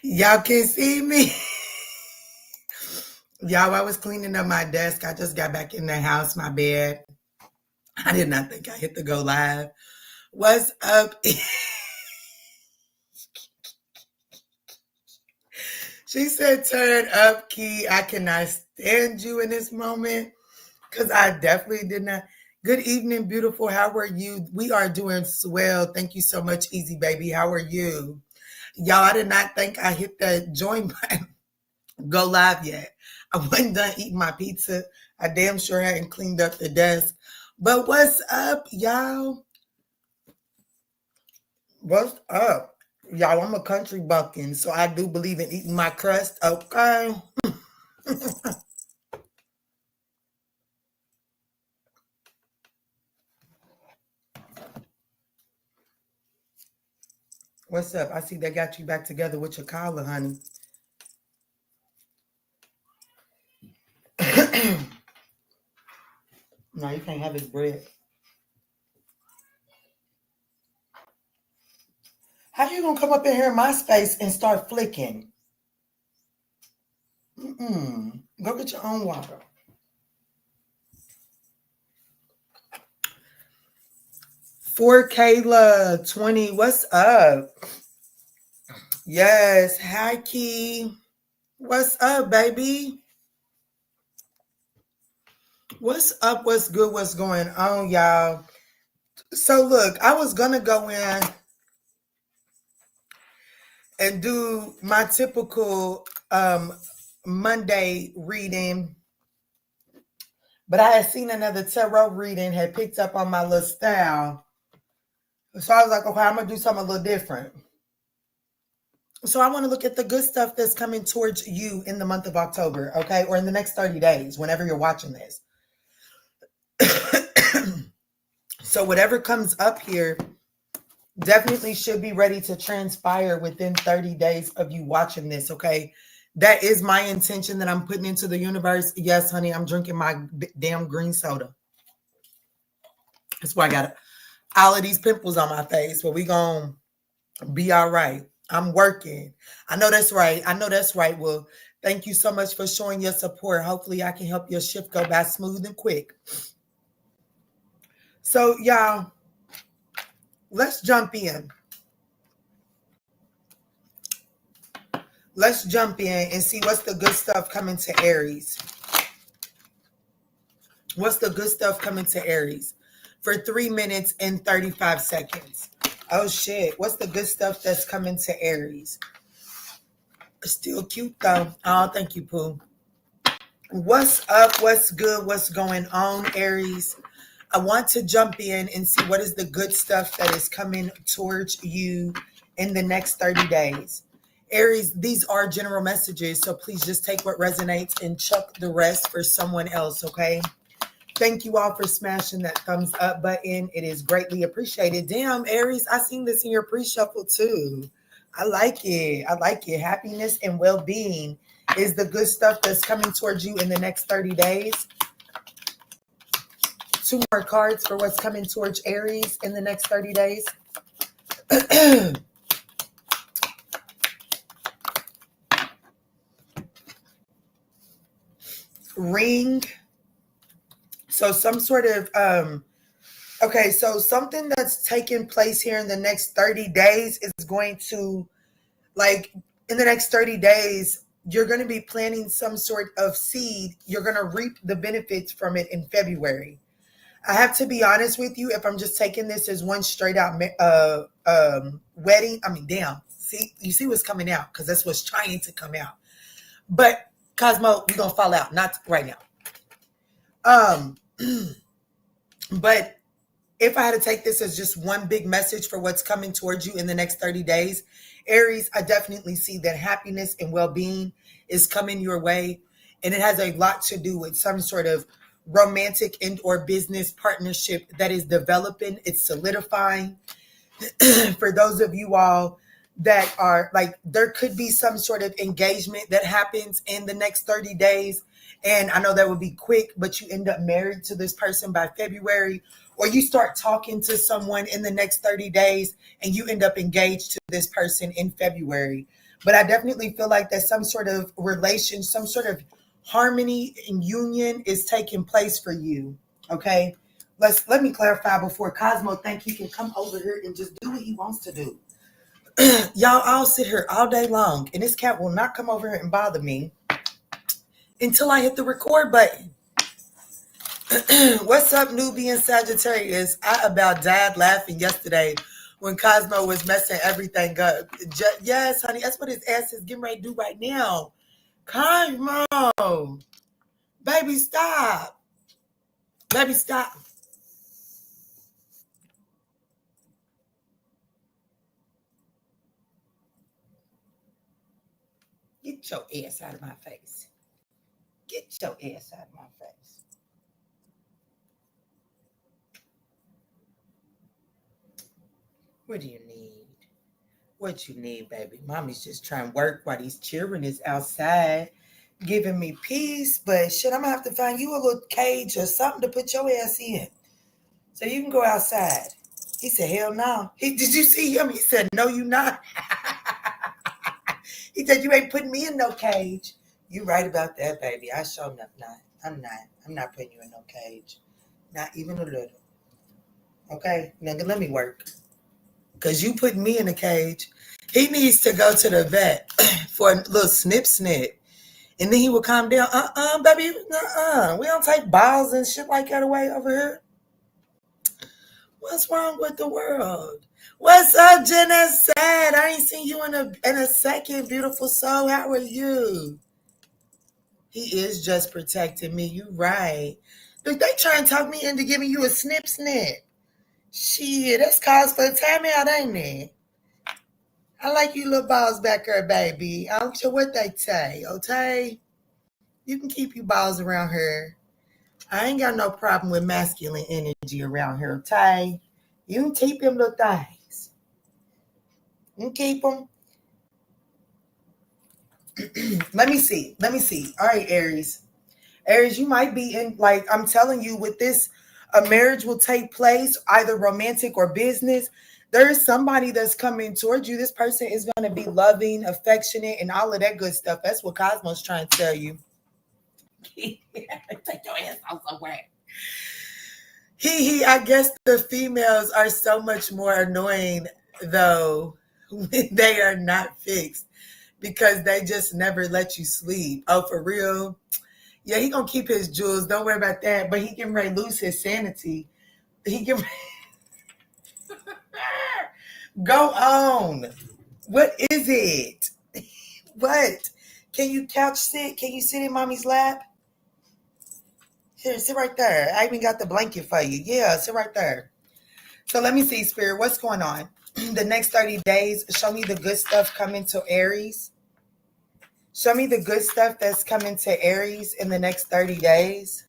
Y'all can see me. Y'all, I was cleaning up my desk. I just got back in the house, my bed. I did not think I hit the go live. What's up? She said, turn up, Key. I cannot stand you in this moment because I definitely did not. Good evening, beautiful. How are you? We are doing swell. Thank you so much, Easy Baby. How are you? Y'all, I did not think I hit the join button, go live yet. I wasn't done eating my pizza. I damn sure hadn't cleaned up the desk. But what's up, y'all? What's up? Y'all, I'm a country bucking, so I do believe in eating my crust, okay? What's up? I see they got you back together with your collar, honey. No, you can't have his bread. How you gonna come up in here in my space and start flicking? Go get your own water. For Kayla 20, what's up? Yes, hi Key. What's up, baby? What's up? What's good? What's going on, y'all? So look, I was gonna go in and do my typical Monday reading, but I had seen another tarot reading, had picked up on my little style. So I was like, okay, I'm gonna do something a little different. So I want to look at the good stuff that's coming towards you in the month of October, okay? Or in the next 30 days, whenever you're watching this. So whatever comes up here definitely should be ready to transpire within 30 days of you watching this, okay? That is my intention that I'm putting into the universe. Yes, honey, I'm drinking my damn green soda. That's why I got all of these pimples on my face, but we gonna be all right. I'm working. I know that's right. I know that's right. Well, thank you so much for showing your support. Hopefully I can help your shift go by smooth and quick. So y'all, let's jump in. Let's jump in and see what's the good stuff coming to Aries. What's the good stuff coming to Aries for 3 minutes and 35 seconds? Oh shit. What's the good stuff that's coming to Aries? Still cute though. Oh, thank you, Pooh. What's up? What's good? What's going on, Aries? I want to jump in and see what is the good stuff that is coming towards you in the next 30 days. Aries, these are general messages, so please just take what resonates and chuck the rest for someone else, okay? Thank you all for smashing that thumbs up button. It is greatly appreciated. Damn, Aries, I seen this in your pre-shuffle too. I like it. I like it. Happiness and well-being is the good stuff that's coming towards you in the next 30 days. 2 more cards for what's coming towards Aries in the next 30 days. Ring. So some sort of, okay, so something that's taking place here in the next 30 days is going to, like, in the next 30 days, you're going to be planting some sort of seed. You're going to reap the benefits from it in February. I have to be honest with you, if I'm just taking this as one straight out wedding, I mean, damn, see, you see what's coming out because that's what's trying to come out. But Cosmo, we're going to fall out, not right now. But if I had to take this as just one big message for what's coming towards you in the next 30 days, Aries, I definitely see that happiness and well-being is coming your way. And it has a lot to do with some sort of romantic and or business partnership that is developing. It's solidifying. For those of you all that are like, there could be some sort of engagement that happens in the next 30 days. And I know that would be quick, but you end up married to this person by February, or you start talking to someone in the next 30 days and you end up engaged to this person in February. But I definitely feel like that some sort of relation, some sort of harmony and union is taking place for you. Okay. Let me clarify before Cosmo think he can come over here and just do what he wants to do. Y'all, I'll sit here all day long and this cat will not come over here and bother me until I hit the record button. What's up, Nubian Sagittarius? I about died laughing yesterday when Cosmo was messing everything up. Yes, honey, that's what his ass is getting ready to do right now. Cosmo, baby, stop. Baby, stop. Get your ass out of my face. Get your ass out of my face. What do you need? What you need, baby? Mommy's just trying to work while these children is outside giving me peace. But shit, I'm gonna have to find you a little cage or something to put your ass in so you can go outside. He said, hell no. Did you see him? He said, no, you not. He said, you ain't putting me in no cage. You right about that, baby. I sure enough not. I'm not putting you in no cage. Not even a little. Okay? Nigga, let me work. Because you put me in a cage. He needs to go to the vet for a little snip. And then he will calm down. Baby. We don't take balls and shit like that away over here. What's wrong with the world? What's up, Jenna? Sad. I ain't seen you in a second, beautiful soul. How are you? He is just protecting me. You right. Look, they trying to talk me into giving you a snip. Shit, that's cause for a timeout, ain't it? I like you little balls back there, baby. I don't care what they say, okay? You can keep your balls around here. I ain't got no problem with masculine energy around here, okay? You can keep them little things. You can keep them. Let me see. All right, Aries. Aries, you might be in, like, I'm telling you, with this, a marriage will take place, either romantic or business. There is somebody that's coming towards you. This person is going to be loving, affectionate, and all of that good stuff. That's what Cosmo's trying to tell you. Take your ass out somewhere. I guess the females are so much more annoying, though, when they are not fixed, because they just never let you sleep. Oh, for real? Yeah, he gonna keep his jewels. Don't worry about that. But he can lose his sanity. He can go on. What is it? What? Can you couch sit? Can you sit in mommy's lap? Here, sit right there. I even got the blanket for you. Yeah, sit right there. So let me see, Spirit, what's going on? The next 30 days, show me the good stuff coming to Aries. Show me the good stuff that's coming to Aries in the next 30 days.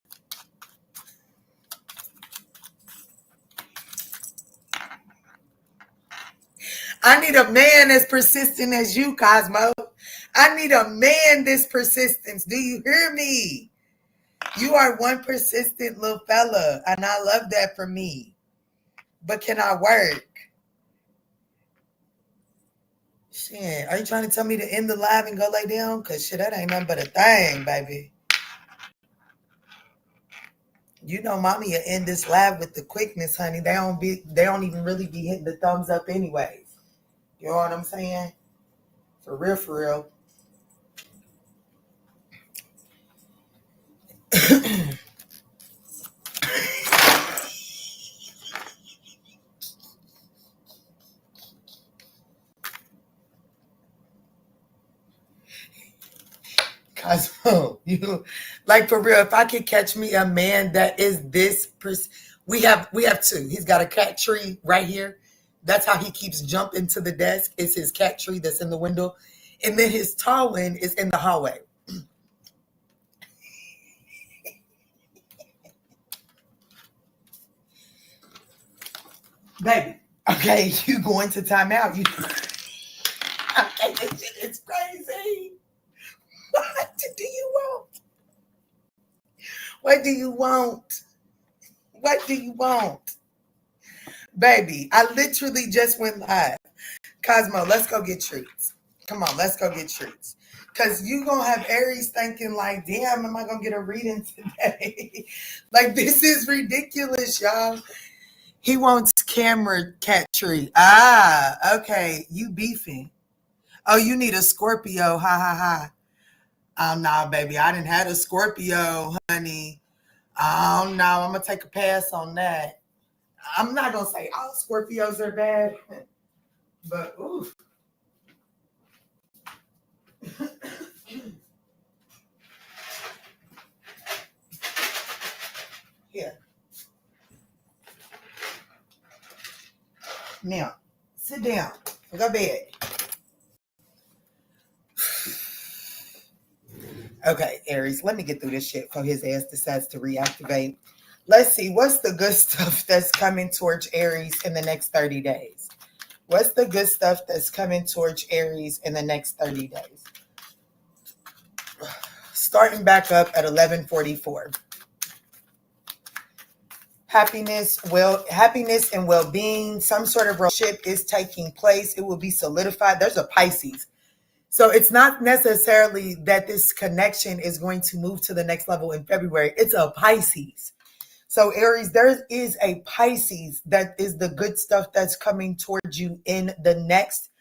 I need a man as persistent as you, Cosmo. I need a man this persistence. Do you hear me? You are one persistent little fella, and I love that for me. But can I work? Shit, are you trying to tell me to end the live and go lay down? Because shit, that ain't nothing but a thing, baby. You know, mommy will end this live with the quickness, honey. They don't even really be hitting the thumbs up anyways. You know what I'm saying? For real. Cosmo, you like for real. If I could catch me a man that is this person, we have two. He's got a cat tree right here. That's how he keeps jumping to the desk. It's his cat tree that's in the window, and then his tall one is in the hallway. Baby, okay, you going to timeout? Okay, this shit is crazy. What do you want? What do you want? What do you want? Baby, I literally just went live. Cosmo, let's go get treats. Come on, let's go get treats. Because you going to have Aries thinking like, damn, am I going to get a reading today? Like, this is ridiculous, y'all. He wants camera cat tree. Ah, okay. You beefing. Oh, you need a Scorpio. Ha, ha, ha. Oh, no, baby. I didn't have a Scorpio, honey. Oh, no. I'm going to take a pass on that. I'm not going to say all Scorpios are bad. But, ooh. Yeah. Now, sit down. Go to bed. Okay, Aries, let me get through this shit before his ass decides to reactivate. Let's see, what's the good stuff that's coming towards Aries in the next 30 days? What's the good stuff that's coming towards Aries in the next 30 days? Starting back up at 1144. Happiness and well-being, some sort of relationship is taking place. It will be solidified. There's a Pisces. So it's not necessarily that this connection is going to move to the next level in February. It's a Pisces. So Aries, there is a Pisces that is the good stuff that's coming towards you in the next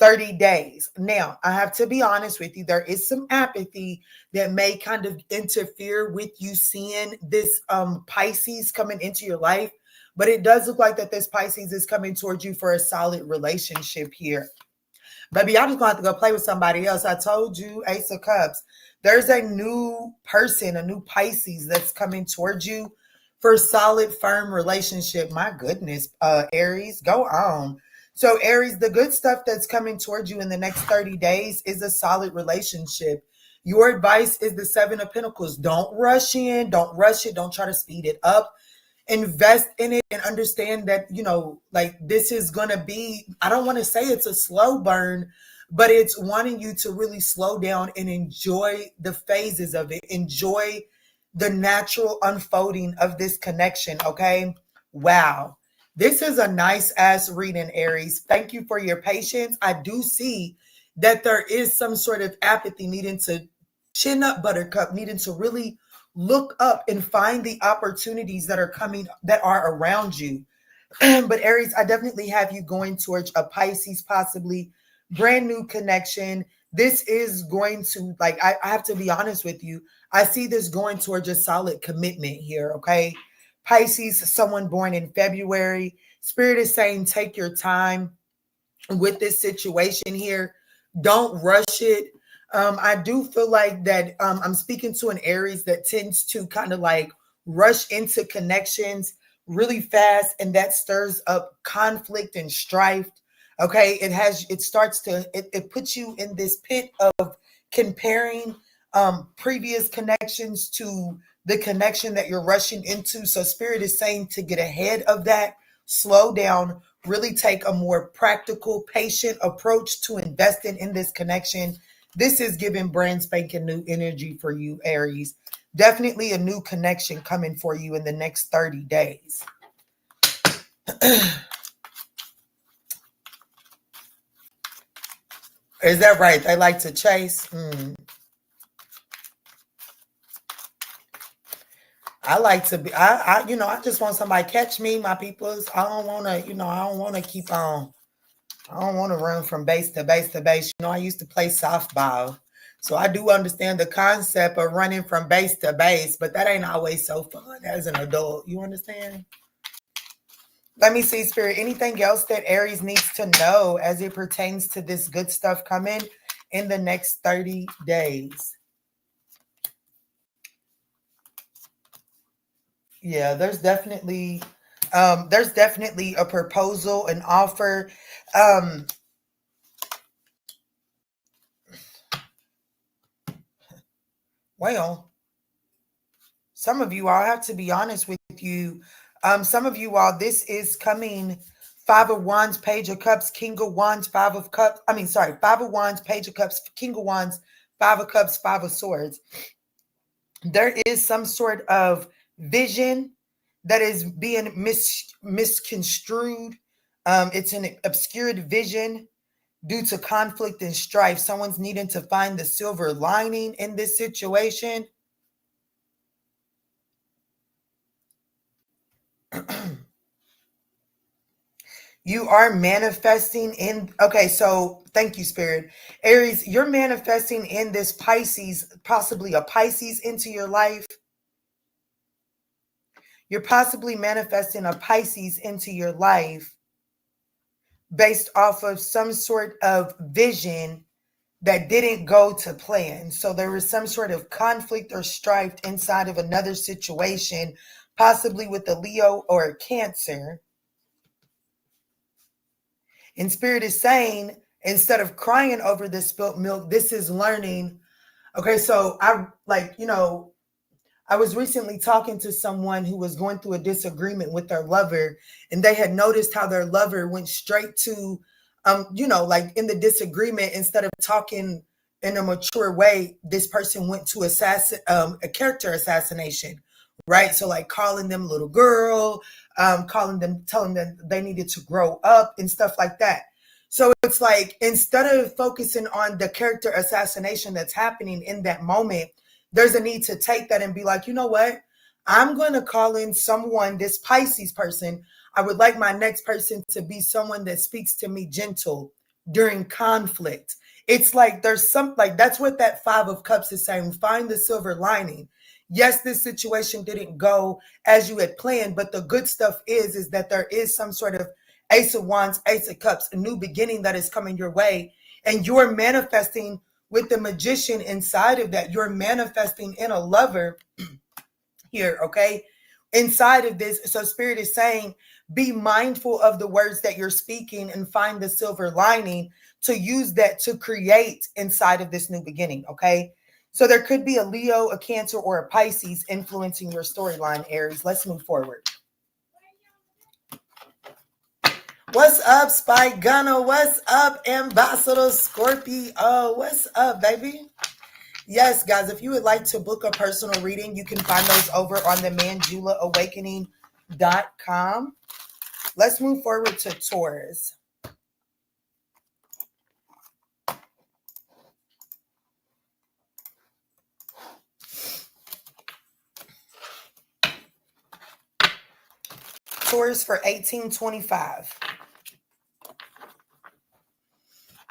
30 days. Now, I have to be honest with you. There is some apathy that may kind of interfere with you seeing this Pisces coming into your life. But it does look like that this Pisces is coming towards you for a solid relationship here. Baby, y'all just going to have to go play with somebody else. I told you, Ace of Cups. There's a new person, a new Pisces that's coming towards you for a solid, firm relationship. My goodness, Aries, go on. So Aries, the good stuff that's coming towards you in the next 30 days is a solid relationship. Your advice is the Seven of Pentacles. Don't rush in. Don't rush it. Don't try to speed it up. Invest in it and understand that, like this is going to be, I don't want to say it's a slow burn, but it's wanting you to really slow down and enjoy the phases of it. Enjoy the natural unfolding of this connection. Okay. Wow. This is a nice ass reading, Aries. Thank you for your patience. I do see that there is some sort of apathy needing to chin up, Buttercup, needing to really look up and find the opportunities that are coming, that are around you. But Aries, I definitely have you going towards a Pisces, possibly brand new connection. This is going to, like, I have to be honest with you. I see this going towards a solid commitment here. Okay. Pisces, someone born in February. Spirit is saying, take your time with this situation here. Don't rush it. I do feel like that I'm speaking to an Aries that tends to kind of like rush into connections really fast, and that stirs up conflict and strife. Okay, it puts you in this pit of comparing previous connections to the connection that you're rushing into. So Spirit is saying to get ahead of that, slow down, really take a more practical, patient approach to investing in this connection. This is giving brand spanking new energy for you, Aries. Definitely a new connection coming for you in the next 30 days. Is that right? They like to chase? I like to be, I just want somebody to catch me, my peoples. I don't want to, I don't want to keep on. I don't want to run from base to base to base. I used to play softball. So I do understand the concept of running from base to base, but that ain't always so fun as an adult. You understand? Let me see, Spirit. Anything else that Aries needs to know as it pertains to this good stuff coming in the next 30 days? Yeah, there's definitely a proposal, an offer. Well, some of you all, have to be honest with you. Some of you all, this is coming. Five of Wands, Page of Cups, King of Wands, Five of Cups. Five of Wands, Page of Cups, King of Wands, Five of Cups, Five of Swords. There is some sort of vision that is being misconstrued. It's an obscured vision. due to conflict and strife. Someone's needing to find the silver lining in this situation. You are manifesting in, okay, so thank you, Spirit. Aries, you're manifesting in this Pisces, possibly a Pisces into your life. You're possibly manifesting a Pisces into your life based off of some sort of vision that didn't go to plan. So there was some sort of conflict or strife inside of another situation, possibly with a Leo or a Cancer. And Spirit is saying, instead of crying over this spilt milk, this is learning. Okay, so I was recently talking to someone who was going through a disagreement with their lover, and they had noticed how their lover went straight to, like in the disagreement, instead of talking in a mature way, this person went to a character assassination, right? So like calling them little girl, telling them they needed to grow up and stuff like that. So it's like, instead of focusing on the character assassination that's happening in that moment, there's a need to take that and be like, you know what? I'm going to call in someone, this Pisces person. I would like my next person to be someone that speaks to me gentle during conflict. It's like there's that's what that Five of Cups is saying. Find the silver lining. Yes, this situation didn't go as you had planned, but the good stuff is that there is some sort of Ace of Wands, Ace of Cups, a new beginning that is coming your way. And you're manifesting with the Magician inside of that. You're manifesting in a lover here, okay? Inside of this. So Spirit is saying, be mindful of the words that you're speaking and find the silver lining to use that to create inside of this new beginning, okay? So there could be a Leo, a Cancer, or a Pisces influencing your storyline, Aries. Let's move forward. What's up, Spy Gunner? What's up, Ambassador Scorpio? What's up, baby? Yes, guys, if you would like to book a personal reading, you can find those over on the ManjulaAwakening.com. Let's move forward to Taurus. Taurus for 1825.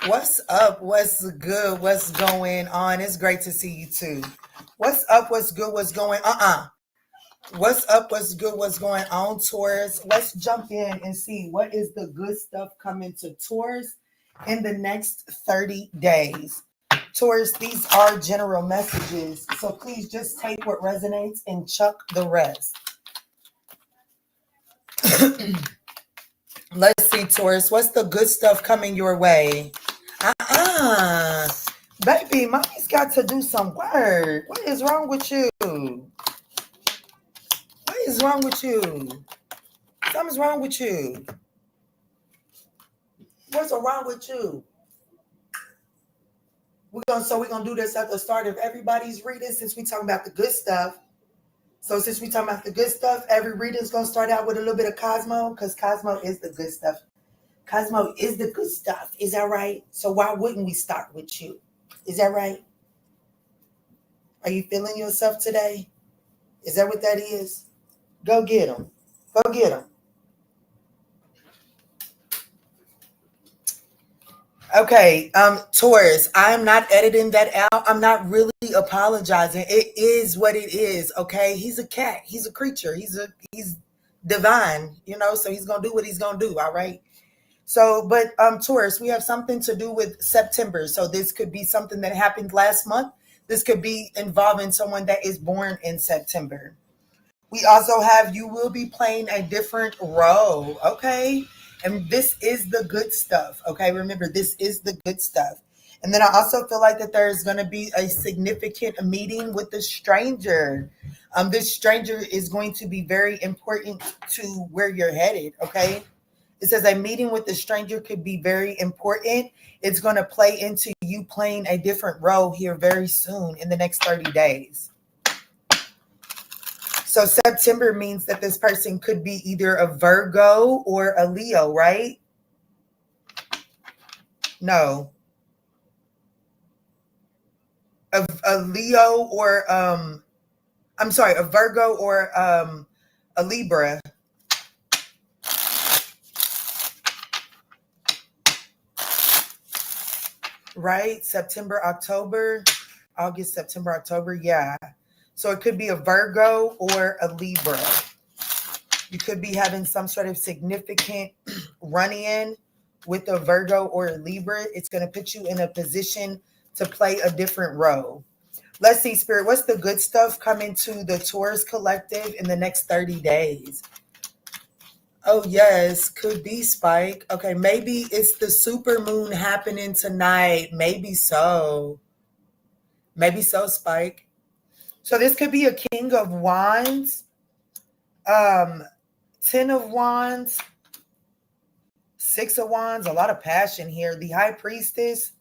What's up? What's good? What's going on? It's great to see you too. What's up? What's good? What's going on? What's up? What's good? What's going on, Taurus? Let's jump in and see what is the good stuff coming to Taurus in the next 30 days. Taurus, these are general messages, so please just take what resonates and chuck the rest. Let's see, Taurus, what's the good stuff coming your way? Baby, mommy's got to do some work. What is wrong with you? What is wrong with you? Something's wrong with you. What's wrong with you? We're gonna do this at the start of everybody's reading, since we're talking about the good stuff. So since we're talking about the good stuff, every reading's gonna start out with a little bit of Cosmo, because Cosmo is the good stuff. Cosmo is the good stuff. Is that right? So why wouldn't we start with you? Is that right? Are you feeling yourself today? Is that what that is? Go get them. Go get them. Okay, Taurus, I'm not editing that out. I'm not really apologizing. It is what it is, okay? He's a cat. He's a creature. He's divine, so he's going to do what he's going to do, all right? So, but Taurus, we have something to do with September. So this could be something that happened last month. This could be involving someone that is born in September. We also have, you will be playing a different role, okay? And this is the good stuff, okay? Remember, this is the good stuff. And then I also feel like that there's going to be a significant meeting with a stranger. This stranger is going to be very important to where you're headed, okay? It says a meeting with a stranger could be very important. It's going to play into you playing a different role here very soon in the next 30 days. So September means that this person could be either a Virgo or a Leo, right? No, a Leo or I'm sorry, a Virgo or a Libra, right? September, October, August, September, October. Yeah. So it could be a Virgo or a Libra. You could be having some sort of significant run-in with a Virgo or a Libra. It's going to put you in a position to play a different role. Let's see, Spirit, what's the good stuff coming to the Taurus Collective in the next 30 days? Oh, yes, could be, Spike. Okay, maybe it's the super moon happening tonight. Maybe so. Maybe so, Spike. So this could be a King of Wands, um, 10 of Wands, 6 of Wands, a lot of passion here. The High Priestess,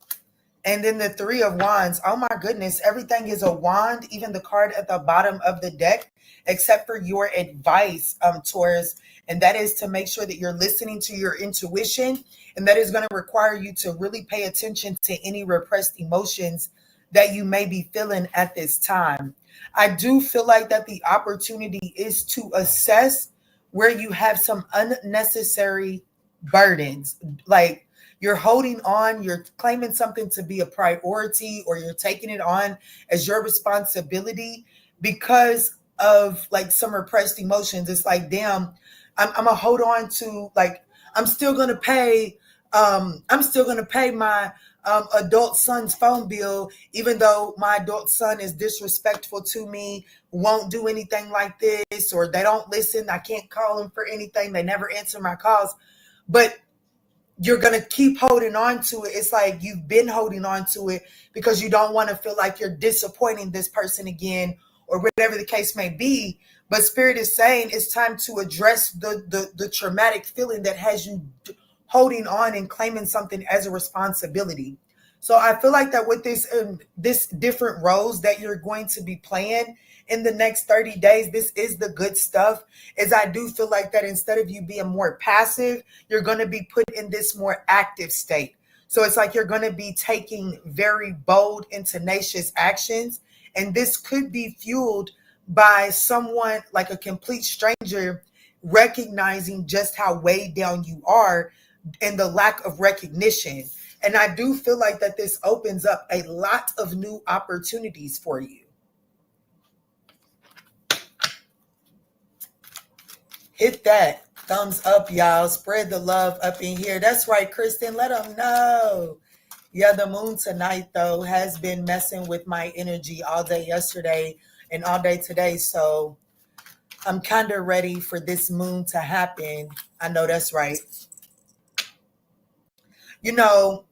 and then the 3 of Wands. Oh my goodness, everything is a wand, even the card at the bottom of the deck, except for your advice, Taurus. And that is to make sure that you're listening to your intuition. And that is going to require you to really pay attention to any repressed emotions that you may be feeling at this time. I do feel like that the opportunity is to assess where you have some unnecessary burdens. Like, you're holding on, you're claiming something to be a priority, or you're taking it on as your responsibility because of like some repressed emotions. It's like, damn, I'm gonna hold on to, like, I'm still gonna pay my adult son's phone bill, even though my adult son is disrespectful to me, won't do anything like this, or they don't listen. I can't call them for anything. They never answer my calls. But you're going to keep holding on to it. It's like you've been holding on to it because you don't want to feel like you're disappointing this person again, or whatever the case may be. But Spirit is saying it's time to address the traumatic feeling that has you holding on and claiming something as a responsibility. So I feel like that with this different roles that you're going to be playing in the next 30 days, this is the good stuff. Is I do feel like that instead of you being more passive, you're going to be put in this more active state. So it's like you're going to be taking very bold and tenacious actions. And this could be fueled by someone, like a complete stranger, recognizing just how weighed down you are and the lack of recognition. And I do feel like that this opens up a lot of new opportunities for you. Hit that thumbs up, y'all. Spread the love up in here. That's right, Kristen. Let them know. Yeah, the moon tonight, though, has been messing with my energy all day yesterday and all day today. So I'm kind of ready for this moon to happen. I know that's right. You know,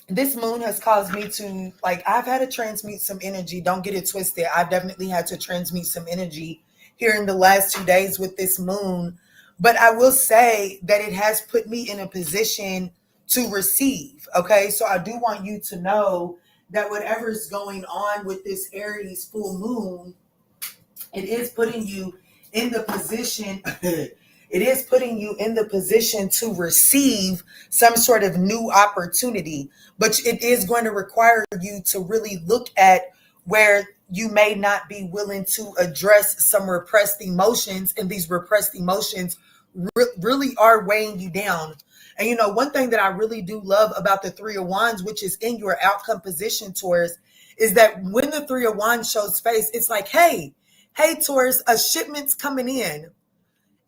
this moon has caused me to, like, I've had to transmute some energy. Don't get it twisted. I've definitely had to transmute some energy here in the last 2 days with this moon. But I will say that it has put me in a position to receive. Okay. So I do want you to know that whatever's going on with this Aries full moon, it is putting you in the position it is putting you in the position to receive some sort of new opportunity. But it is going to require you to really look at where you may not be willing to address some repressed emotions, and these repressed emotions really are weighing you down. And one thing that I really do love about the 3 of Wands, which is in your outcome position, Taurus, is that when the 3 of Wands shows face, it's like, hey, Taurus, a shipment's coming in,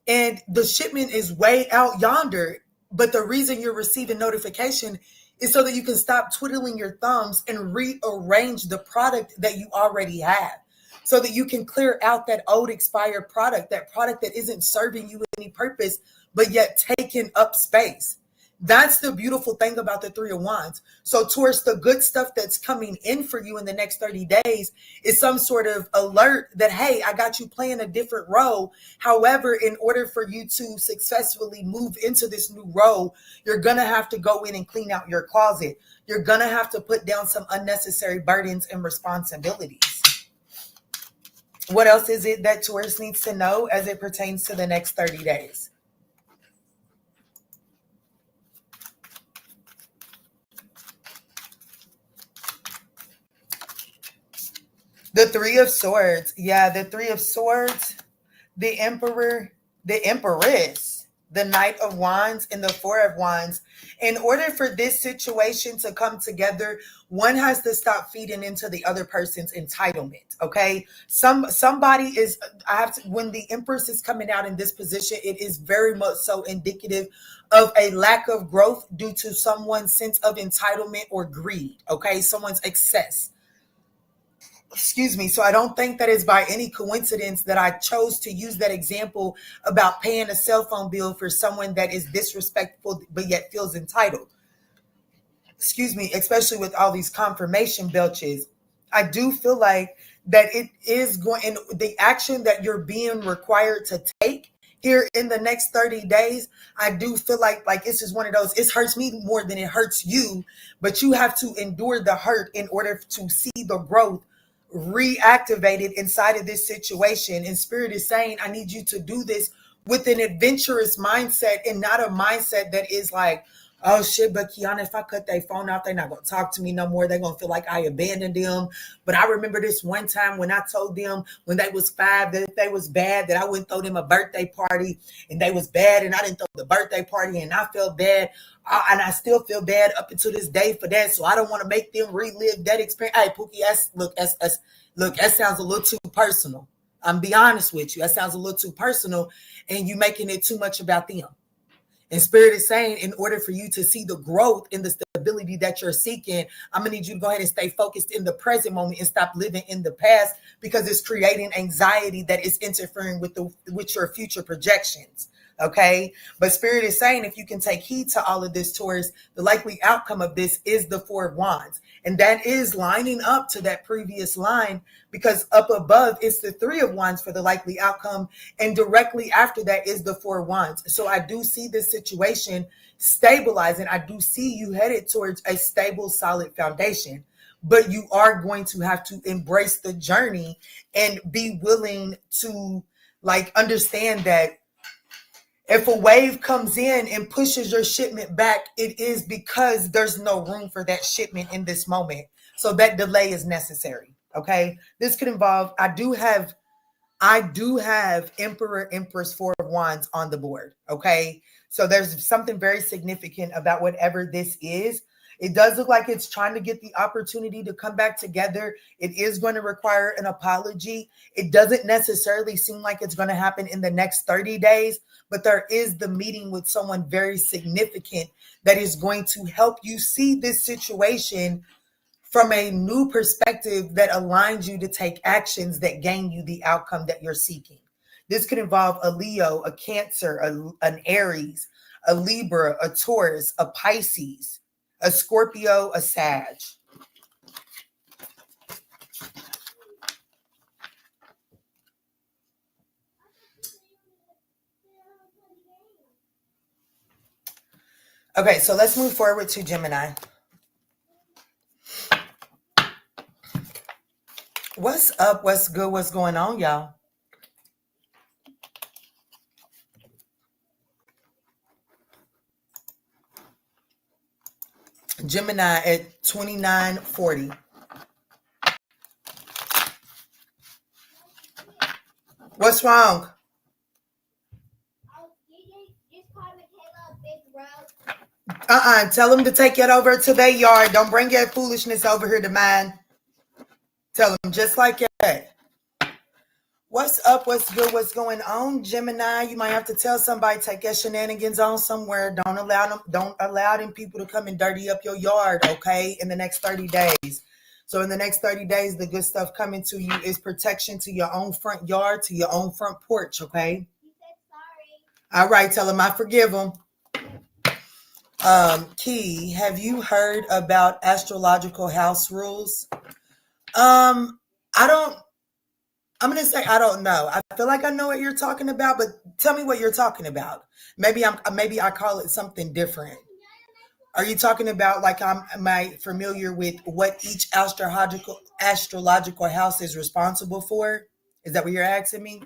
and the shipment is way out yonder. But the reason you're receiving notification is so that you can stop twiddling your thumbs and rearrange the product that you already have, so that you can clear out that old expired product, that product that isn't serving you any purpose, but yet taking up space. That's the beautiful thing about the 3 of Wands. So towards the good stuff that's coming in for you in the next 30 days is some sort of alert that, hey, I got you playing a different role. However, in order for you to successfully move into this new role, you're going to have to go in and clean out your closet. You're going to have to put down some unnecessary burdens and responsibilities. What else is it that Taurus needs to know as it pertains to the next 30 days? The Three of Swords. Yeah, the Three of Swords, the Emperor, the Empress, the Knight of Wands, and the Four of Wands. In order for this situation to come together, one has to stop feeding into the other person's entitlement. Okay. Somebody is, I have to, when the Empress is coming out in this position, it is very much so indicative of a lack of growth due to someone's sense of entitlement or greed. Okay. Someone's excess. Excuse me. So I don't think that is by any coincidence that I chose to use that example about paying a cell phone bill for someone that is disrespectful but yet feels entitled. Excuse me, especially with all these confirmation belches. I do feel like that it is going, and the action that you're being required to take here in the next 30 days, I do feel like it's just one of those, it hurts me more than it hurts you, but you have to endure the hurt in order to see the growth reactivated inside of this situation. And Spirit is saying, I need you to do this with an adventurous mindset and not a mindset that is like, oh shit, but Kiana, if I cut their phone off, they're not going to talk to me no more. They're going to feel like I abandoned them. But I remember this one time when I told them when they was 5 that if they was bad, that I wouldn't throw them a birthday party, and they was bad and I didn't throw the birthday party and I felt bad. And I still feel bad up until this day for that. So I don't want to make them relive that experience. Hey, Pookie, look, that sounds a little too personal. I'm be honest with you. That sounds a little too personal, and you making it too much about them. And Spirit is saying, in order for you to see the growth and the stability that you're seeking, I'm going to need you to go ahead and stay focused in the present moment and stop living in the past, because it's creating anxiety that is interfering with your future projections. Okay. But Spirit is saying, if you can take heed to all of this, Taurus, the likely outcome of this is the Four of Wands. And that is lining up to that previous line, because up above it's the Three of Wands for the likely outcome. And directly after that is the Four of Wands. So I do see this situation stabilizing. I do see you headed towards a stable, solid foundation. But you are going to have to embrace the journey and be willing to understand that if a wave comes in and pushes your shipment back, it is because there's no room for that shipment in this moment. So that delay is necessary. Okay. This could involve, I do have Emperor, Empress, Four of Wands on the board. Okay. So there's something very significant about whatever this is. It does look like it's trying to get the opportunity to come back together. It is going to require an apology. It doesn't necessarily seem like it's going to happen in the next 30 days, but there is the meeting with someone very significant that is going to help you see this situation from a new perspective that aligns you to take actions that gain you the outcome that you're seeking. This could involve a Leo, a Cancer, an Aries, a Libra, a Taurus, a Pisces, a Scorpio, a Sag. Okay, so let's move forward to Gemini. What's up? What's good? What's going on, y'all? Gemini at 2940. What's wrong? Tell them to take it over to their yard. Don't bring your foolishness over here to mine. Tell them just like that. What's up? What's good? What's going on, Gemini? You might have to tell somebody, take your shenanigans on somewhere. Don't allow them people to come and dirty up your yard, okay, in the next 30 days. So in the next 30 days, the good stuff coming to you is protection to your own front yard, to your own front porch, okay? You said sorry. All right, tell them I forgive them. Key, have you heard about astrological house rules? I'm going to say, I don't know. I feel like I know what you're talking about, but tell me what you're talking about. Maybe I call it something different. Are you talking about am I familiar with what each astrological house is responsible for? Is that what you're asking me?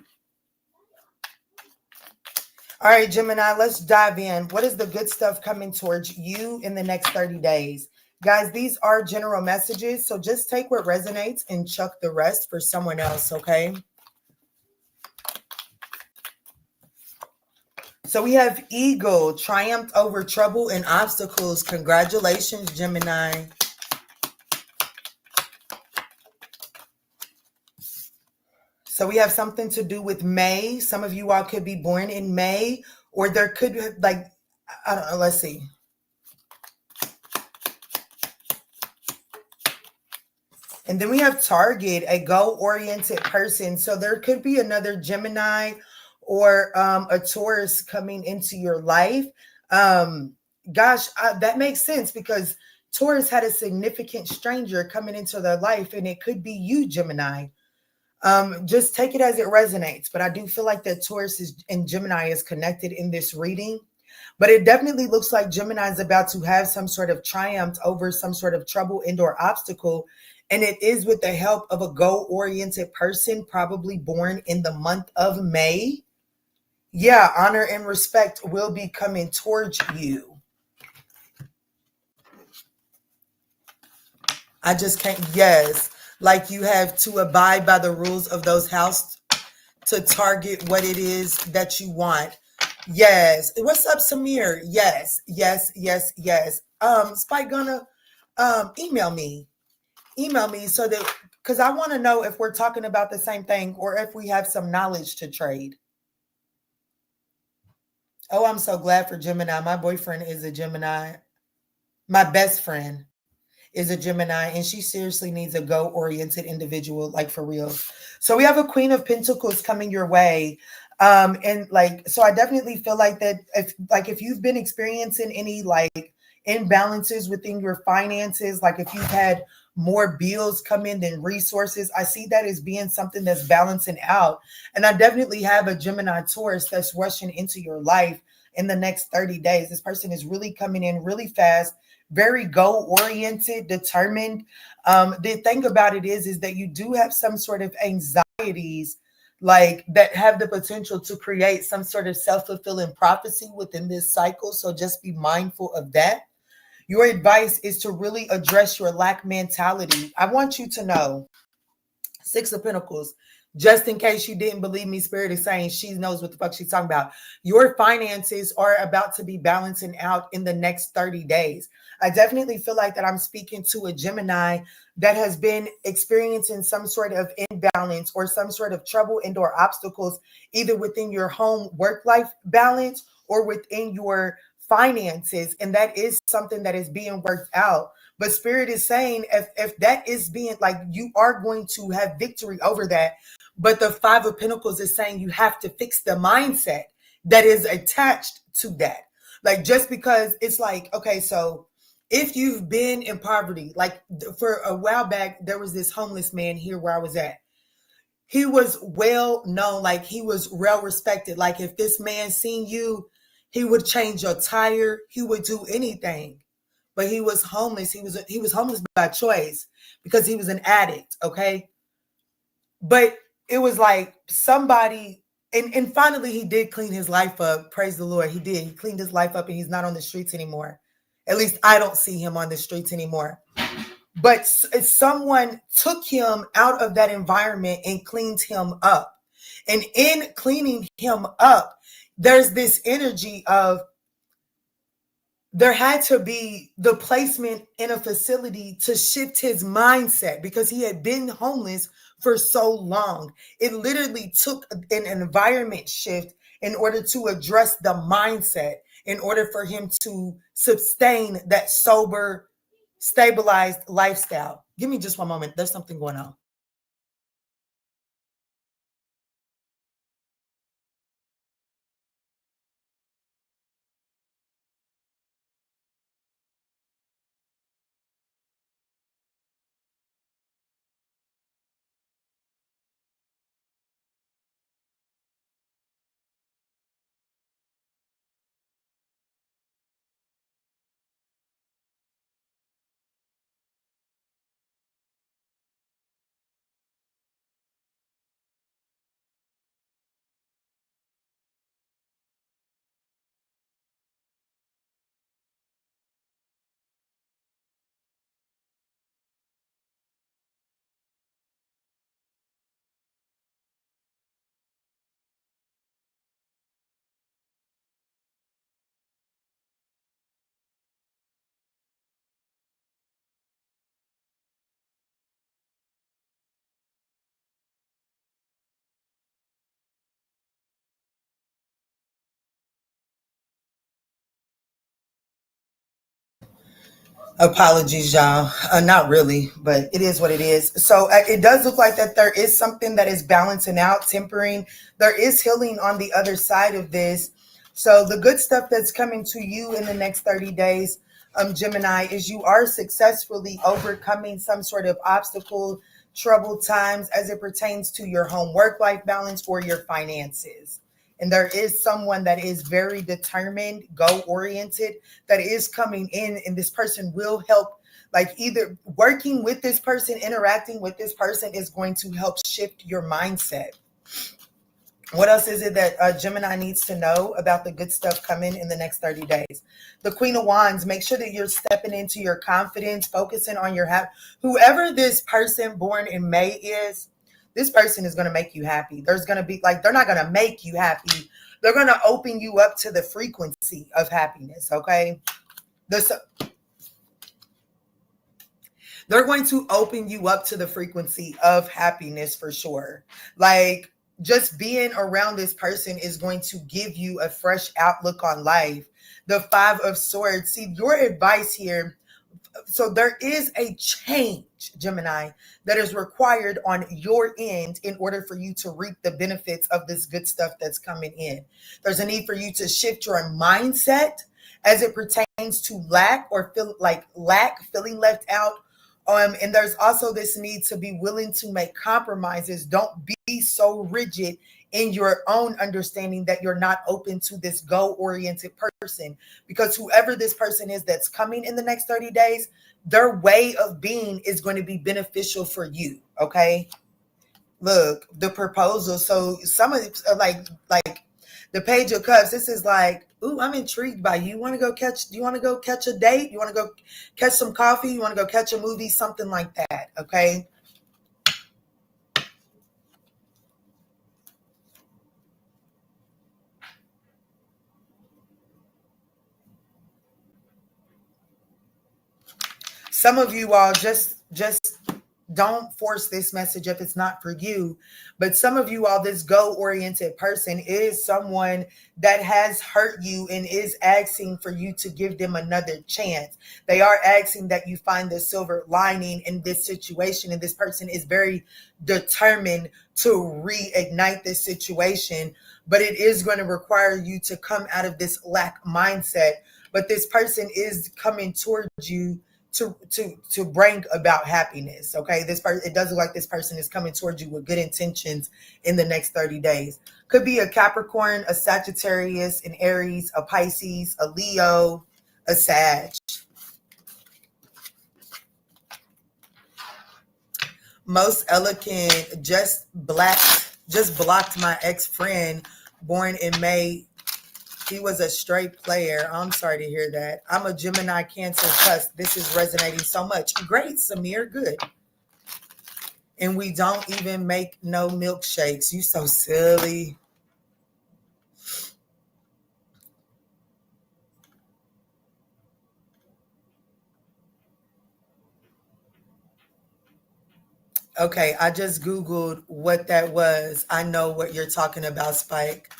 All right, Gemini, let's dive in. What is the good stuff coming towards you in the next 30 days? Guys, these are general messages, so just take what resonates and chuck the rest for someone else, okay? So we have Eagle, triumphed over trouble and obstacles. Congratulations, Gemini. So we have something to do with May. Some of you all could be born in May, or there could be, like, I don't know, let's see. And then we have Target, a goal-oriented person. So there could be another Gemini or a Taurus coming into your life. Gosh, that makes sense because Taurus had a significant stranger coming into their life, and it could be you, Gemini. Just take it as it resonates. But I do feel like that Taurus and Gemini is connected in this reading. But it definitely looks like Gemini is about to have some sort of triumph over some sort of trouble and/or obstacle. And it is with the help of a goal-oriented person, probably born in the month of May. Yeah, honor and respect will be coming towards you. I just can't, yes. Like you have to abide by the rules of those houses to target what it is that you want. Yes. What's up, Samir? Yes, yes, yes, yes. Spike gonna email me. Email me so that, because I want to know if we're talking about the same thing or if we have some knowledge to trade. Oh, I'm so glad for Gemini. My boyfriend is a Gemini. My best friend is a Gemini, and she seriously needs a goal-oriented individual, like for real. So we have a Queen of Pentacles coming your way. And like, so I definitely feel like that if you've been experiencing any like imbalances within your finances, like if you've had more bills come in than resources, I see that as being something that's balancing out. And I definitely have a Gemini Taurus that's rushing into your life in the next 30 days. This person is really coming in really fast, very goal-oriented, determined. The thing about it is that you do have some sort of anxieties like that have the potential to create some sort of self-fulfilling prophecy within this cycle. So just be mindful of that. Your advice is to really address your lack mentality. I want you to know, Six of Pentacles, just in case you didn't believe me, Spirit is saying she knows what the fuck she's talking about. Your finances are about to be balancing out in the next 30 days. I definitely feel like that I'm speaking to a Gemini that has been experiencing some sort of imbalance or some sort of trouble and/or obstacles, either within your home work-life balance or within your finances. And that is something that is being worked out. But Spirit is saying if that is being like, you are going to have victory over that. But the Five of Pentacles is saying you have to fix the mindset that is attached to that. Like, just because it's like, okay, so if you've been in poverty, like for a while back, there was this homeless man here where I was at. He was well known, like he was well respected. Like if this man seen you, he would change your tire, he would do anything. But he was homeless. He was homeless by choice because he was an addict, okay? But it was like somebody, and finally he did clean his life up. Praise the Lord. He did. He cleaned his life up and he's not on the streets anymore. At least I don't see him on the streets anymore. But someone took him out of that environment and cleaned him up. And in cleaning him up, there's this energy of, there had to be the placement in a facility to shift his mindset because he had been homeless for so long. It literally took an environment shift in order to address the mindset, in order for him to sustain that sober, stabilized lifestyle. Give me just one moment. There's something going on. Apologies, y'all. Not really, but it is what it is. So it does look like that there is something that is balancing out, tempering. There is healing on the other side of this. So the good stuff that's coming to you in the next 30 days, Gemini, is you are successfully overcoming some sort of obstacle, troubled times as it pertains to your home work life balance or your finances. And there is someone that is very determined, goal oriented, that is coming in, and this person will help. Like, either working with this person, interacting with this person is going to help shift your mindset. What else is it that Gemini needs to know about the good stuff coming in the next 30 days? The Queen of Wands, make sure that you're stepping into your confidence, focusing on your whoever this person born in May is, this person is going to make you happy. There's going to be, like, they're not going to make you happy. They're going to open you up to the frequency of happiness, okay? They're going to open you up to the frequency of happiness for sure. Like, just being around this person is going to give you a fresh outlook on life. The Five of Swords. See, your advice here. So there is a change, Gemini, that is required on your end in order for you to reap the benefits of this good stuff that's coming in. There's a need for you to shift your mindset as it pertains to lack or feeling left out. And there's also this need to be willing to make compromises. Don't be so rigid in your own understanding that you're not open to this goal-oriented person, because whoever this person is that's coming in the next 30 days, their way of being is going to be beneficial for you, okay? Look, the proposal. So some of like the Page of Cups, this is like, ooh, I'm intrigued by you. Do you want to go catch a date? You want to go catch some coffee? You want to go catch a movie? Something like that, okay? Some of you all just don't force this message if it's not for you. But some of you all, this goal-oriented person is someone that has hurt you and is asking for you to give them another chance. They are asking that you find the silver lining in this situation. And this person is very determined to reignite this situation. But it is going to require you to come out of this lack mindset. But this person is coming towards you to bring about happiness, okay? It does look like this person is coming towards you with good intentions in the next 30 days. Could be a Capricorn, a Sagittarius, an Aries, a Pisces, a Leo, a Sag. Most elegant, just blocked my ex-friend born in May. He was a straight player. I'm sorry to hear that. I'm a Gemini Cancer cusp. This is resonating so much. Great, Samir. Good. And we don't even make no milkshakes. You so silly. Okay, I just Googled what that was. I know what you're talking about, Spike.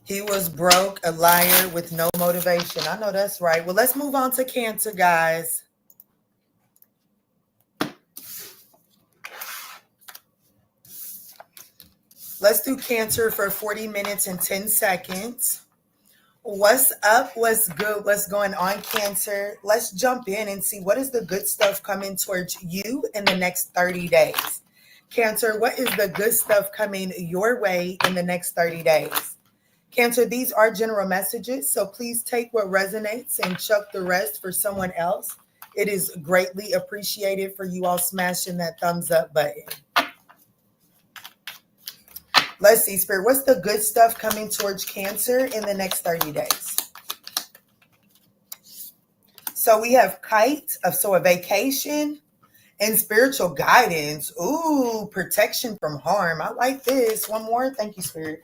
He was broke, a liar with no motivation. I know that's right. Well, let's move on to Cancer, guys. Let's do Cancer for 40 minutes and 10 seconds. What's up? What's good? What's going on, Cancer? Let's jump in and see what is the good stuff coming towards you in the next 30 days. Cancer, what is the good stuff coming your way in the next 30 days? Cancer, these are general messages, so please take what resonates and chuck the rest for someone else. It is greatly appreciated for you all smashing that thumbs up button. Let's see, Spirit, what's the good stuff coming towards Cancer in the next 30 days? So we have kite, so a vacation, and spiritual guidance. Ooh, protection from harm. I like this. One more. Thank you, Spirit.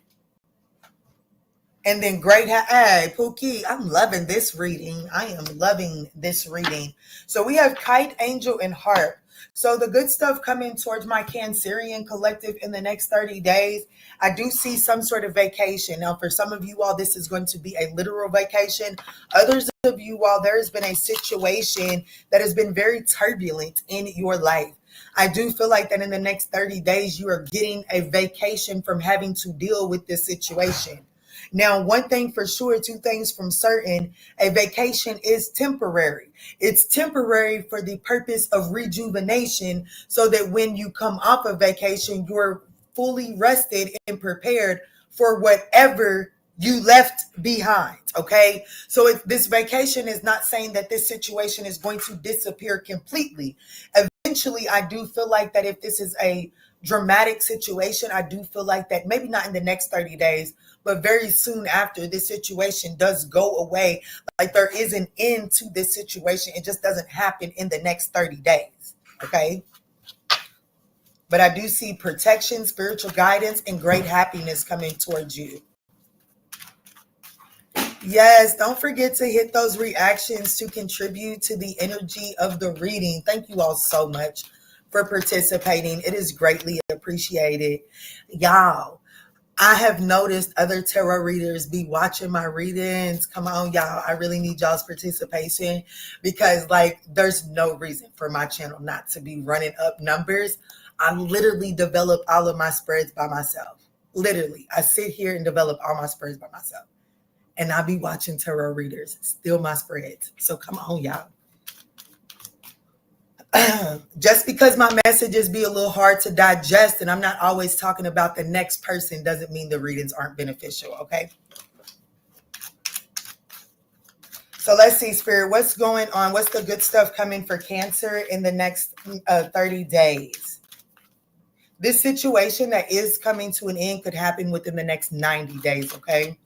And then great, hey, Pookie, I'm loving this reading. I am loving this reading. So we have kite, angel, and harp. So the good stuff coming towards my Cancerian collective in the next 30 days, I do see some sort of vacation. Now, for some of you all, this is going to be a literal vacation. Others of you all, there has been a situation that has been very turbulent in your life. I do feel like that in the next 30 days, you are getting a vacation from having to deal with this situation. Now, one thing for sure, two things from certain, a vacation is temporary. It's temporary for the purpose of rejuvenation so that when you come off of vacation, you're fully rested and prepared for whatever you left behind. Okay. So this vacation is not saying that this situation is going to disappear completely. Eventually, I do feel like that if this is a dramatic situation, I do feel like that maybe not in the next 30 days, but very soon after this situation does go away, like there is an end to this situation. It just doesn't happen in the next 30 days. Okay. But I do see protection, spiritual guidance, and great happiness coming towards you. Yes, don't forget to hit those reactions to contribute to the energy of the reading. Thank you all so much for participating. It is greatly appreciated. Y'all, I have noticed other tarot readers be watching my readings. Come on, y'all. I really need y'all's participation because, like, there's no reason for my channel not to be running up numbers. I literally develop all of my spreads by myself. Literally, I sit here and develop all my spreads by myself. And I'll be watching tarot readers, still my spreads. So come on, y'all. Just because my messages be a little hard to digest and I'm not always talking about the next person doesn't mean the readings aren't beneficial, okay? So let's see, Spirit, what's going on? What's the good stuff coming for Cancer in the next 30 days? This situation that is coming to an end could happen within the next 90 days, okay?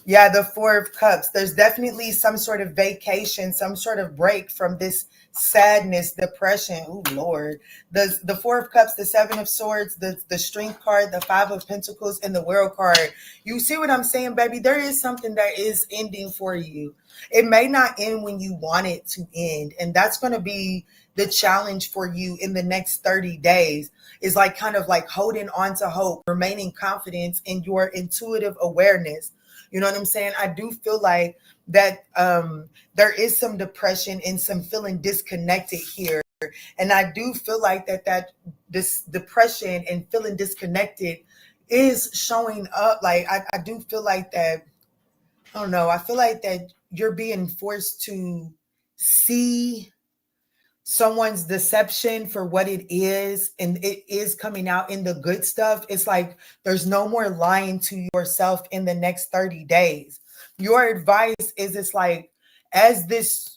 Yeah, the Four of Cups. There's definitely some sort of vacation, some sort of break from this sadness, depression. Oh, Lord. The Four of Cups, the Seven of Swords, the Strength card, the Five of Pentacles, and the World card. You see what I'm saying, baby? There is something that is ending for you. It may not end when you want it to end. And that's going to be the challenge for you in the next 30 days is like kind of like holding on to hope, remaining confident in your intuitive awareness. You know what I'm saying? I do feel like that there is some depression and some feeling disconnected here. And I do feel like that this depression and feeling disconnected is showing up. Like, I do feel like that, I don't know, I feel like that you're being forced to see someone's deception for what it is, and it is coming out in the good stuff. It's like there's no more lying to yourself in the next 30 days. Your advice is it's like, as this,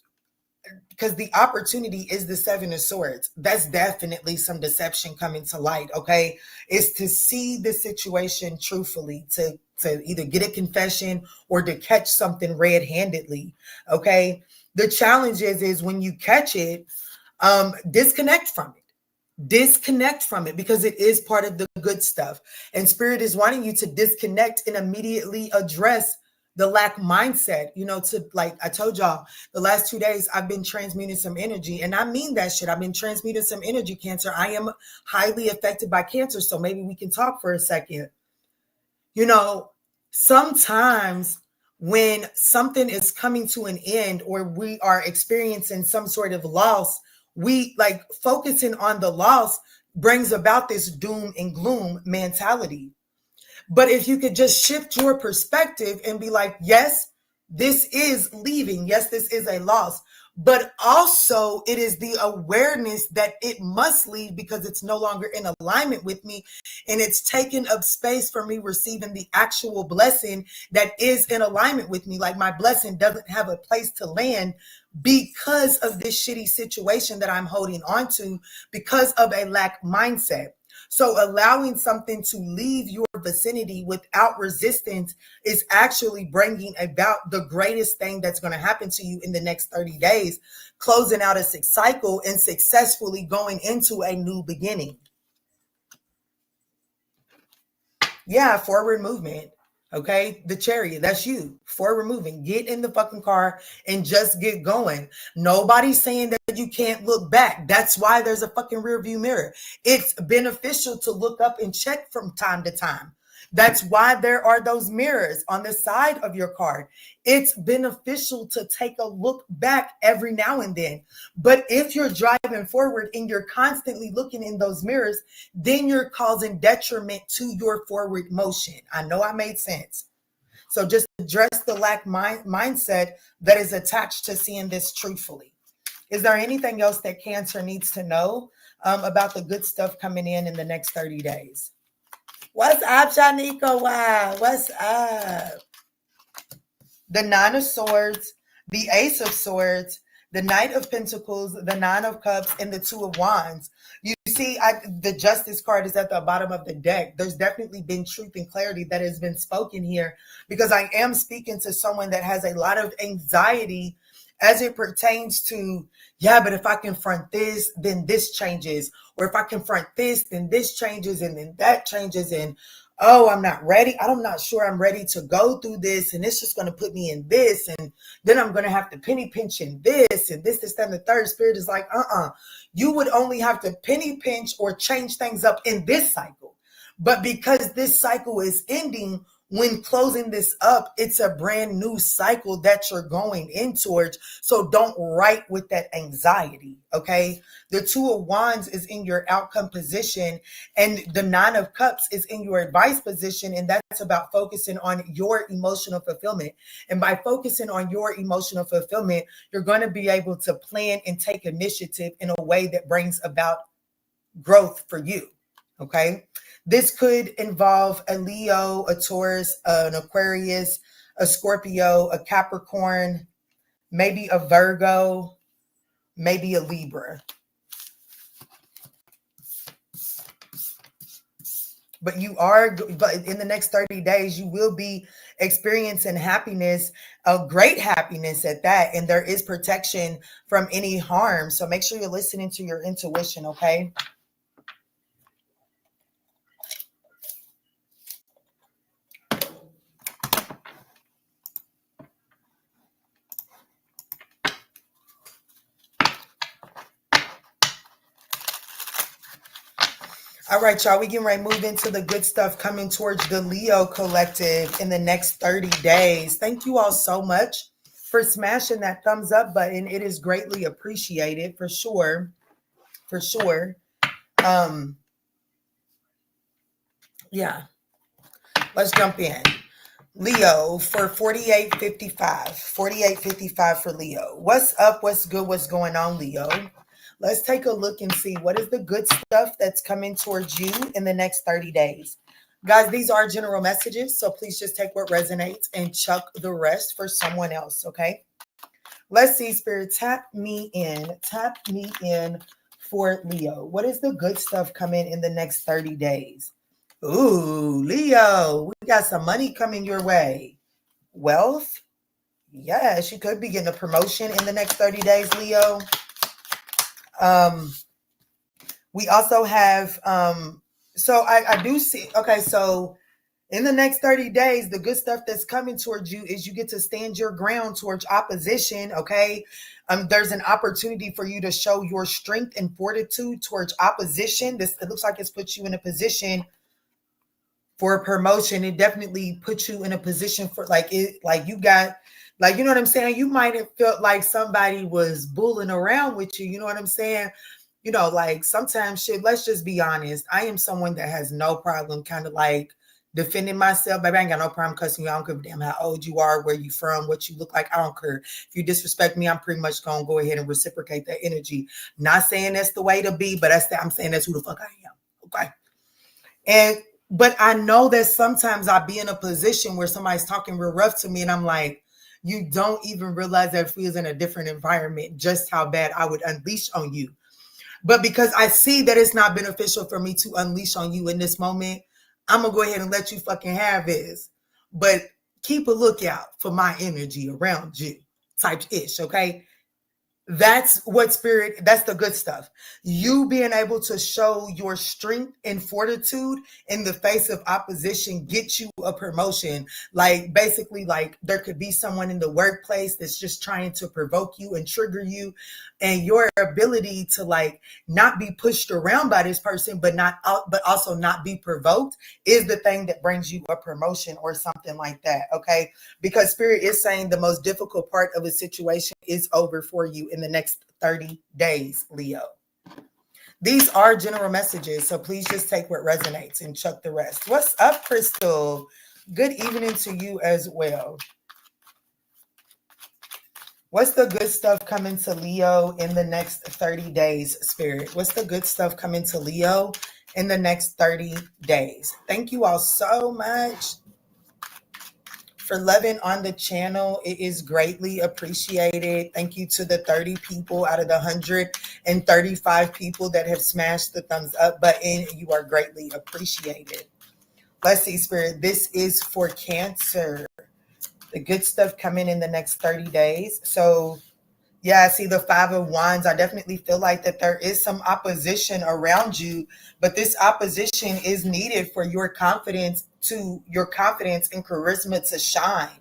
because the opportunity is the Seven of Swords. That's definitely some deception coming to light, okay? Is to see the situation truthfully, to either get a confession or to catch something red-handedly, okay? The challenge is when you catch it, disconnect from it because it is part of the good stuff. And Spirit is wanting you to disconnect and immediately address the lack mindset, you know, to, like I told y'all, the last 2 days I've been transmuting some energy, and I mean that shit. I've been transmuting some energy, Cancer. I am highly affected by Cancer, so maybe we can talk for a second. You know, sometimes when something is coming to an end or we are experiencing some sort of loss, we like focusing on the loss brings about this doom and gloom mentality. But if you could just shift your perspective and be like, yes, this is leaving. Yes, this is a loss. But also it is the awareness that it must leave because it's no longer in alignment with me. And it's taken up space for me receiving the actual blessing that is in alignment with me. Like my blessing doesn't have a place to land because of this shitty situation that I'm holding on to because of a lack mindset. So allowing something to leave your vicinity without resistance is actually bringing about the greatest thing that's going to happen to you in the next 30 days, closing out a cycle and successfully going into a new beginning. Yeah, forward movement. Okay, the Chariot, that's you for removing. Get in the fucking car and just get going. Nobody's saying that you can't look back. That's why there's a fucking rear view mirror. It's beneficial to look up and check from time to time. That's why there are those mirrors on the side of your car. It's beneficial to take a look back every now and then. But if you're driving forward and you're constantly looking in those mirrors, then you're causing detriment to your forward motion. I know I made sense. So just address the lack mindset that is attached to seeing this truthfully. Is there anything else that Cancer needs to know about the good stuff coming in the next 30 days? What's up, Shaniqua? Wow, what's up? The Nine of Swords, the Ace of Swords, the Knight of Pentacles, the Nine of Cups, and the Two of Wands. You see, the Justice card is at the bottom of the deck. There's definitely been truth and clarity that has been spoken here, because I am speaking to someone that has a lot of anxiety as it pertains to, yeah, but if I confront this, then this changes. Or if I confront this, then this changes, and then that changes. And oh, I'm not ready. I'm not sure I'm ready to go through this. And it's just going to put me in this. And then I'm going to have to penny pinch in this and this, that, and the third. Spirit is like, you would only have to penny pinch or change things up in this cycle. But because this cycle is ending, when closing this up, it's a brand new cycle that you're going in towards. So don't write with that anxiety, okay? The Two of Wands is in your outcome position, and the Nine of Cups is in your advice position, and that's about focusing on your emotional fulfillment. And by focusing on your emotional fulfillment, you're going to be able to plan and take initiative in a way that brings about growth for you, okay? This could involve a Leo, a Taurus, an Aquarius, a Scorpio, a Capricorn, maybe a Virgo, maybe a Libra. But in the next 30 days, you will be experiencing happiness, a great happiness at that. And there is protection from any harm. So make sure you're listening to your intuition, okay? All right, y'all, we getting ready to move into the good stuff coming towards the Leo collective in the next 30 days. Thank you all so much for smashing that thumbs up button. It is greatly appreciated, for sure. For sure. Yeah. Let's jump in. Leo for 4855. 4855 for Leo. What's up? What's good? What's going on, Leo? Let's take a look and see what is the good stuff that's coming towards you in the next 30 days. Guys, these are general messages, so please just take what resonates and chuck the rest for someone else, okay? Let's see, Spirit, tap me in for Leo. What is the good stuff coming in the next 30 days? Ooh, Leo, we got some money coming your way. Wealth? Yes, you could be getting a promotion in the next 30 days, Leo. We also have, so I do see, okay, so in the next 30 days, the good stuff that's coming towards you is you get to stand your ground towards opposition, okay? There's an opportunity for you to show your strength and fortitude towards opposition. It looks like it's put you in a position for a promotion. It definitely puts you in a position for you got, you know what I'm saying? You might have felt like somebody was bullying around with you. You know what I'm saying? You know, like sometimes shit, let's just be honest. I am someone that has no problem kind of like defending myself. Baby, I ain't got no problem cussing you. I don't give a damn how old you are, where you from, what you look like. I don't care. If you disrespect me, I'm pretty much going to go ahead and reciprocate that energy. Not saying that's the way to be, but I'm saying that's who the fuck I am. Okay. But I know that sometimes I'll be in a position where somebody's talking real rough to me and I'm like, you don't even realize that if we was in a different environment, just how bad I would unleash on you. But because I see that it's not beneficial for me to unleash on you in this moment, I'm going to go ahead and let you fucking have this. But keep a lookout for my energy around you type ish, okay? That's what spirit, that's the good stuff. You being able to show your strength and fortitude in the face of opposition gets you a promotion. Like basically, like there could be someone in the workplace that's just trying to provoke you and trigger you, and your ability to like not be pushed around by this person, but but also not be provoked is the thing that brings you a promotion or something like that. Okay. Because spirit is saying the most difficult part of a situation is over for you in the next 30 days, Leo. These are general messages, so please just take what resonates and chuck the rest. What's up, Crystal? Good evening to you as well. What's the good stuff coming to Leo in the next 30 days, Spirit? What's the good stuff coming to Leo in the next 30 days? Thank you all so much for loving on the channel. It is greatly appreciated. Thank you to the 30 people out of the 135 people that have smashed the thumbs up button. You are greatly appreciated. Let's see, Spirit. This is for Cancer. The good stuff coming in the next 30 days. So yeah, I see the 5 of Wands. I definitely feel like that there is some opposition around you, but this opposition is needed for your confidence and charisma to shine.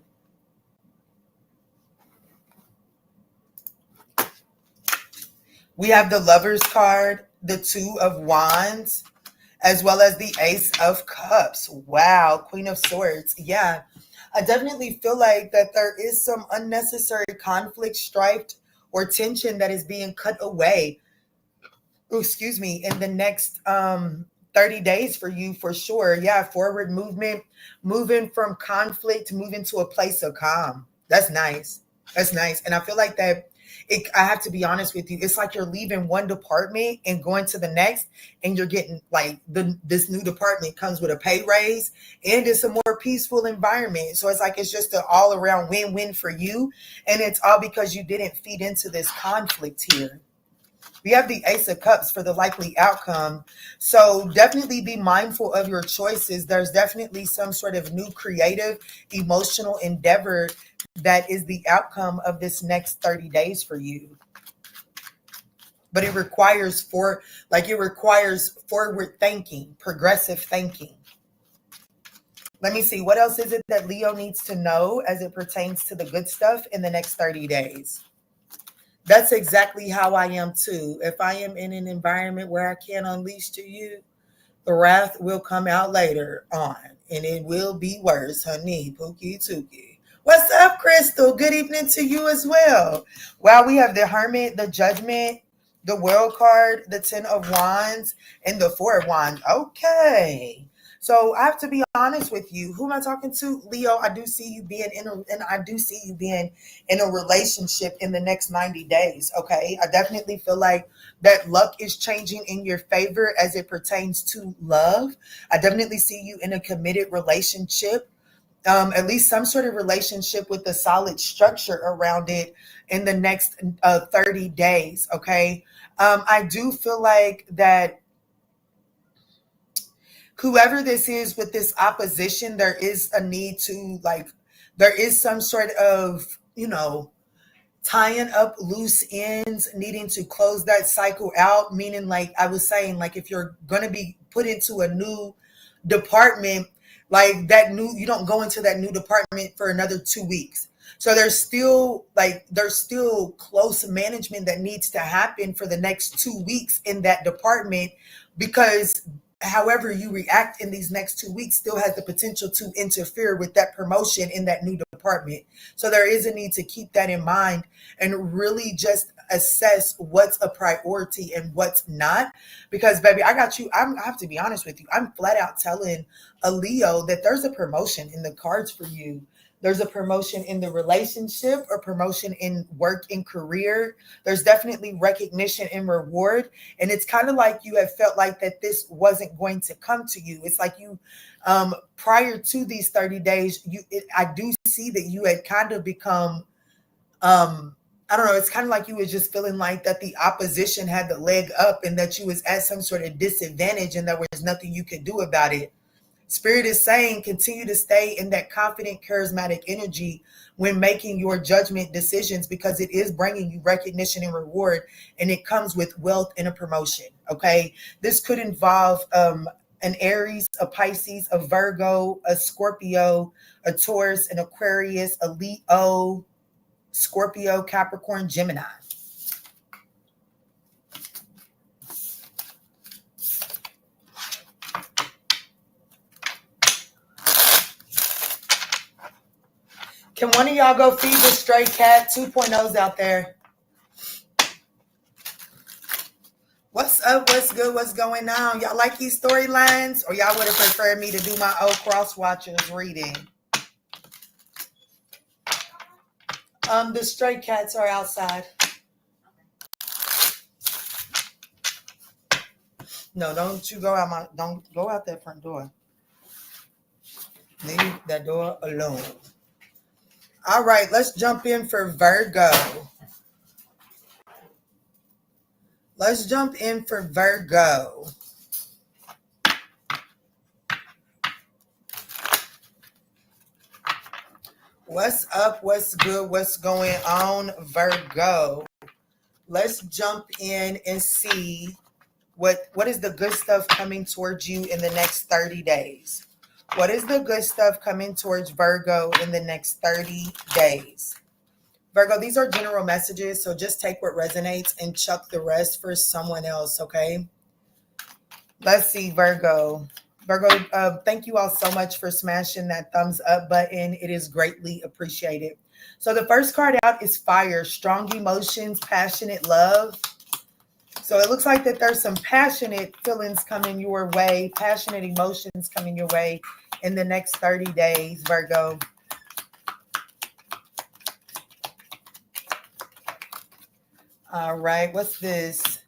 We have the Lovers card, the 2 of Wands, as well as the Ace of Cups. Wow, Queen of Swords. Yeah, I definitely feel like that there is some unnecessary conflict, strife, or tension that is being cut away, in the next 30 days for you, for sure. Yeah, forward movement, moving from conflict, moving to a place of calm. That's nice. That's nice. And I feel like that I have to be honest with you. It's like you're leaving one department and going to the next, and you're getting like this new department comes with a pay raise, and it's a more peaceful environment. So it's like it's just an all around win-win for you. And it's all because you didn't feed into this conflict here. We have the Ace of Cups for the likely outcome. So definitely be mindful of your choices. There's definitely some sort of new creative, emotional endeavor that is the outcome of this next 30 days for you. But it requires forward thinking, progressive thinking. Let me see. What else is it that Leo needs to know as it pertains to the good stuff in the next 30 days? That's exactly how I am too. If I am in an environment where I can't unleash to you, the wrath will come out later on, and it will be worse, honey. Pookie Tookie. What's up, Crystal? Good evening to you as well. Wow, we have the Hermit, the Judgment, the World card, the 10 of Wands, and the 4 of Wands. Okay. So I have to be honest with you. Who am I talking to? Leo, I do see you being in a relationship in the next 90 days. Okay. I definitely feel like that luck is changing in your favor as it pertains to love. I definitely see you in a committed relationship. At least some sort of relationship with a solid structure around it in the next 30 days. Okay. I do feel like that whoever this is with this opposition, there is a need to there is some sort of, tying up loose ends, needing to close that cycle out. Meaning, like I was saying, like if you're going to be put into a new department, you don't go into that new department for another 2 weeks. So there's still close management that needs to happen for the next 2 weeks in that department, because however you react in these next 2 weeks still has the potential to interfere with that promotion in that new department. So there is a need to keep that in mind and really just assess what's a priority and what's not. Because baby, I got you. I have to be honest with you. I'm flat out telling a Leo that there's a promotion in the cards for you. There's a promotion in the relationship, or promotion in work and career. There's definitely recognition and reward. And it's kind of like you have felt like that this wasn't going to come to you. It's like you, prior to these 30 days, I do see that you had kind of become, I don't know, it's kind of like you were just feeling like that the opposition had the leg up and that you was at some sort of disadvantage and there was nothing you could do about it. Spirit is saying continue to stay in that confident, charismatic energy when making your judgment decisions, because it is bringing you recognition and reward, and it comes with wealth and a promotion. Okay. This could involve an Aries, a Pisces, a Virgo, a Scorpio, a Taurus, an Aquarius, a Leo, Scorpio, Capricorn, Gemini. Can one of y'all go feed the stray cat? 2.0's out there. What's up? What's good? What's going on? Y'all like these storylines? Or y'all would have preferred me to do my old cross watchers reading? The stray cats are outside. No, don't you go out don't go out that front door. Leave that door alone. All right, let's jump in for Virgo. Let's jump in for Virgo. What's up? What's good? What's going on, Virgo? Let's jump in and see what is the good stuff coming towards you in the next 30 days. What is the good stuff coming towards Virgo in the next 30 days? Virgo, these are general messages, so just take what resonates and chuck the rest for someone else, okay? Let's see, Virgo. Virgo, thank you all so much for smashing that thumbs up button. It is greatly appreciated. So the first card out is fire, strong emotions, passionate love. So it looks like that there's some passionate feelings coming your way, passionate emotions coming your way in the next 30 days, Virgo. All right, what's this?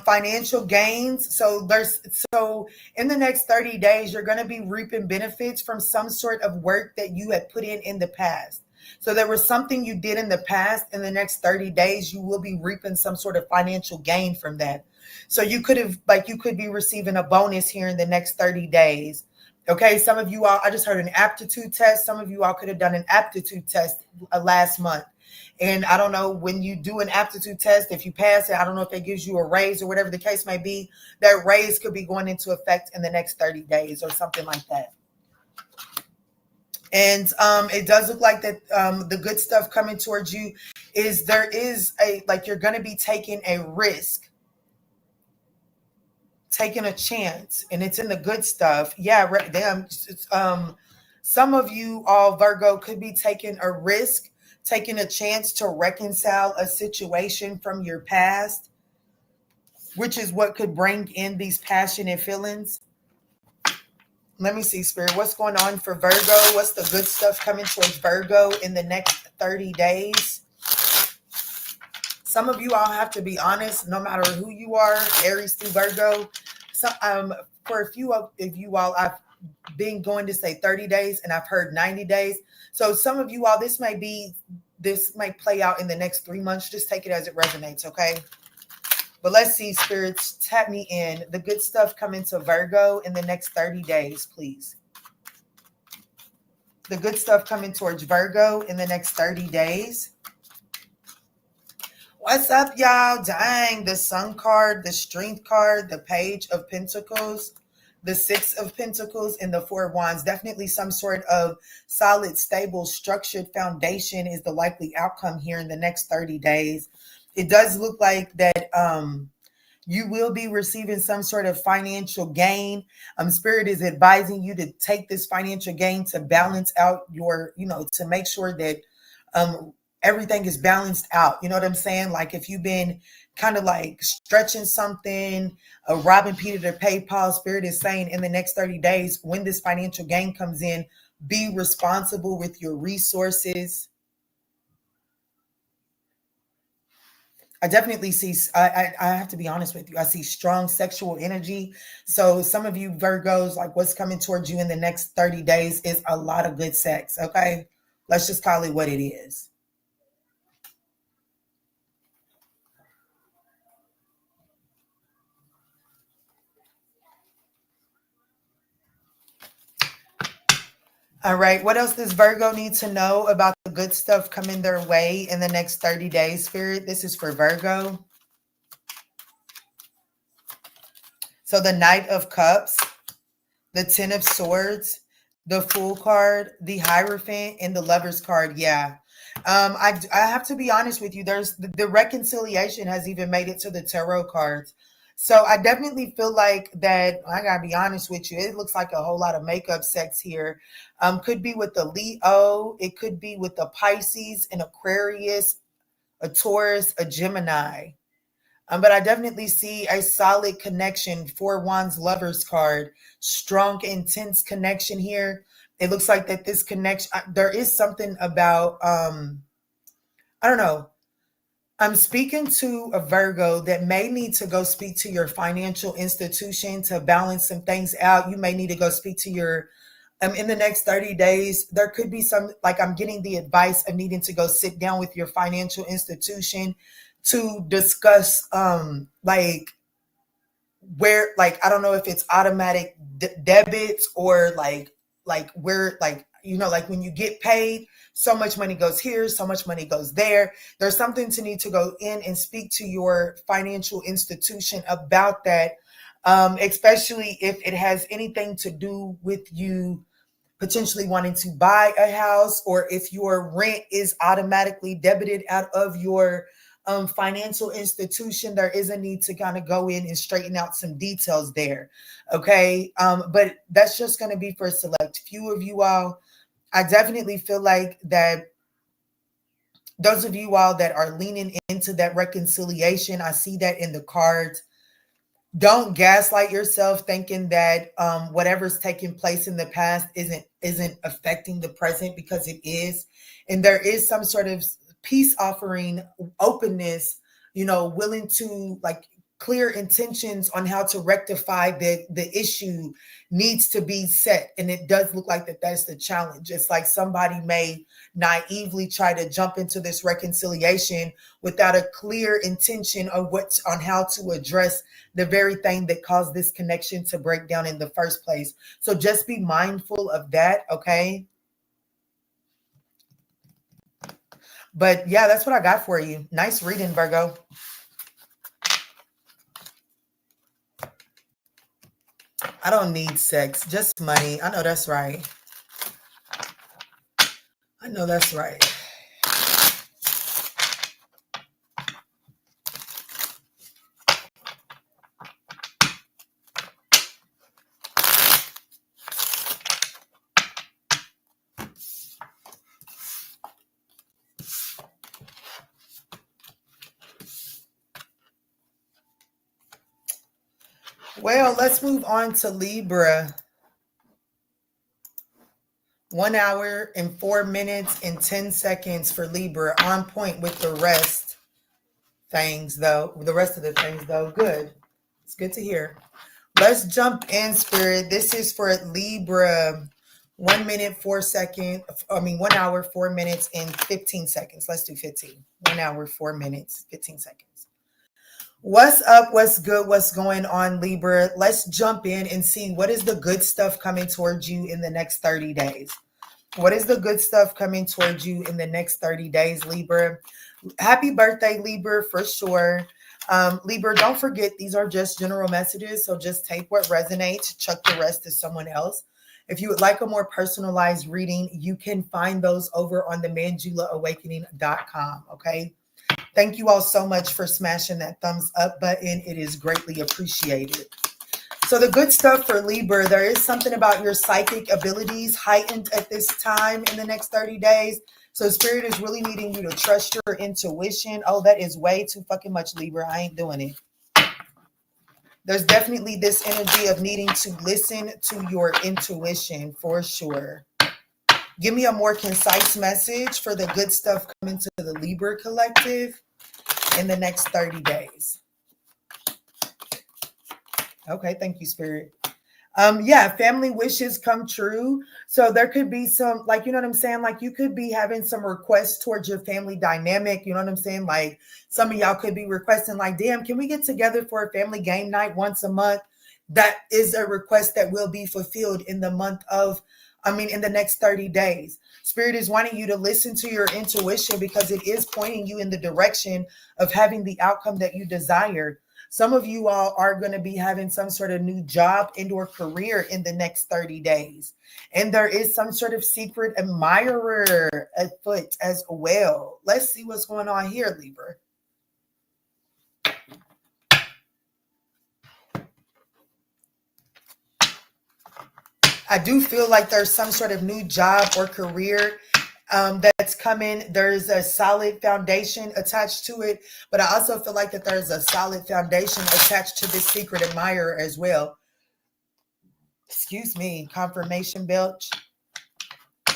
Financial gains. So in the next 30 days, you're going to be reaping benefits from some sort of work that you had put in the past. So there was something you did in the past. In the next 30 days, you will be reaping some sort of financial gain from that. So you could be receiving a bonus here in the next 30 days. Okay, some of you all, I just heard an aptitude test. Some of you all could have done an aptitude test last month. And I don't know, when you do an aptitude test, if you pass it, I don't know if it gives you a raise or whatever the case may be. That raise could be going into effect in the next 30 days or something like that. And it does look like that the good stuff coming towards you is you're going to be taking a risk, taking a chance, and it's in the good stuff. Yeah, damn. Some of you all, Virgo, could be taking a risk, taking a chance to reconcile a situation from your past, which is what could bring in these passionate feelings. Let me see, Spirit. What's going on for Virgo? What's the good stuff coming towards Virgo in the next 30 days? Some of you all have to be honest, no matter who you are, Aries through Virgo. So, for a few of you all, I've been going to say 30 days and I've heard 90 days. So some of you all, this might play out in the next 3 months. Just take it as it resonates, okay? But let's see, spirits, tap me in. The good stuff coming to Virgo in the next 30 days, please. The good stuff coming towards Virgo in the next 30 days. What's up, y'all? Dang, the Sun card, the Strength card, the Page of Pentacles, the Six of Pentacles, and the Four of Wands. Definitely some sort of solid, stable, structured foundation is the likely outcome here in the next 30 days. It does look like that you will be receiving some sort of financial gain. Spirit is advising you to take this financial gain to balance out your, to make sure that everything is balanced out. You know what I'm saying? Like if you've been kind of like stretching something, robbing Peter to pay Paul, Spirit is saying in the next 30 days, when this financial gain comes in, be responsible with your resources. I definitely see, I have to be honest with you, I see strong sexual energy. So some of you Virgos, like what's coming towards you in the next 30 days is a lot of good sex, okay? Let's just call it what it is. All right. What else does Virgo need to know about the good stuff coming their way in the next 30 days, Spirit? This is for Virgo. So the Knight of Cups, the Ten of Swords, the Fool card, the Hierophant, and the Lover's card. Yeah. I have to be honest with you. There's the reconciliation has even made it to the tarot cards. So I definitely feel like that. I gotta be honest with you. It looks like a whole lot of makeup sex here. Could be with the Leo. It could be with the Pisces, an Aquarius, a Taurus, a Gemini. But I definitely see a solid connection. Four Wands Lovers card. Strong, intense connection here. It looks like that this connection, there is something about, I don't know. I'm speaking to a Virgo that may need to go speak to your financial institution to balance some things out. You may need to go speak to your, in the next 30 days, there could be some, like I'm getting the advice of needing to go sit down with your financial institution to discuss, like where, like, I don't know if it's automatic debits or like where, like, you know, like when you get paid, so much money goes here, so much money goes there. There's something to need to go in and speak to your financial institution about that, especially if it has anything to do with you potentially wanting to buy a house, or if your rent is automatically debited out of your financial institution. There is a need to kind of go in and straighten out some details there. Okay. But that's just going to be for a select few of you all. I definitely feel like that those of you all that are leaning into that reconciliation, I see that in the cards. Don't gaslight yourself thinking that whatever's taking place in the past isn't affecting the present, because it is. And there is some sort of peace offering, openness, you know, willing to, like, clear intentions on how to rectify the issue needs to be set. And it does look like that's the challenge. It's like somebody may naively try to jump into this reconciliation without a clear intention of on how to address the very thing that caused this connection to break down in the first place. So just be mindful of that, okay? But yeah, that's what I got for you. Nice reading, Virgo. I don't need sex, just money. I know that's right. I know that's right. Well, let's move on to Libra. 1 hour and 4 minutes and 10 seconds for Libra. On point with the rest things, though. The rest of the things, though. Good. It's good to hear. Let's jump in, Spirit. This is for Libra. 1 minute, 4 seconds. 1 hour, 4 minutes, and 15 seconds. Let's do 15. 1 hour, 4 minutes, 15 seconds. What's up? What's good? What's going on, Libra? Let's jump in and see what is the good stuff coming towards you in the next 30 days. What is the good stuff coming towards you in the next 30 days, Libra? Happy birthday, Libra, for sure. Libra, don't forget, these are just general messages, so just take what resonates, chuck the rest to someone else. If you would like a more personalized reading, you can find those over on the ManjulaAwakening.com, okay? Thank you all so much for smashing that thumbs up button. It is greatly appreciated. So the good stuff for Libra, there is something about your psychic abilities heightened at this time in the next 30 days. So Spirit is really needing you to trust your intuition. Oh, that is way too fucking much, Libra. I ain't doing it. There's definitely this energy of needing to listen to your intuition for sure. Give me a more concise message for the good stuff coming to the Libra collective in the next 30 days. Okay, thank you, Spirit. Yeah, family wishes come true. So there could be some, like, you know what I'm saying? Like, you could be having some requests towards your family dynamic. You know what I'm saying? Like, some of y'all could be requesting, like, damn, can we get together for a family game night once a month? That is a request that will be fulfilled in the month of In the next 30 days. Spirit is wanting you to listen to your intuition because it is pointing you in the direction of having the outcome that you desire. Some of you all are going to be having some sort of new job and or career in the next 30 days. And there is some sort of secret admirer afoot as well. Let's see what's going on here, Libra. I do feel like there's some sort of new job or career that's coming. There's a solid foundation attached to it, but I also feel like that there's a solid foundation attached to this secret admirer as well. Excuse me, confirmation belch. All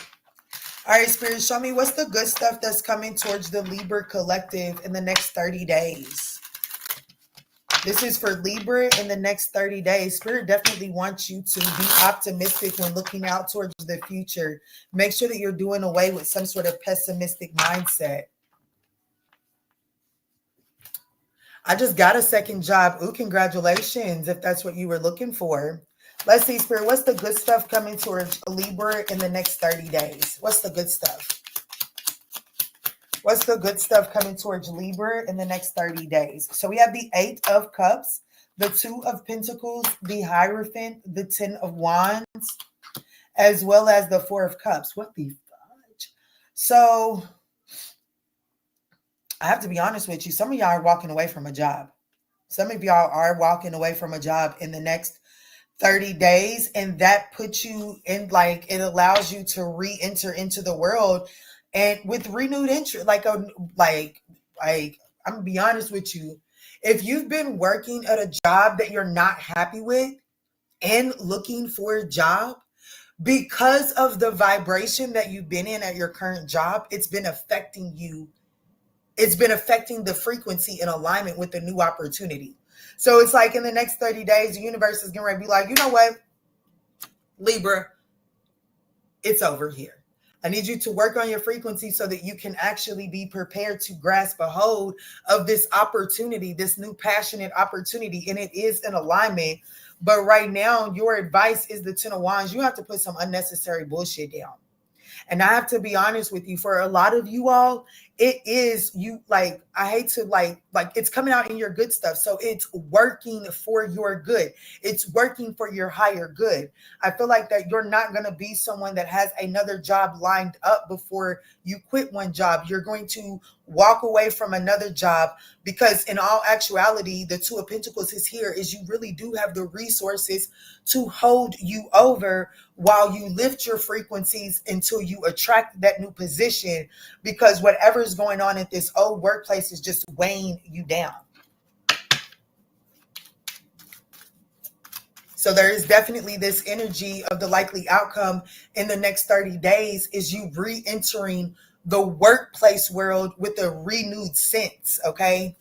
right, Spirit, show me what's the good stuff that's coming towards the Libra collective in the next 30 days. This is for Libra in the next 30 days. Spirit definitely wants you to be optimistic when looking out towards the future. Make sure that you're doing away with some sort of pessimistic mindset. I just got a second job. Ooh, congratulations, if that's what you were looking for. Let's see, Spirit, what's the good stuff coming towards Libra in the next 30 days? What's the good stuff? What's the good stuff coming towards Libra in the next 30 days? So we have the 8 of Cups, the 2 of Pentacles, the Hierophant, the 10 of Wands, as well as the 4 of Cups. What the fudge? So I have to be honest with you. Some of y'all are walking away from a job. Some of y'all are walking away from a job in the next 30 days. And that puts you in, like, it allows you to re-enter into the world and with renewed interest. I'm gonna be honest with you. If you've been working at a job that you're not happy with and looking for a job, because of the vibration that you've been in at your current job, it's been affecting you. It's been affecting the frequency in alignment with the new opportunity. So it's like in the next 30 days, the universe is getting ready to be like, you know what, Libra, it's over here. I need you to work on your frequency so that you can actually be prepared to grasp a hold of this opportunity, this new passionate opportunity. And it is in alignment. But right now, your advice is the 10 of Wands. You have to put some unnecessary bullshit down. And I have to be honest with you, for a lot of you all, it is you, like, I hate to like it's coming out in your good stuff. So it's working for your good. It's working for your higher good. I feel like that you're not going to be someone that has another job lined up before you quit one job. You're going to walk away from another job because in all actuality, the 2 of Pentacles is here is you really do have the resources to hold you over while you lift your frequencies until you attract that new position, because whatever is going on at this old workplace is just weighing you down. So there is definitely this energy of the likely outcome in the next 30 days is you re-entering the workplace world with a renewed sense, okay?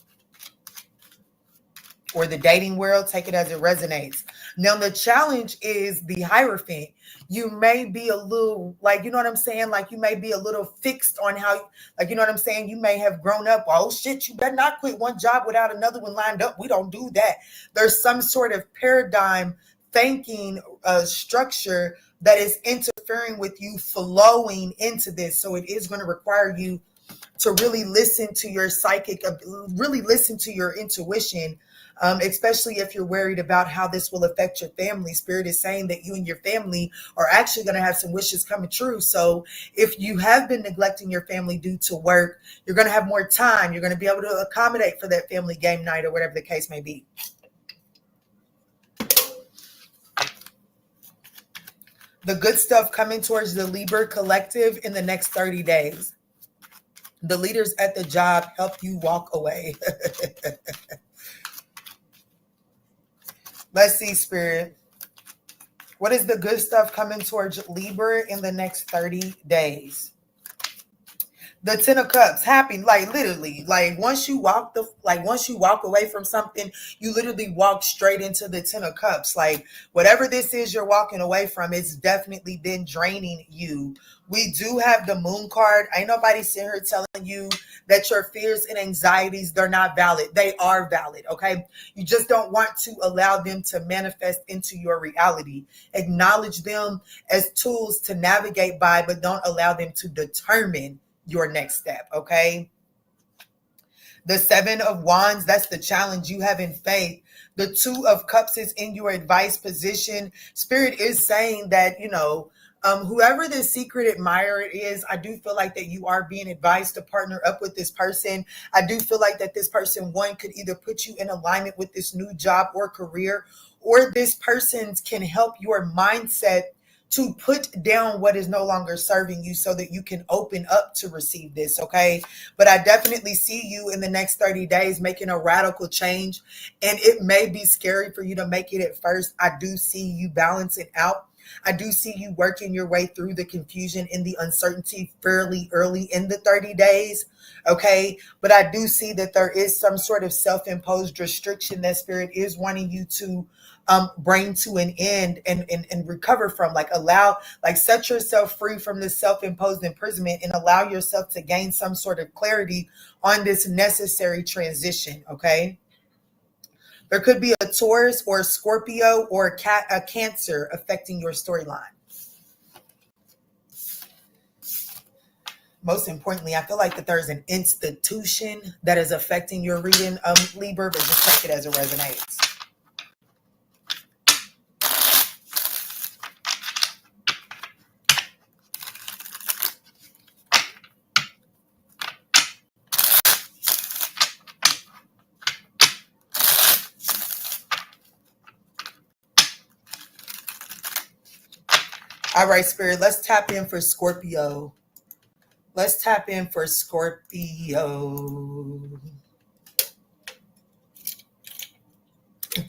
Or the dating world, take it as it resonates. Now, the challenge is the Hierophant. You may be a little, like, you know what I'm saying? Like, you may be a little fixed on how, like, you know what I'm saying? You may have grown up, oh, shit, you better not quit one job without another one lined up. We don't do that. There's some sort of paradigm thinking structure that is interfering with you flowing into this. So it is going to require you to really listen to your psychic, really listen to your intuition, especially if you're worried about how this will affect your family. Spirit is saying that you and your family are actually going to have some wishes coming true. So if you have been neglecting your family due to work, you're going to have more time. You're going to be able to accommodate for that family game night or whatever the case may be. The good stuff coming towards the Libra collective in the next 30 days. The leaders at the job help you walk away. Let's see, Spirit. What is the good stuff coming towards Libra in the next 30 days? The 10 of Cups, happy, like literally, like once you walk away from something, you literally walk straight into the 10 of Cups. Like whatever this is you're walking away from, it's definitely been draining you. We do have the Moon card. Ain't nobody sitting here telling you that your fears and anxieties, they're not valid. They are valid, okay? You just don't want to allow them to manifest into your reality. Acknowledge them as tools to navigate by, but don't allow them to determine your next step, okay? The 7 of Wands, that's the challenge you have in faith. The 2 of Cups is in your advice position. Spirit is saying that, whoever the secret admirer is, I do feel like that you are being advised to partner up with this person. I do feel like that this person, one, could either put you in alignment with this new job or career, or this person can help your mindset to put down what is no longer serving you so that you can open up to receive this, okay? But I definitely see you in the next 30 days making a radical change, and it may be scary for you to make it at first. I do see you balancing out. I do see you working your way through the confusion and the uncertainty fairly early in the 30 days, okay? But I do see that there is some sort of self-imposed restriction that Spirit is wanting you to bring to an end and recover from. Set yourself free from this self-imposed imprisonment and allow yourself to gain some sort of clarity on this necessary transition, okay? There could be a Taurus or a Scorpio or a Cancer affecting your storyline. Most importantly, I feel like that there's an institution that is affecting your reading, Libra, but just take it as it resonates. All right, Spirit, let's tap in for Scorpio. Let's tap in for Scorpio.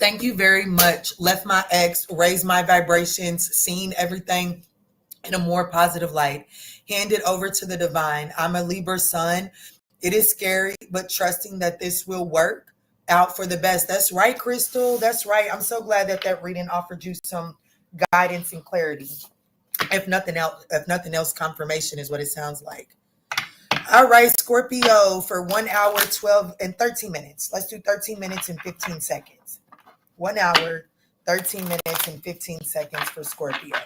Thank you very much. Left my ex, raised my vibrations, seen everything in a more positive light. Hand it over to the divine. I'm a Libra sun. It is scary, but trusting that this will work out for the best. That's right, Crystal. That's right. I'm so glad that that reading offered you some guidance and clarity. If nothing else, confirmation is what it sounds like. All right, Scorpio, for 1 hour, 12 and 13 minutes. Let's do 13 minutes and 15 seconds. 1 hour, 13 minutes and 15 seconds for Scorpio.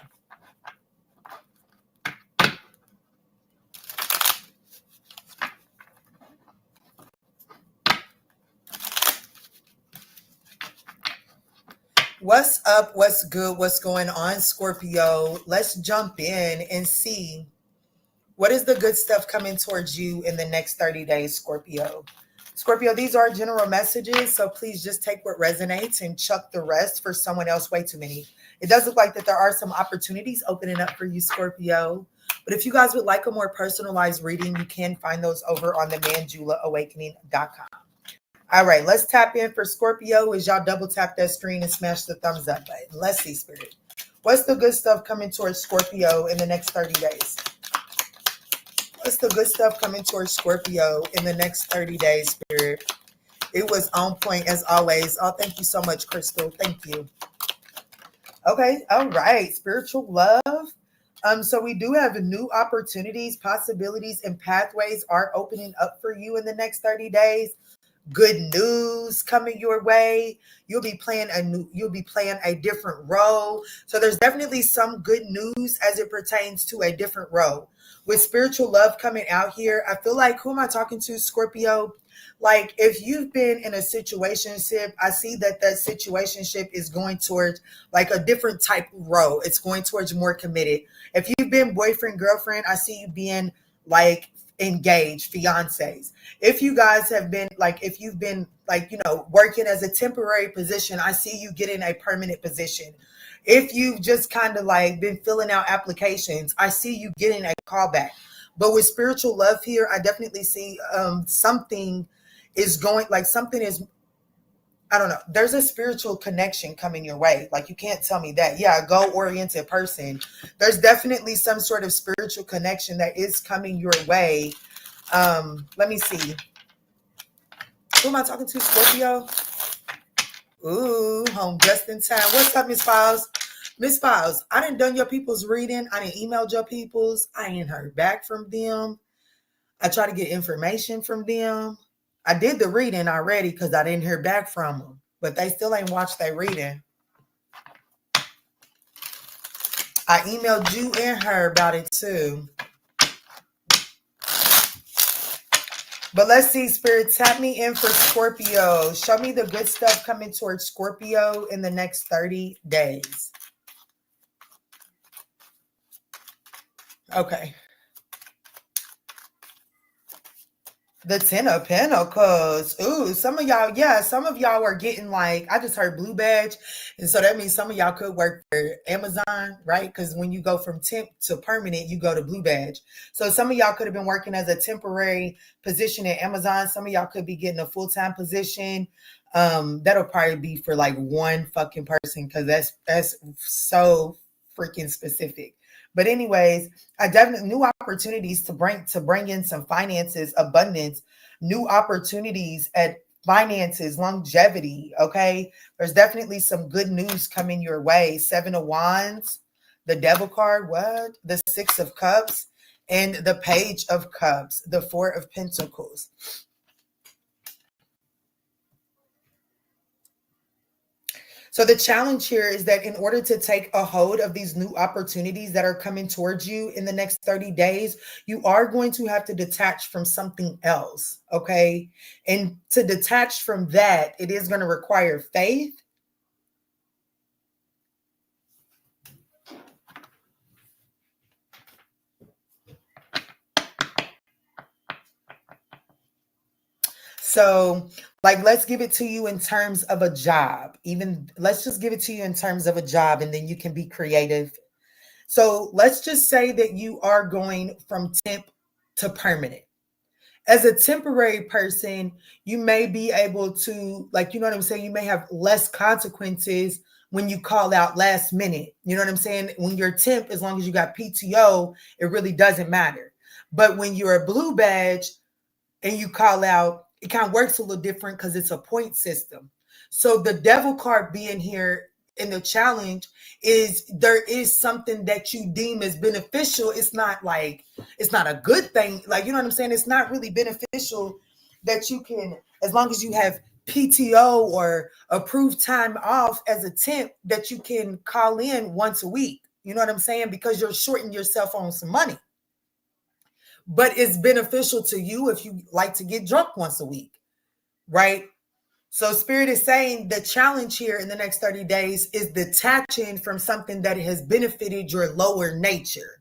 What's up? What's good? What's going on, Scorpio? Let's jump in and see what is the good stuff coming towards you in the next 30 days, Scorpio. Scorpio, these are general messages, so please just take what resonates and chuck the rest for someone else. Way too many. It does look like that there are some opportunities opening up for you, Scorpio. But if you guys would like a more personalized reading, you can find those over on the ManjulaAwakening.com. All right, let's tap in for Scorpio as y'all double tap that screen and smash the thumbs up button. Let's see, Spirit. What's the good stuff coming towards Scorpio in the next 30 days? What's the good stuff coming towards Scorpio in the next 30 days, Spirit? It was on point as always. Oh, thank you so much, Crystal. Thank you. Okay, all right. Spiritual love. So we do have new opportunities, possibilities, and pathways are opening up for you in the next 30 days. Good news coming your way. You'll be playing a different role. So there's definitely some good news as it pertains to a different role. With spiritual love coming out here, I feel like, who am I talking to, Scorpio? Like, if you've been in a situationship, I see that situationship is going towards like a different type of role. It's going towards more committed. If you've been boyfriend, girlfriend, I see you being like engaged, fiancés. If you guys have been working as a temporary position, I see you getting a permanent position. If you've just kind of like been filling out applications, I see you getting a call back. But with spiritual love here, I definitely see something is going, like something is, I don't know. There's a spiritual connection coming your way. Like, you can't tell me that. Yeah, a goal-oriented person. There's definitely some sort of spiritual connection that is coming your way. Let me see. Who am I talking to? Scorpio? Ooh, home just in time. What's up, Miss Files? Miss Files, I done done your people's reading. I done emailed your people's. I ain't heard back from them. I try to get information from them. I did the reading already because I didn't hear back from them, but they still ain't watched their reading. I emailed you and her about it too. But let's see, Spirit, tap me in for Scorpio. Show me the good stuff coming towards Scorpio in the next 30 days. Okay. The 10 of Pentacles. Ooh, some of y'all, yeah, some of y'all are getting like, I just heard blue badge. And so that means some of y'all could work for Amazon, right? Because when you go from temp to permanent, you go to blue badge. So some of y'all could have been working as a temporary position at Amazon. Some of y'all could be getting a full-time position. That'll probably be for like one fucking person because that's so freaking specific. But anyways, I definitely new opportunities to bring in some finances, abundance, new opportunities at finances, longevity. Okay. There's definitely some good news coming your way. 7 of Wands, the Devil card, what? The 6 of Cups, and the Page of Cups, the 4 of Pentacles. So the challenge here is that in order to take a hold of these new opportunities that are coming towards you in the next 30 days, you are going to have to detach from something else, okay? And to detach from that, it is going to require faith. So, like, let's give it to you in terms of a job. Even let's just give it to you in terms of a job, and then you can be creative. So let's just say that you are going from temp to permanent. As a temporary person, you may be able to, like, you know what I'm saying? You may have less consequences when you call out last minute. You know what I'm saying? When you're temp, as long as you got PTO, it really doesn't matter. But when you're a blue badge and you call out, it kind of works a little different because it's a point system. So the Devil card being here in the challenge is there is something that you deem as beneficial. It's not like it's not a good thing. Like, you know what I'm saying? It's not really beneficial that you can, as long as you have PTO or approved time off as a temp, that you can call in once a week. You know what I'm saying? Because you're shorting yourself on some money. But it's beneficial to you if you like to get drunk once a week, right? So Spirit is saying the challenge here in the next 30 days is detaching from something that has benefited your lower nature.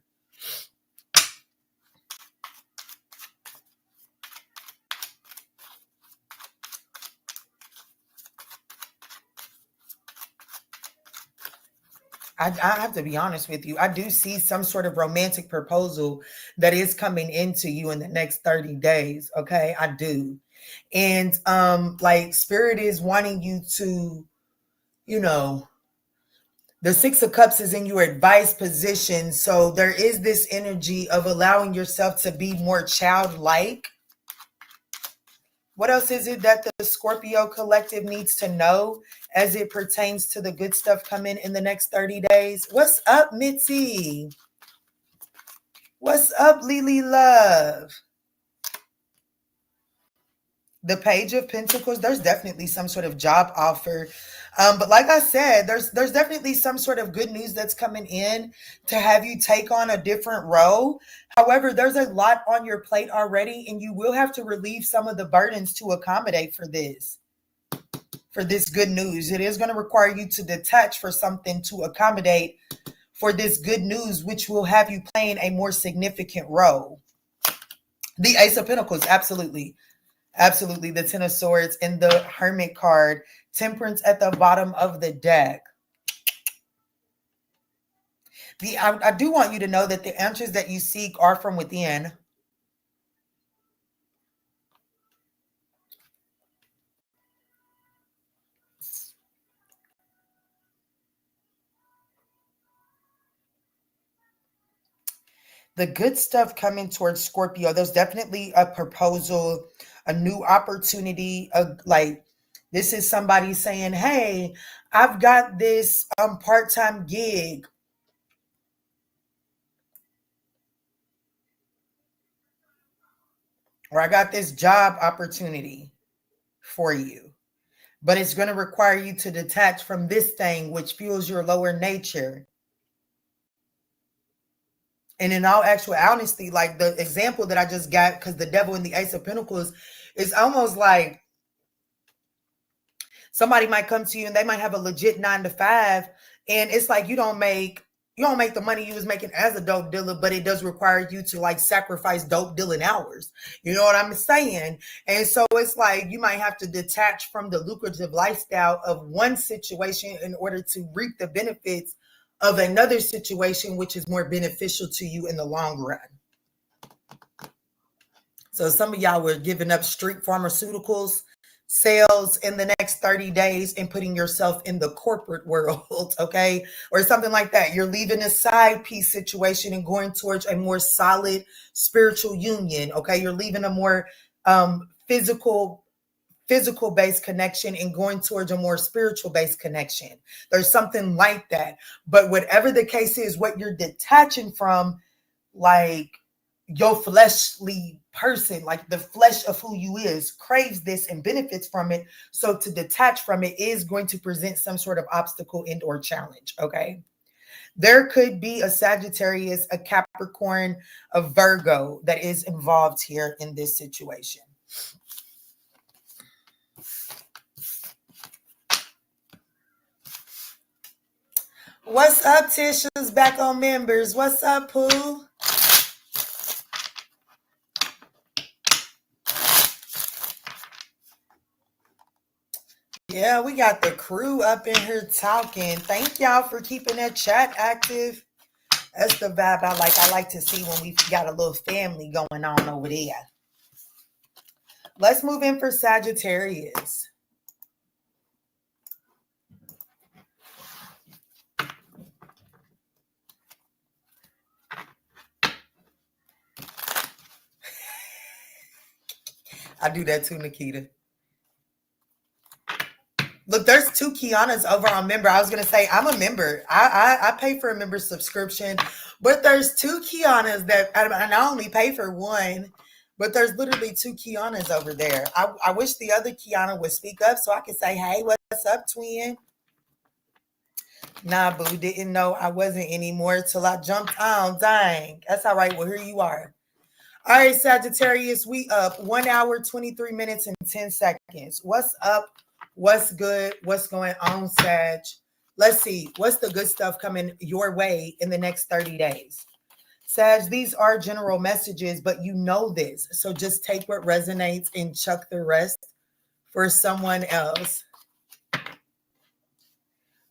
I have to be honest with you. I do see some sort of romantic proposal that is coming into you in the next 30 days. Okay, I do. And like Spirit is wanting you to, you know, the 6 of Cups is in your advice position. So there is this energy of allowing yourself to be more childlike. What else is it that the Scorpio collective needs to know as it pertains to the good stuff coming in the next 30 days? What's up, Mitzi? What's up, Lily Love? The Page of Pentacles, there's definitely some sort of job offer. But like I said, there's definitely some sort of good news that's coming in to have you take on a different role. However, there's a lot on your plate already, and you will have to relieve some of the burdens to accommodate for this good news. It is going to require you to detach for something to accommodate for this good news, which will have you playing a more significant role. The Ace of Pentacles, absolutely. Absolutely. The 10 of Swords and the Hermit card. Temperance at the bottom of the deck. I do want you to know that the answers that you seek are from within. The good stuff coming towards Scorpio, there's definitely a proposal, a new opportunity, like this is somebody saying, hey, I've got this part-time gig, or I got this job opportunity for you, but it's going to require you to detach from this thing which fuels your lower nature. And in all actual honesty, like the example that I just got, because the devil in the Ace of Pentacles is almost like somebody might come to you and they might have a legit 9 to 5, and it's like you don't make the money you was making as a dope dealer, but it does require you to like sacrifice dope dealing hours. You know what I'm saying? And so it's like you might have to detach from the lucrative lifestyle of one situation in order to reap the benefits of another situation, which is more beneficial to you in the long run. So some of y'all were giving up street pharmaceuticals sales in the next 30 days and putting yourself in the corporate world, okay? Or something like that. You're leaving a side piece situation and going towards a more solid spiritual union, okay? You're leaving a more physical based connection and going towards a more spiritual based connection. There's something like that. But whatever the case is, what you're detaching from, like your fleshly person, like the flesh of who you is, craves this and benefits from it. So to detach from it is going to present some sort of obstacle and or challenge, okay? There could be a Sagittarius, a Capricorn, a Virgo that is involved here in this situation. What's up, Tisha's back on members? What's up, Pooh? Yeah, we got the crew up in here talking. Thank y'all for keeping that chat active. That's the vibe I like. I like to see when we've got a little family going on over there. Let's move in for Sagittarius. I do that too, Nikita. Look, there's 2 Kianas over on member. I was going to say, I'm a member. I pay for a member subscription, but there's 2 Kianas that, and I only pay for one, but there's literally 2 Kianas over there. I wish the other Kiana would speak up so I could say, hey, what's up, twin? Nah, boo, didn't know I wasn't anymore till I jumped on. Dang. That's all right. Well, here you are. All right, Sagittarius, we up 1 hour, 23 minutes, and 10 seconds. What's up? What's good? What's going on, Sag? Let's see. What's the good stuff coming your way in the next 30 days? Sag, these are general messages, but you know this. So just take what resonates and chuck the rest for someone else.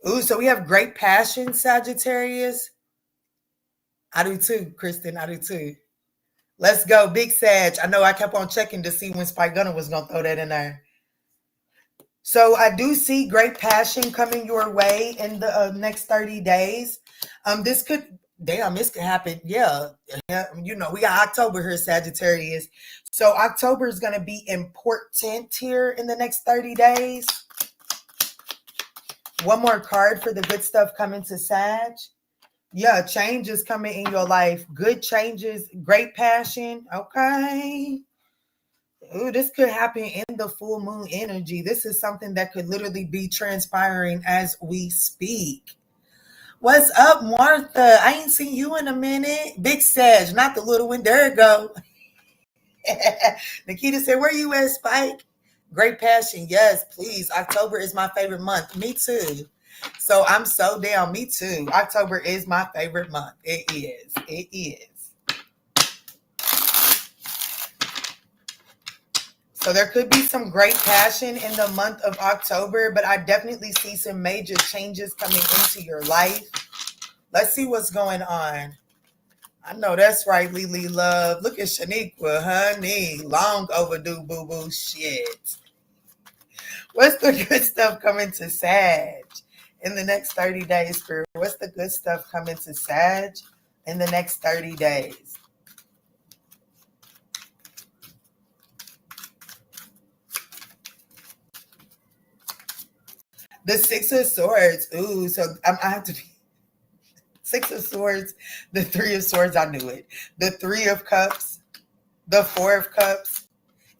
Ooh, so we have great passion, Sagittarius. I do too, Kristen. I do too. Let's go, Big Sag. I know I kept on checking to see when Spike Gunner was going to throw that in there. So I do see great passion coming your way in the next 30 days. This could happen. Yeah. You know, we got October here, Sagittarius. So October is going to be important here in the next 30 days. One more card for the good stuff coming to Sag. Yeah, change is coming in your life. Good changes, great passion. Okay. Ooh, this could happen in the full moon energy. This is something that could literally be transpiring as we speak. What's up, Martha? I ain't seen you in a minute. Big Sag, not the little one. There it go. Nikita said, where you at, Spike? Great passion. Yes, please. October is my favorite month. Me too. So I'm so down. Me too. October is my favorite month. It is. It is. So there could be some great passion in the month of October, but I definitely see some major changes coming into your life. Let's see what's going on. I know that's right, Lily Love. Look at Shaniqua, honey. Long overdue, boo-boo. Shit. What's the good stuff coming to Sag in the next 30 days, Spirit? What's the good stuff coming to Sag in the next 30 days. The Six of Swords. Ooh, so I have to be Six of Swords, the Three of Swords. I knew it. The Three of Cups, the Four of Cups,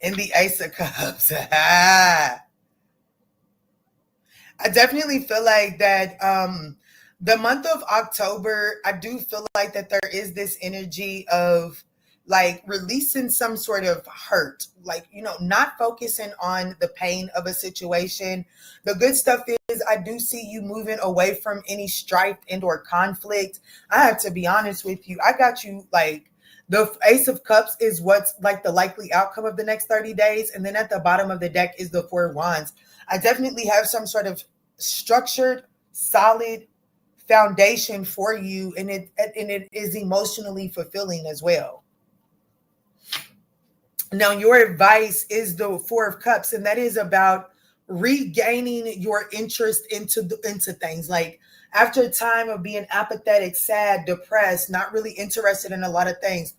and the Ace of Cups. I definitely feel like that the month of October, I do feel like that there is this energy of like releasing some sort of hurt, like, you know, not focusing on the pain of a situation. The good stuff is I do see you moving away from any strife and or conflict. I have to be honest with you. I got you like the Ace of Cups is what's like the likely outcome of the next 30 days. And then at the bottom of the deck is the Four of Wands. I definitely have some sort of structured, solid foundation for you, and it is emotionally fulfilling as well. Now, your advice is the Four of Cups, and that is about regaining your interest into things. Like after a time of being apathetic, sad, depressed, not really interested in a lot of things,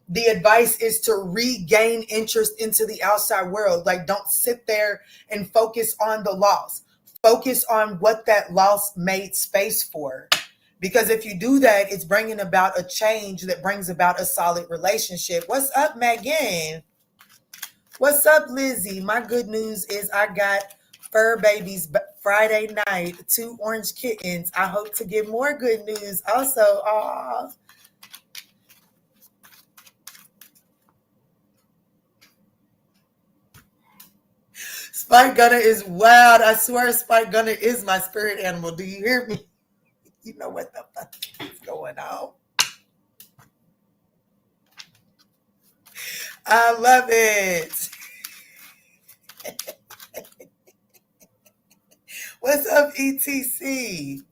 the advice is to regain interest into the outside world. Like, don't sit there and focus on the loss. Focus on what that loss made space for. Because if you do that, it's bringing about a change that brings about a solid relationship. What's up, Megan? What's up, Lizzie? My good news is I got fur babies Friday night, 2 orange kittens. I hope to get more good news also. Aww. Spike Gunner is wild. I swear Spike Gunner is my spirit animal. Do you hear me? You know what the fuck is going on. I love it. What's up, ETC?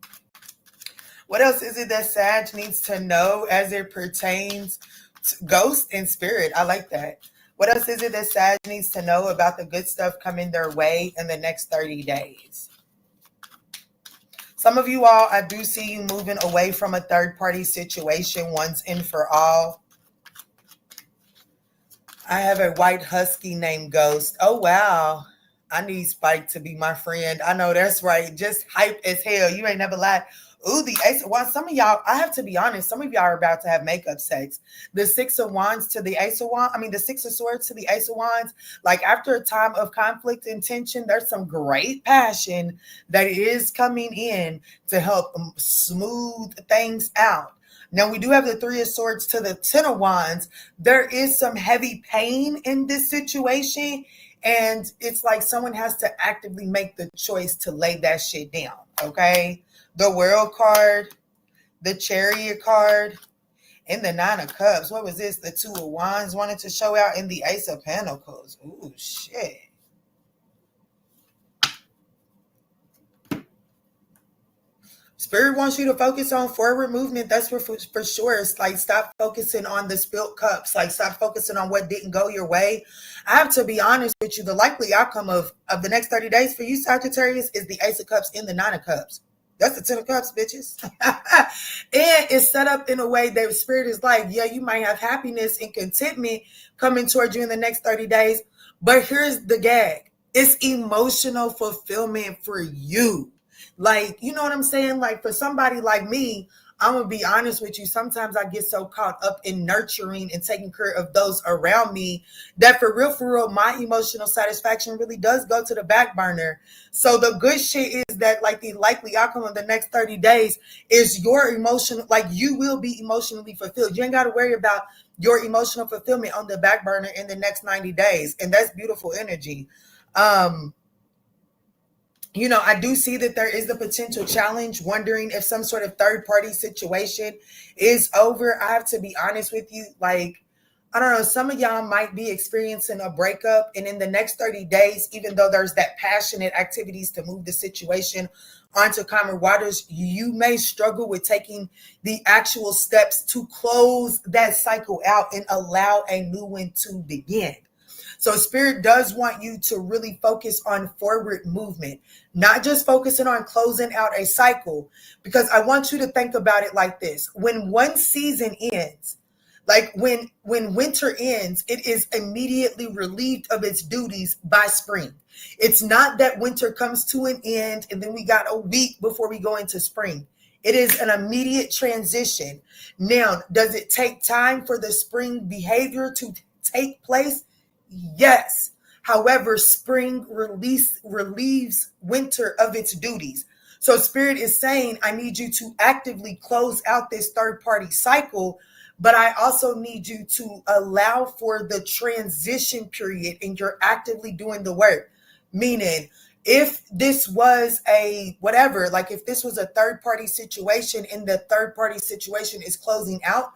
What else is it that Sag needs to know as it pertains to ghost and spirit? I like that. What else is it that Sag needs to know about the good stuff coming their way in the next 30 days? Some of you all, I do see you moving away from a third-party situation once and for all. I have a white husky named Ghost. Oh, wow. I need Spike to be my friend. I know that's right. Just hype as hell. You ain't never lied. Ooh, the Ace of Wands. Some of y'all, I have to be honest, some of y'all are about to have makeup sex. The Six of Wands to the Ace of Wands. I mean, the Six of Swords to the Ace of Wands. Like after a time of conflict and tension, there's some great passion that is coming in to help smooth things out. Now, we do have the Three of Swords to the Ten of Wands. There is some heavy pain in this situation. And it's like someone has to actively make the choice to lay that shit down, okay? The World card, the Chariot card, and the Nine of Cups. What was this? The Two of Wands wanted to show out in the Ace of Pentacles. Ooh, shit. Spirit wants you to focus on forward movement. That's for sure. It's like stop focusing on the spilled cups. Like stop focusing on what didn't go your way. I have to be honest with you. The likely outcome of the next 30 days for you, Sagittarius, is the Ace of Cups and the Nine of Cups. That's the Ten of Cups, bitches. And it's set up in a way that Spirit is like, yeah, you might have happiness and contentment coming towards you in the next 30 days. But here's the gag. It's emotional fulfillment for you. Like, you know what I'm saying? Like for somebody like me, I'm going to be honest with you. Sometimes I get so caught up in nurturing and taking care of those around me that for real, my emotional satisfaction really does go to the back burner. So the good shit is that like the likely outcome of the next 30 days is your emotional, like you will be emotionally fulfilled. You ain't got to worry about your emotional fulfillment on the back burner in the next 90 days. And that's beautiful energy. You know, I do see that there is the potential challenge, wondering if some sort of third-party situation is over. I have to be honest with you. Like, I don't know, some of y'all might be experiencing a breakup. And in the next 30 days, even though there's that passionate activities to move the situation onto calmer waters, you may struggle with taking the actual steps to close that cycle out and allow a new one to begin. So Spirit does want you to really focus on forward movement, not just focusing on closing out a cycle, because I want you to think about it like this. When one season ends, like when winter ends, it is immediately relieved of its duties by spring. It's not that winter comes to an end and then we got a week before we go into spring. It is an immediate transition. Now, does it take time for the spring behavior to take place? Yes. However, spring relieves winter of its duties. So Spirit is saying, I need you to actively close out this third party cycle, but I also need you to allow for the transition period and you're actively doing the work. Meaning, if this was a whatever, like if this was a third party situation and the third party situation is closing out,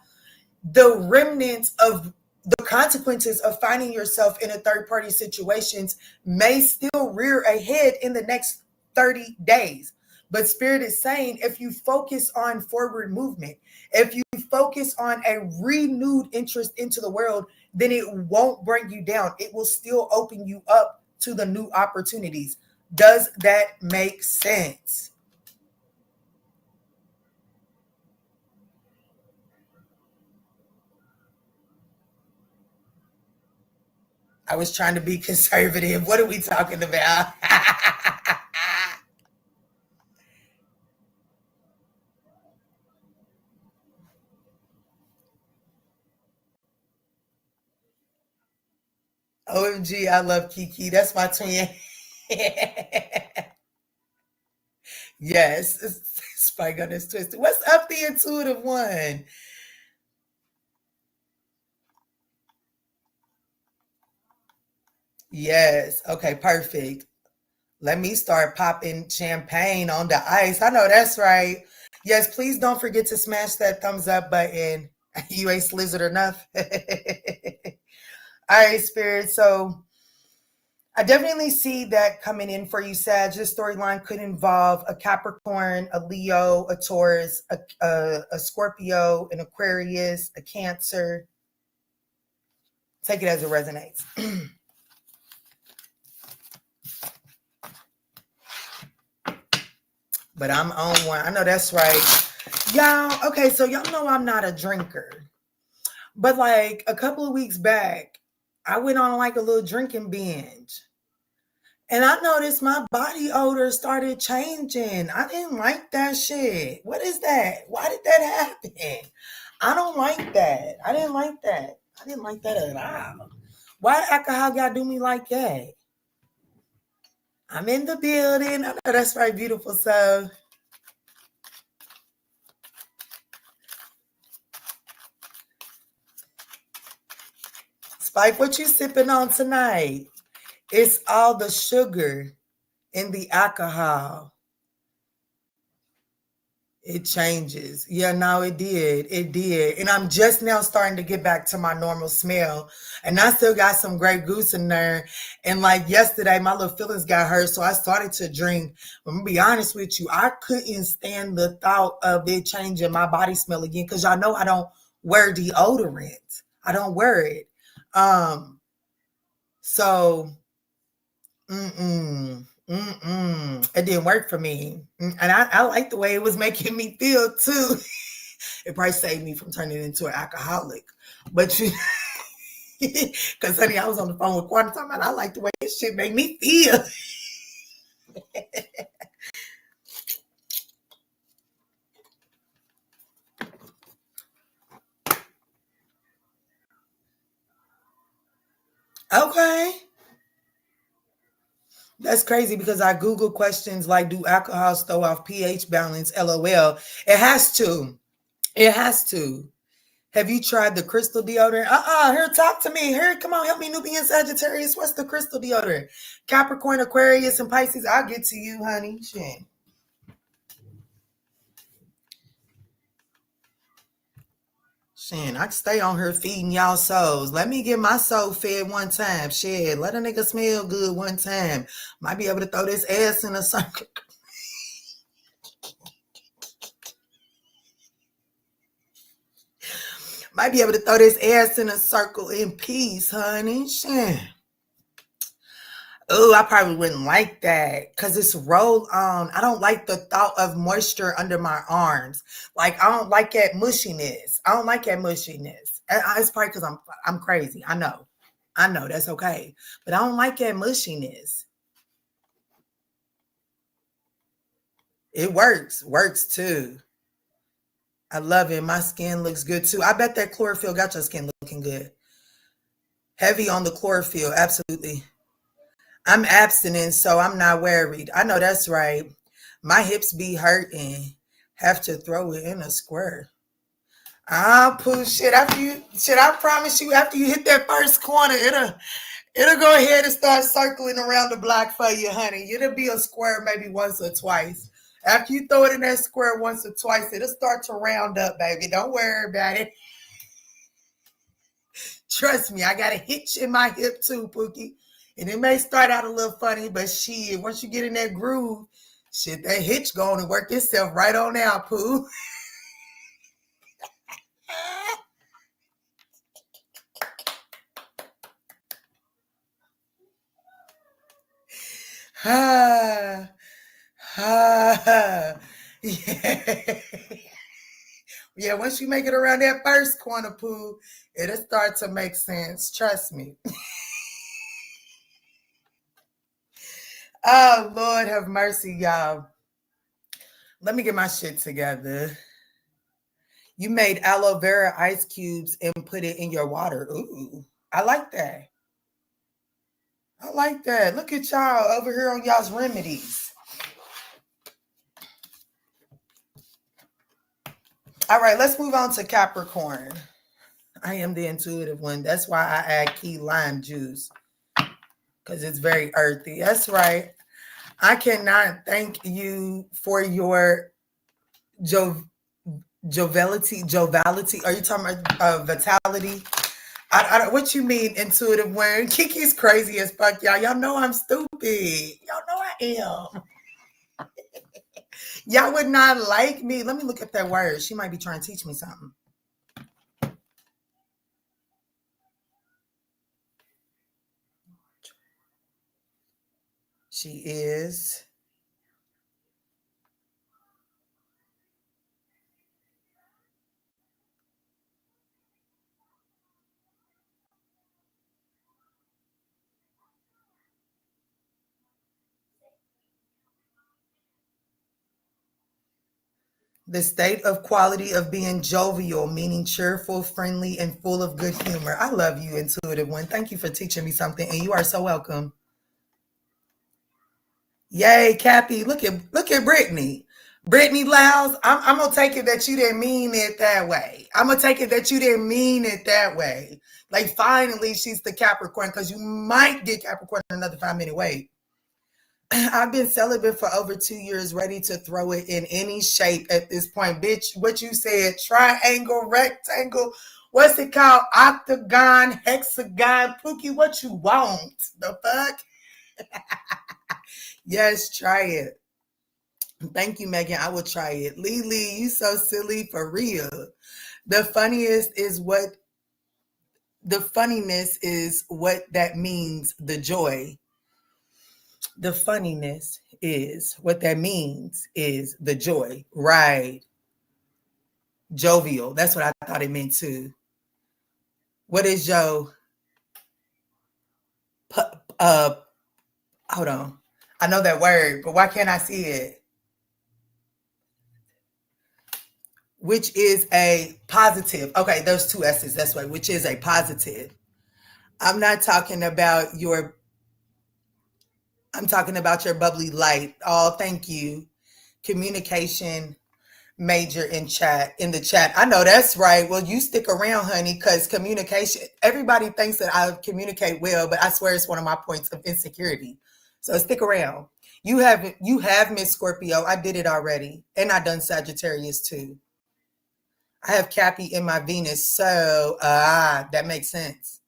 the remnants of the consequences of finding yourself in a third party situations may still rear a head in the next 30 days. But Spirit is saying, if you focus on forward movement, if you focus on a renewed interest into the world, then it won't bring you down. It will still open you up to the new opportunities. Does that make sense? I was trying to be conservative. What are we talking about? OMG, I love Kiki. That's my twin. Yes. Spike on this twisted. What's up, the intuitive one? Yes. Okay, perfect. Let me start popping champagne on the ice. I know that's right. Yes, please don't forget to smash that thumbs up button. You ain't slizzard enough. All right, Spirit. So I definitely see that coming in for you, Sag. This storyline could involve a Capricorn, a Leo, a Taurus, a Scorpio, an Aquarius, a Cancer. Take it as it resonates. But I'm on one. I know that's right. Y'all, okay, so y'all know I'm not a drinker. But like a couple of weeks back, I went on like a little drinking binge. And I noticed my body odor started changing. I didn't like that shit. What is that? Why did that happen? I don't like that. I didn't like that. I didn't like that at all. Why alcohol gotta do me like that? I'm in the building. I know that's right, beautiful self. Spike, what you sipping on tonight? It's all the sugar in the alcohol. It changes. Yeah, no, it did. It did. And I'm just now starting to get back to my normal smell. And I still got some Grey Goose in there. And like yesterday, my little feelings got hurt. So I started to drink. But I'm going to be honest with you. I couldn't stand the thought of it changing my body smell again. Because y'all know I don't wear deodorant. I don't wear it. So, it didn't work for me. And I like the way it was making me feel too. It probably saved me from turning into an alcoholic. But you, because honey, I was on the phone with Quantum talking about I like the way this shit make me feel. Okay. That's crazy because I Google questions like, do alcohols throw off pH balance? LOL. It has to. It has to. Have you tried the crystal deodorant? Here, talk to me. Here, come on, help me, Nubian Sagittarius. What's the crystal deodorant? Capricorn, Aquarius, and Pisces. I'll get to you, honey. Shit. Shit, I can stay on her feeding y'all souls. Let me get my soul fed one time. Shit, let a nigga smell good one time. Might be able to throw this ass in a circle. Might be able to throw this ass in a circle in peace, honey. Shit. Oh, I probably wouldn't like that because it's roll on. I don't like the thought of moisture under my arms. Like I don't like that mushiness. I don't like that mushiness. It's probably because I'm crazy. I know that's okay, but I don't like that mushiness. It works too. I love it. My skin looks good too. I bet that chlorophyll got your skin looking good. Heavy on the chlorophyll, absolutely. I'm abstinent, so I'm not worried. I know that's right. My hips be hurting. Have to throw it in a square. Ah, poo shit. After you shit, I promise you, after you hit that first corner, it'll go ahead and start circling around the block for you, honey. It'll be a square maybe once or twice. After you throw it in that square once or twice, it'll start to round up, baby. Don't worry about it. Trust me, I got a hitch in my hip too, Pookie. And it may start out a little funny, but shit, once you get in that groove, shit, that hitch going to work itself right on out, Pooh. Ah, ah, yeah. Yeah, once you make it around that first corner, Pooh, it'll start to make sense. Trust me. Oh, Lord have mercy, y'all. Let me get my shit together. You made aloe vera ice cubes and put it in your water. Ooh, I like that. I like that. Look at y'all over here on y'all's remedies. All right, let's move on to Capricorn. I am the intuitive one. That's why I add key lime juice because it's very earthy. That's right. I cannot thank you for your joviality. Are you talking about vitality? What you mean intuitive one? Kiki's crazy as fuck, y'all. Y'all know I'm stupid. Y'all know I am. Y'all would not like me. Let me look at that word. She might be trying to teach me something. She is. The state of quality of being jovial, meaning cheerful, friendly, and full of good humor. I love you, intuitive one. Thank you for teaching me something, and you are so welcome. Yay, Cappy. Look at Brittany. Brittany Lyles, I'm gonna take it that you didn't mean it that way. I'm gonna take it that you didn't mean it that way. Like finally she's the Capricorn, because you might get Capricorn in another 5-minute wait. I've been celibate for over 2 years, ready to throw it in any shape at this point. Bitch, what you said, triangle, rectangle, what's it called? Octagon, hexagon, Pookie, what you want? The fuck? Yes, try it. Thank you, Megan. I will try it. Lily, you so silly for real. The funniest is what the funniness is what that means, the joy. The funniness is what that means is the joy. Right. Jovial. That's what I thought it meant too. What is Joe? Hold on. I know that word, but why can't I see it? Which is a positive. Okay, there's two S's. That's right. Which is a positive. I'm not talking about your. I'm talking about your bubbly light. Oh, thank you. Communication major in the chat. I know that's right. Well, you stick around, honey, because communication, everybody thinks that I communicate well, but I swear it's one of my points of insecurity. So stick around. You have Miss Scorpio. I did it already. And I done Sagittarius too. I have Cappy in my Venus. So that makes sense.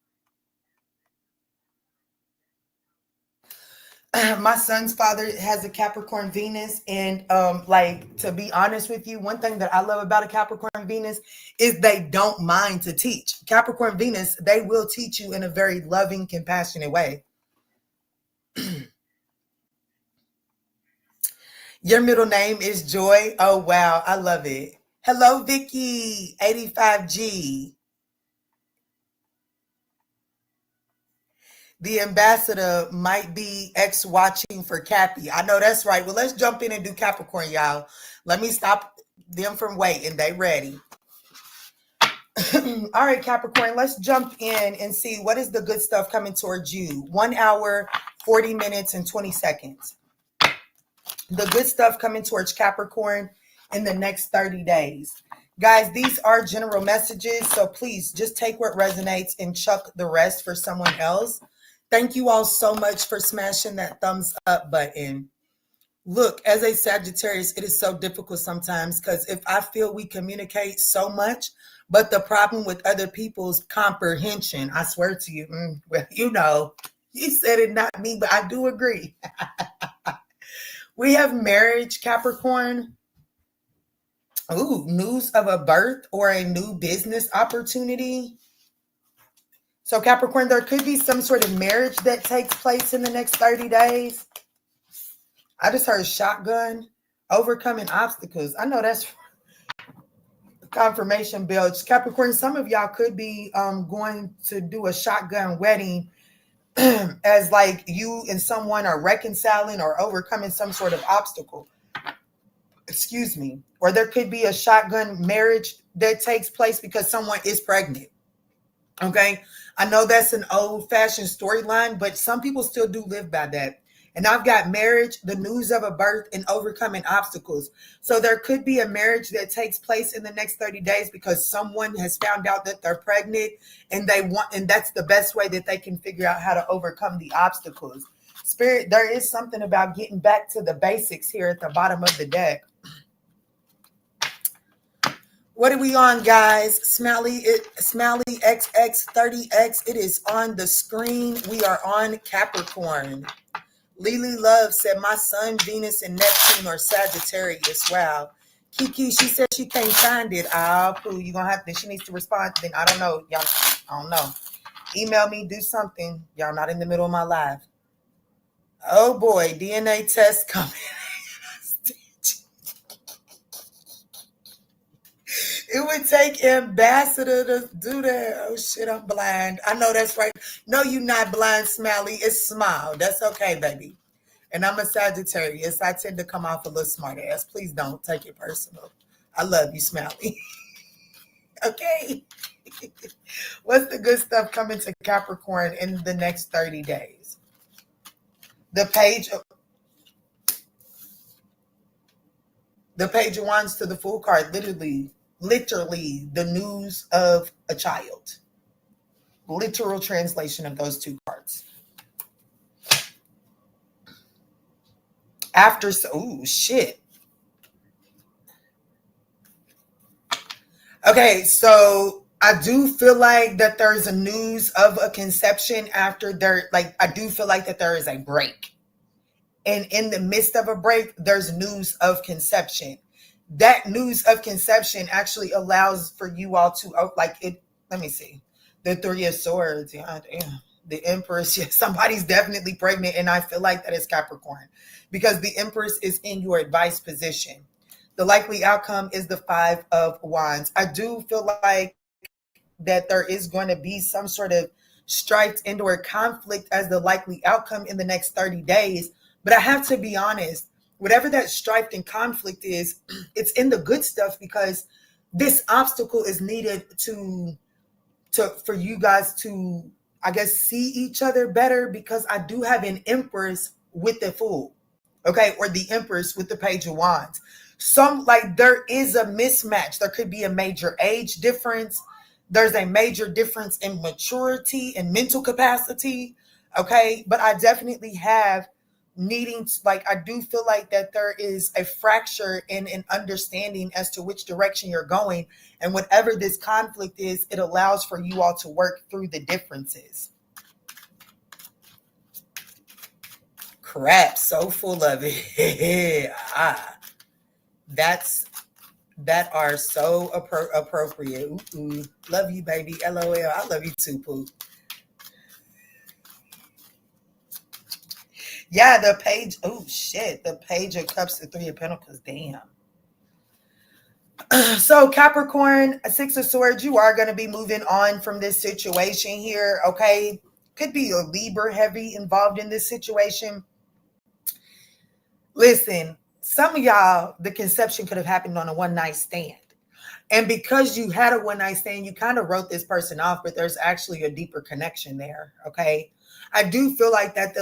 My son's father has a Capricorn Venus, and like, to be honest with you, one thing that I love about a Capricorn Venus is they don't mind to teach. Capricorn Venus, they will teach you in a very loving, compassionate way. Your middle name is Joy. Oh, wow. I love it. Hello, Vicky, 85G. The ambassador might be X watching for Cappy. I know that's right. Well, let's jump in and do Capricorn, y'all. Let me stop them from waiting. They ready. All right, Capricorn, let's jump in and see what is the good stuff coming towards you. 1 hour, 40 minutes, and 20 seconds. The good stuff coming towards Capricorn in the next 30 days. Guys, these are general messages, so please just take what resonates and chuck the rest for someone else. Thank you all so much for smashing that thumbs up button. Look, as a Sagittarius, it is so difficult sometimes because if I feel we communicate so much, but the problem with other people's comprehension, I swear to you, well, you know, you said it, not me, but I do agree. We have marriage, Capricorn. Ooh, news of a birth or a new business opportunity. So Capricorn, there could be some sort of marriage that takes place in the next 30 days. I just heard shotgun, overcoming obstacles. I know that's confirmation belch. Capricorn, some of y'all could be going to do a shotgun wedding as like you and someone are reconciling or overcoming some sort of obstacle. Excuse me. Or there could be a shotgun marriage that takes place because someone is pregnant. Okay. I know that's an old fashioned storyline, but some people still do live by that. And I've got marriage, the news of a birth, and overcoming obstacles. So there could be a marriage that takes place in the next 30 days because someone has found out that they're pregnant and that's the best way that they can figure out how to overcome the obstacles. Spirit, there is something about getting back to the basics here at the bottom of the deck. What are we on, guys? Smiley XX30X. It is on the screen. We are on Capricorn. Lily Love said, my sun, Venus, and Neptune are Sagittarius. Wow. Kiki, she said she can't find it. Pooh, you're going to have to, she needs to respond. Then I don't know. Y'all, I don't know. Email me, do something. Y'all not in the middle of my live. Oh boy, DNA test coming. It would take ambassador to do that. Oh shit, I'm blind. I know that's right. No, you're not blind, Smiley. It's smile. That's okay, baby. And I'm a Sagittarius. I tend to come off a little smart ass. Please don't take it personal. I love you, Smiley. Okay. What's the good stuff coming to Capricorn in the next 30 days? The page of Wands to the Fool card, literally the news of a child. Literal translation of those two cards. Oh shit. Okay, so I do feel like that there's a news of a conception after I do feel like that there is a break. And in the midst of a break, there's news of conception. That news of conception actually allows for you all to let me see. The Three of Swords. Yeah, the Empress. Yeah, somebody's definitely pregnant. And I feel like that is Capricorn because the Empress is in your advice position. The likely outcome is the Five of Wands. I do feel like that there is going to be some sort of strife and/or conflict as the likely outcome in the next 30 days. But I have to be honest, whatever that strife and conflict is, it's in the good stuff because this obstacle is needed for you guys to, I guess, see each other better because I do have an Empress with the Fool, okay, or the Empress with the Page of Wands. There is a mismatch. There could be a major age difference. There's a major difference in maturity and mental capacity, okay, but I definitely have I do feel like that there is a fracture in an understanding as to which direction you're going. And whatever this conflict is, it allows for you all to work through the differences. Crap, so full of it. That are so appropriate. Ooh, love you, baby. LOL. I love you too, Pooh. Yeah, the page. Oh shit, the page of cups, the three of pentacles. Damn. So Capricorn, Six of Swords, you are going to be moving on from this situation here. Okay, could be a Libra heavy involved in this situation. Listen, some of y'all, the conception could have happened on a one night stand. And because you had a one night stand, you kind of wrote this person off, but there's actually a deeper connection there. Okay. I do feel like that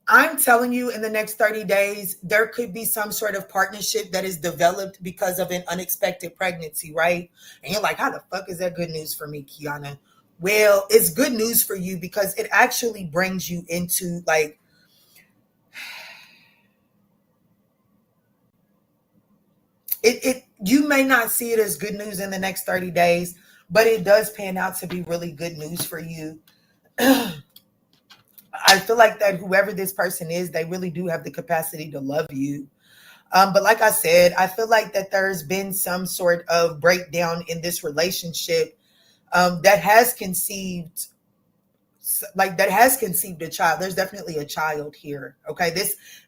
I'm telling you, in the next 30 days, there could be some sort of partnership that is developed because of an unexpected pregnancy, right? And you're like, how the fuck is that good news for me, Kiana? Well, it's good news for you because it actually brings you into like, you may not see it as good news in the next 30 days, but it does pan out to be really good news for you. I feel like that whoever this person is, they really do have the capacity to love you. But like I said, I feel like that there's been some sort of breakdown in this relationship that has conceived a child. There's definitely a child here. Okay.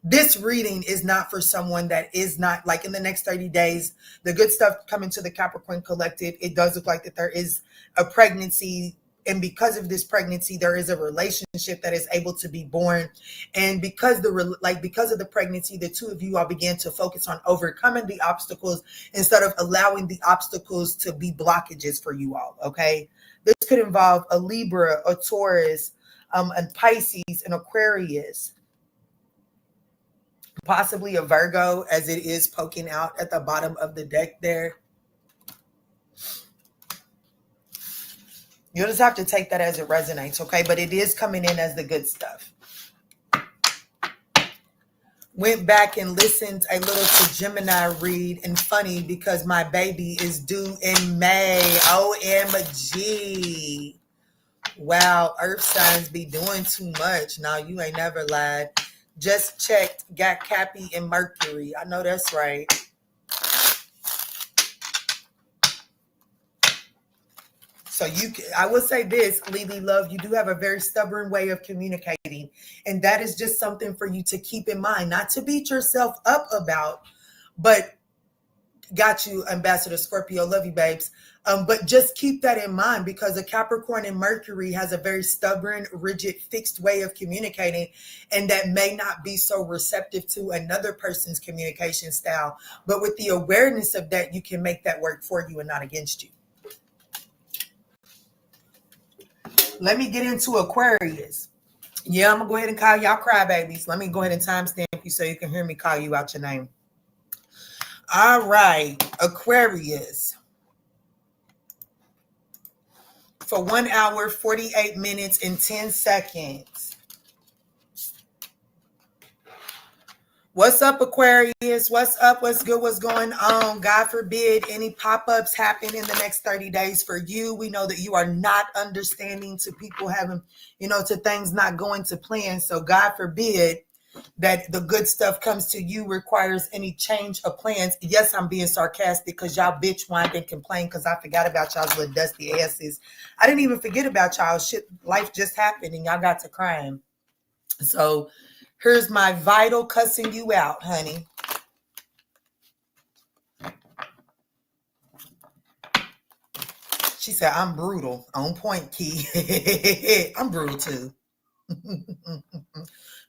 This reading is not for someone that is not like in the next 30 days, the good stuff coming to the Capricorn collective. It does look like that there is a pregnancy. And because of this pregnancy, there is a relationship that is able to be born. And because because of the pregnancy, the two of you all began to focus on overcoming the obstacles instead of allowing the obstacles to be blockages for you all. Okay. This could involve a Libra, a Taurus, a Pisces, an Aquarius, possibly a Virgo, as it is poking out at the bottom of the deck there. You'll just have to take that as it resonates, okay? But it is coming in as the good stuff. Went back and listened a little to Gemini read, and funny because my baby is due in May. OMG. Wow, earth signs be doing too much. No, you ain't never lied. Just checked, got Cappy and Mercury. I know that's right. So I will say this, Lily Love, you do have a very stubborn way of communicating. And that is just something for you to keep in mind, not to beat yourself up about, but got you, Ambassador Scorpio. Love you, babes. But just keep that in mind because a Capricorn and Mercury has a very stubborn, rigid, fixed way of communicating, and that may not be so receptive to another person's communication style. But with the awareness of that, you can make that work for you and not against you. Let me get into Aquarius. Yeah, I'm going to go ahead and call y'all crybabies. Let me go ahead and timestamp you so you can hear me call you out your name. All right, Aquarius. For 1 hour, 48 minutes, and 10 seconds. What's up, Aquarius? What's up? What's good? What's going on? God forbid any pop-ups happen in the next 30 days for you. We know that you are not understanding to people having, to things not going to plan. So God forbid that the good stuff comes to you requires any change of plans. Yes, I'm being sarcastic because y'all bitch whined and complain because I forgot about y'all's little dusty asses. I didn't even forget about y'all. Shit, life just happened and y'all got to crying. So here's my vital cussing you out, honey. She said, I'm brutal. On point, Key. I'm brutal too.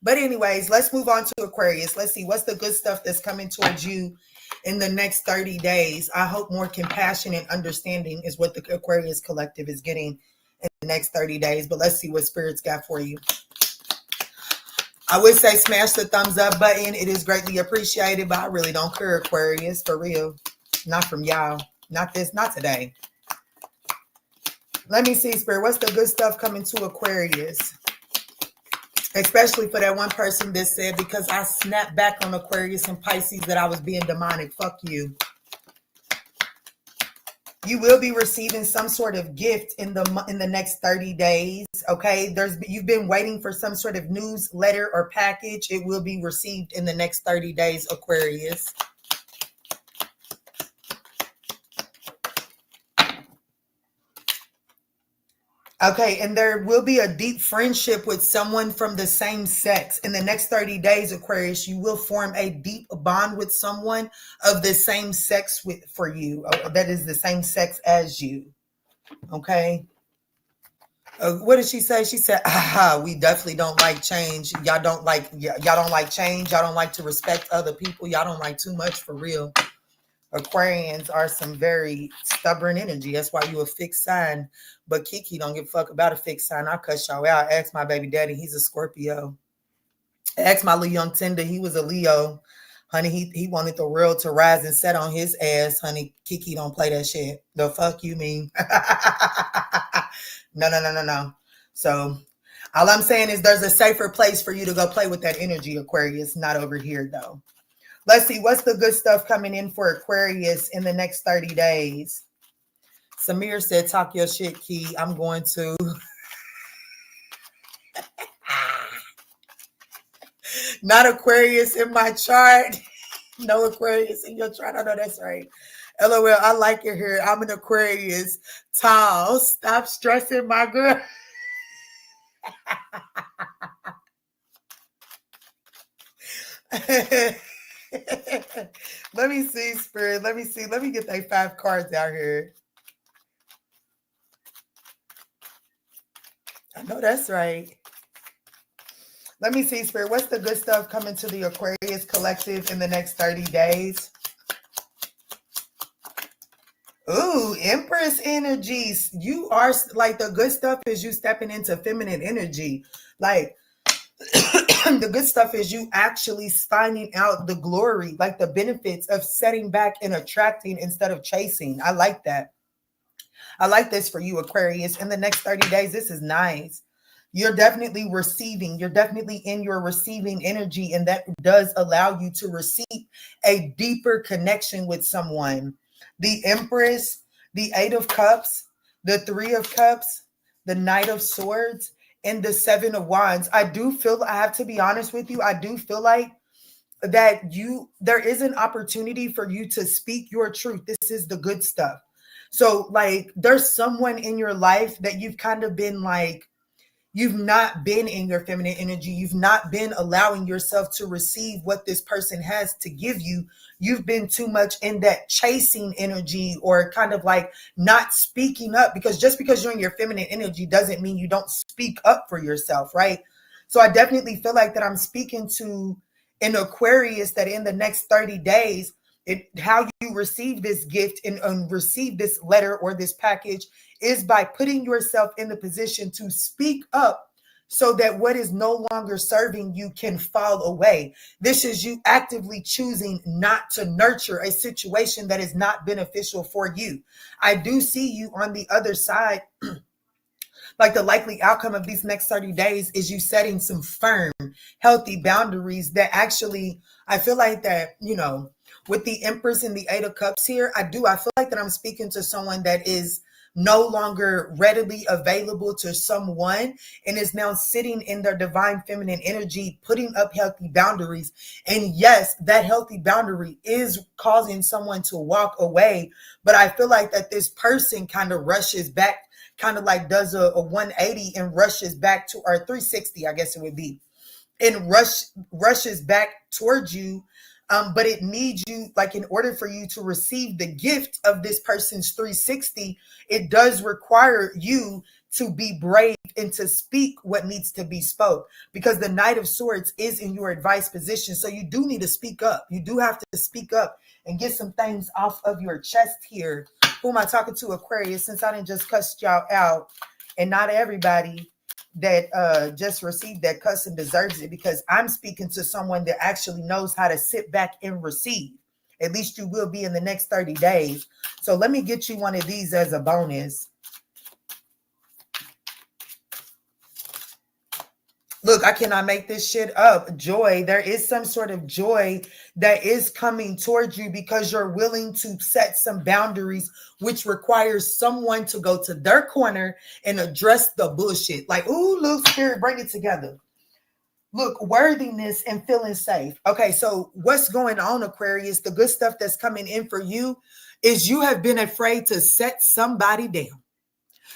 But anyways, let's move on to Aquarius. Let's see what's the good stuff that's coming towards you in the next 30 days. I hope more compassion and understanding is what the Aquarius collective is getting in the next 30 days. But let's see what Spirit's got for you. I would say smash the thumbs up button. It is greatly appreciated, but I really don't care, Aquarius, for real. Not from y'all. Not today. Let me see, Spirit. What's the good stuff coming to Aquarius? Especially for that one person that said, because I snapped back on Aquarius and Pisces that I was being demonic. Fuck you. You will be receiving some sort of gift in the next 30 days. Okay. You've been waiting for some sort of newsletter or package. It will be received in the next 30 days, Aquarius. Okay, and there will be a deep friendship with someone from the same sex. In the next 30 days, Aquarius, you will form a deep bond with someone of the same sex for you, that is the same sex as you. Okay. What did she say? She said, "Aha, we definitely don't like change. Y'all don't like change. Y'all don't like to respect other people. Y'all don't like too much for real." Aquarians are some very stubborn energy. That's why you a fixed sign. But Kiki don't give a fuck about a fixed sign. I'll cut y'all out. Ask my baby daddy. He's a Scorpio. Ask my little young tender. He was a Leo. Honey, he wanted the world to rise and set on his ass. Honey, Kiki don't play that shit. The fuck you mean? No. So all I'm saying is there's a safer place for you to go play with that energy, Aquarius. Not over here, though. Let's see, what's the good stuff coming in for Aquarius in the next 30 days? Samir said, talk your shit, Key. I'm going to. Not Aquarius in my chart. No Aquarius in your chart. I know that's right. LOL, I like your hair. I'm an Aquarius. Tall. Stop stressing my girl. Let me see, Spirit. Let me see. Let me get those 5 cards out here. I know that's right. Let me see, Spirit. What's the good stuff coming to the Aquarius collective in the next 30 days? Ooh, Empress energies. You are like, the good stuff is you stepping into feminine energy. Like, the good stuff is you actually finding out the glory, like the benefits of setting back and attracting instead of chasing. I like that. I like this for you, Aquarius. In the next 30 days, this is nice. You're definitely receiving. You're definitely in your receiving energy, and that does allow you to receive a deeper connection with someone. The Empress, the 8 of Cups, the 3 of Cups, the Knight of Swords, and the 7 of Wands. I do feel, I have to be honest with you, I do feel like that there is an opportunity for you to speak your truth. This is the good stuff. So like, there's someone in your life that you've kind of been like, you've not been in your feminine energy. You've not been allowing yourself to receive what this person has to give you. You've been too much in that chasing energy, or kind of like not speaking up, because just because you're in your feminine energy doesn't mean you don't speak up for yourself, right? So I definitely feel like that I'm speaking to an Aquarius that in the next 30 days, how you receive this gift and receive this letter or this package is by putting yourself in the position to speak up, so that what is no longer serving you can fall away. This is you actively choosing not to nurture a situation that is not beneficial for you. I do see you on the other side. Like, the likely outcome of these next 30 days is you setting some firm, healthy boundaries that actually, I feel like that, with the Empress and the 8 of Cups here, I feel like that I'm speaking to someone that is no longer readily available to someone and is now sitting in their divine feminine energy, putting up healthy boundaries. And yes, that healthy boundary is causing someone to walk away. But I feel like that this person kind of rushes back, kind of like does a 180 and rushes back to, or 360, I guess it would be, and rushes back towards you. But it needs you, like, in order for you to receive the gift of this person's 360, it does require you to be brave and to speak what needs to be spoke, because the Knight of Swords is in your advice position. So you do need to speak up. You do have to speak up and get some things off of your chest here. Who am I talking to, Aquarius? Since I didn't just cuss y'all out, and not everybody that just received that cussing deserves it, because I'm speaking to someone that actually knows how to sit back and receive. At least you will be in the next 30 days. So let me get you one of these as a bonus. Look, I cannot make this shit up. Joy. There is some sort of joy that is coming towards you because you're willing to set some boundaries, which requires someone to go to their corner and address the bullshit. Like, ooh, Luke, Spirit, bring it together. Look, worthiness and feeling safe. Okay, so what's going on, Aquarius? The good stuff that's coming in for you is you have been afraid to set somebody down.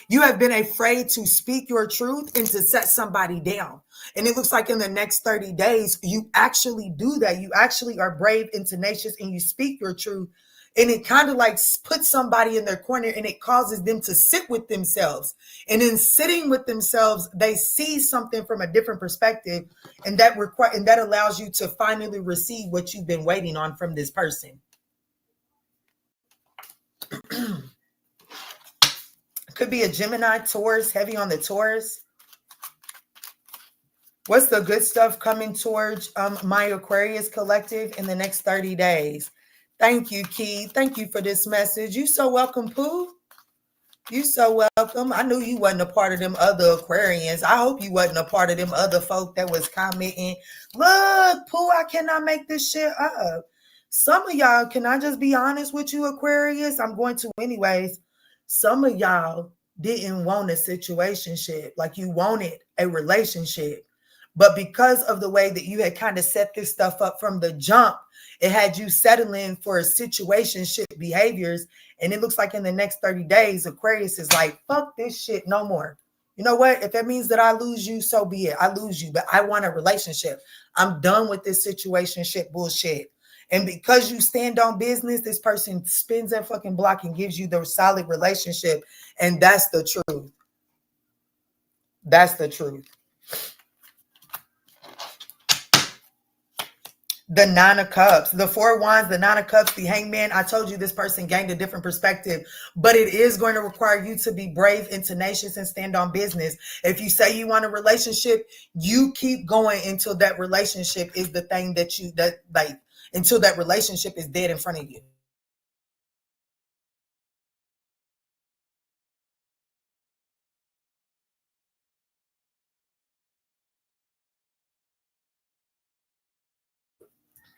You have been afraid to speak your truth and to set somebody down. And it looks like in the next 30 days, you actually do that. You actually are brave and tenacious and you speak your truth. And it kind of like puts somebody in their corner and it causes them to sit with themselves. And in sitting with themselves, they see something from a different perspective. And that allows you to finally receive what you've been waiting on from this person. Could be a Gemini, Taurus, heavy on the Taurus. What's the good stuff coming towards my Aquarius collective in the next 30 days? Thank you, Key. Thank you for this message. You so welcome, Pooh. You so welcome. I knew you wasn't a part of them other Aquarians. I hope you wasn't a part of them other folk that was commenting, look, Pooh, I cannot make this shit up. Some of y'all, can I just be honest with you, Aquarius? I'm going to anyways. Some of y'all didn't want a situationship, like you wanted a relationship. But because of the way that you had kind of set this stuff up from the jump, it had you settling for situationship behaviors. And it looks like in the next 30 days, Aquarius is like, fuck this shit no more. You know what? If that means that I lose you, so be it. I lose you, but I want a relationship. I'm done with this situationship bullshit. And because you stand on business, this person spins that fucking block and gives you the solid relationship. And that's the truth. That's the truth. The Nine of Cups, the Four of Wands, the Nine of Cups, the Hangman. I told you this person gained a different perspective, but it is going to require you to be brave and tenacious and stand on business. If you say you want a relationship, you keep going until that relationship is the thing until that relationship is dead in front of you.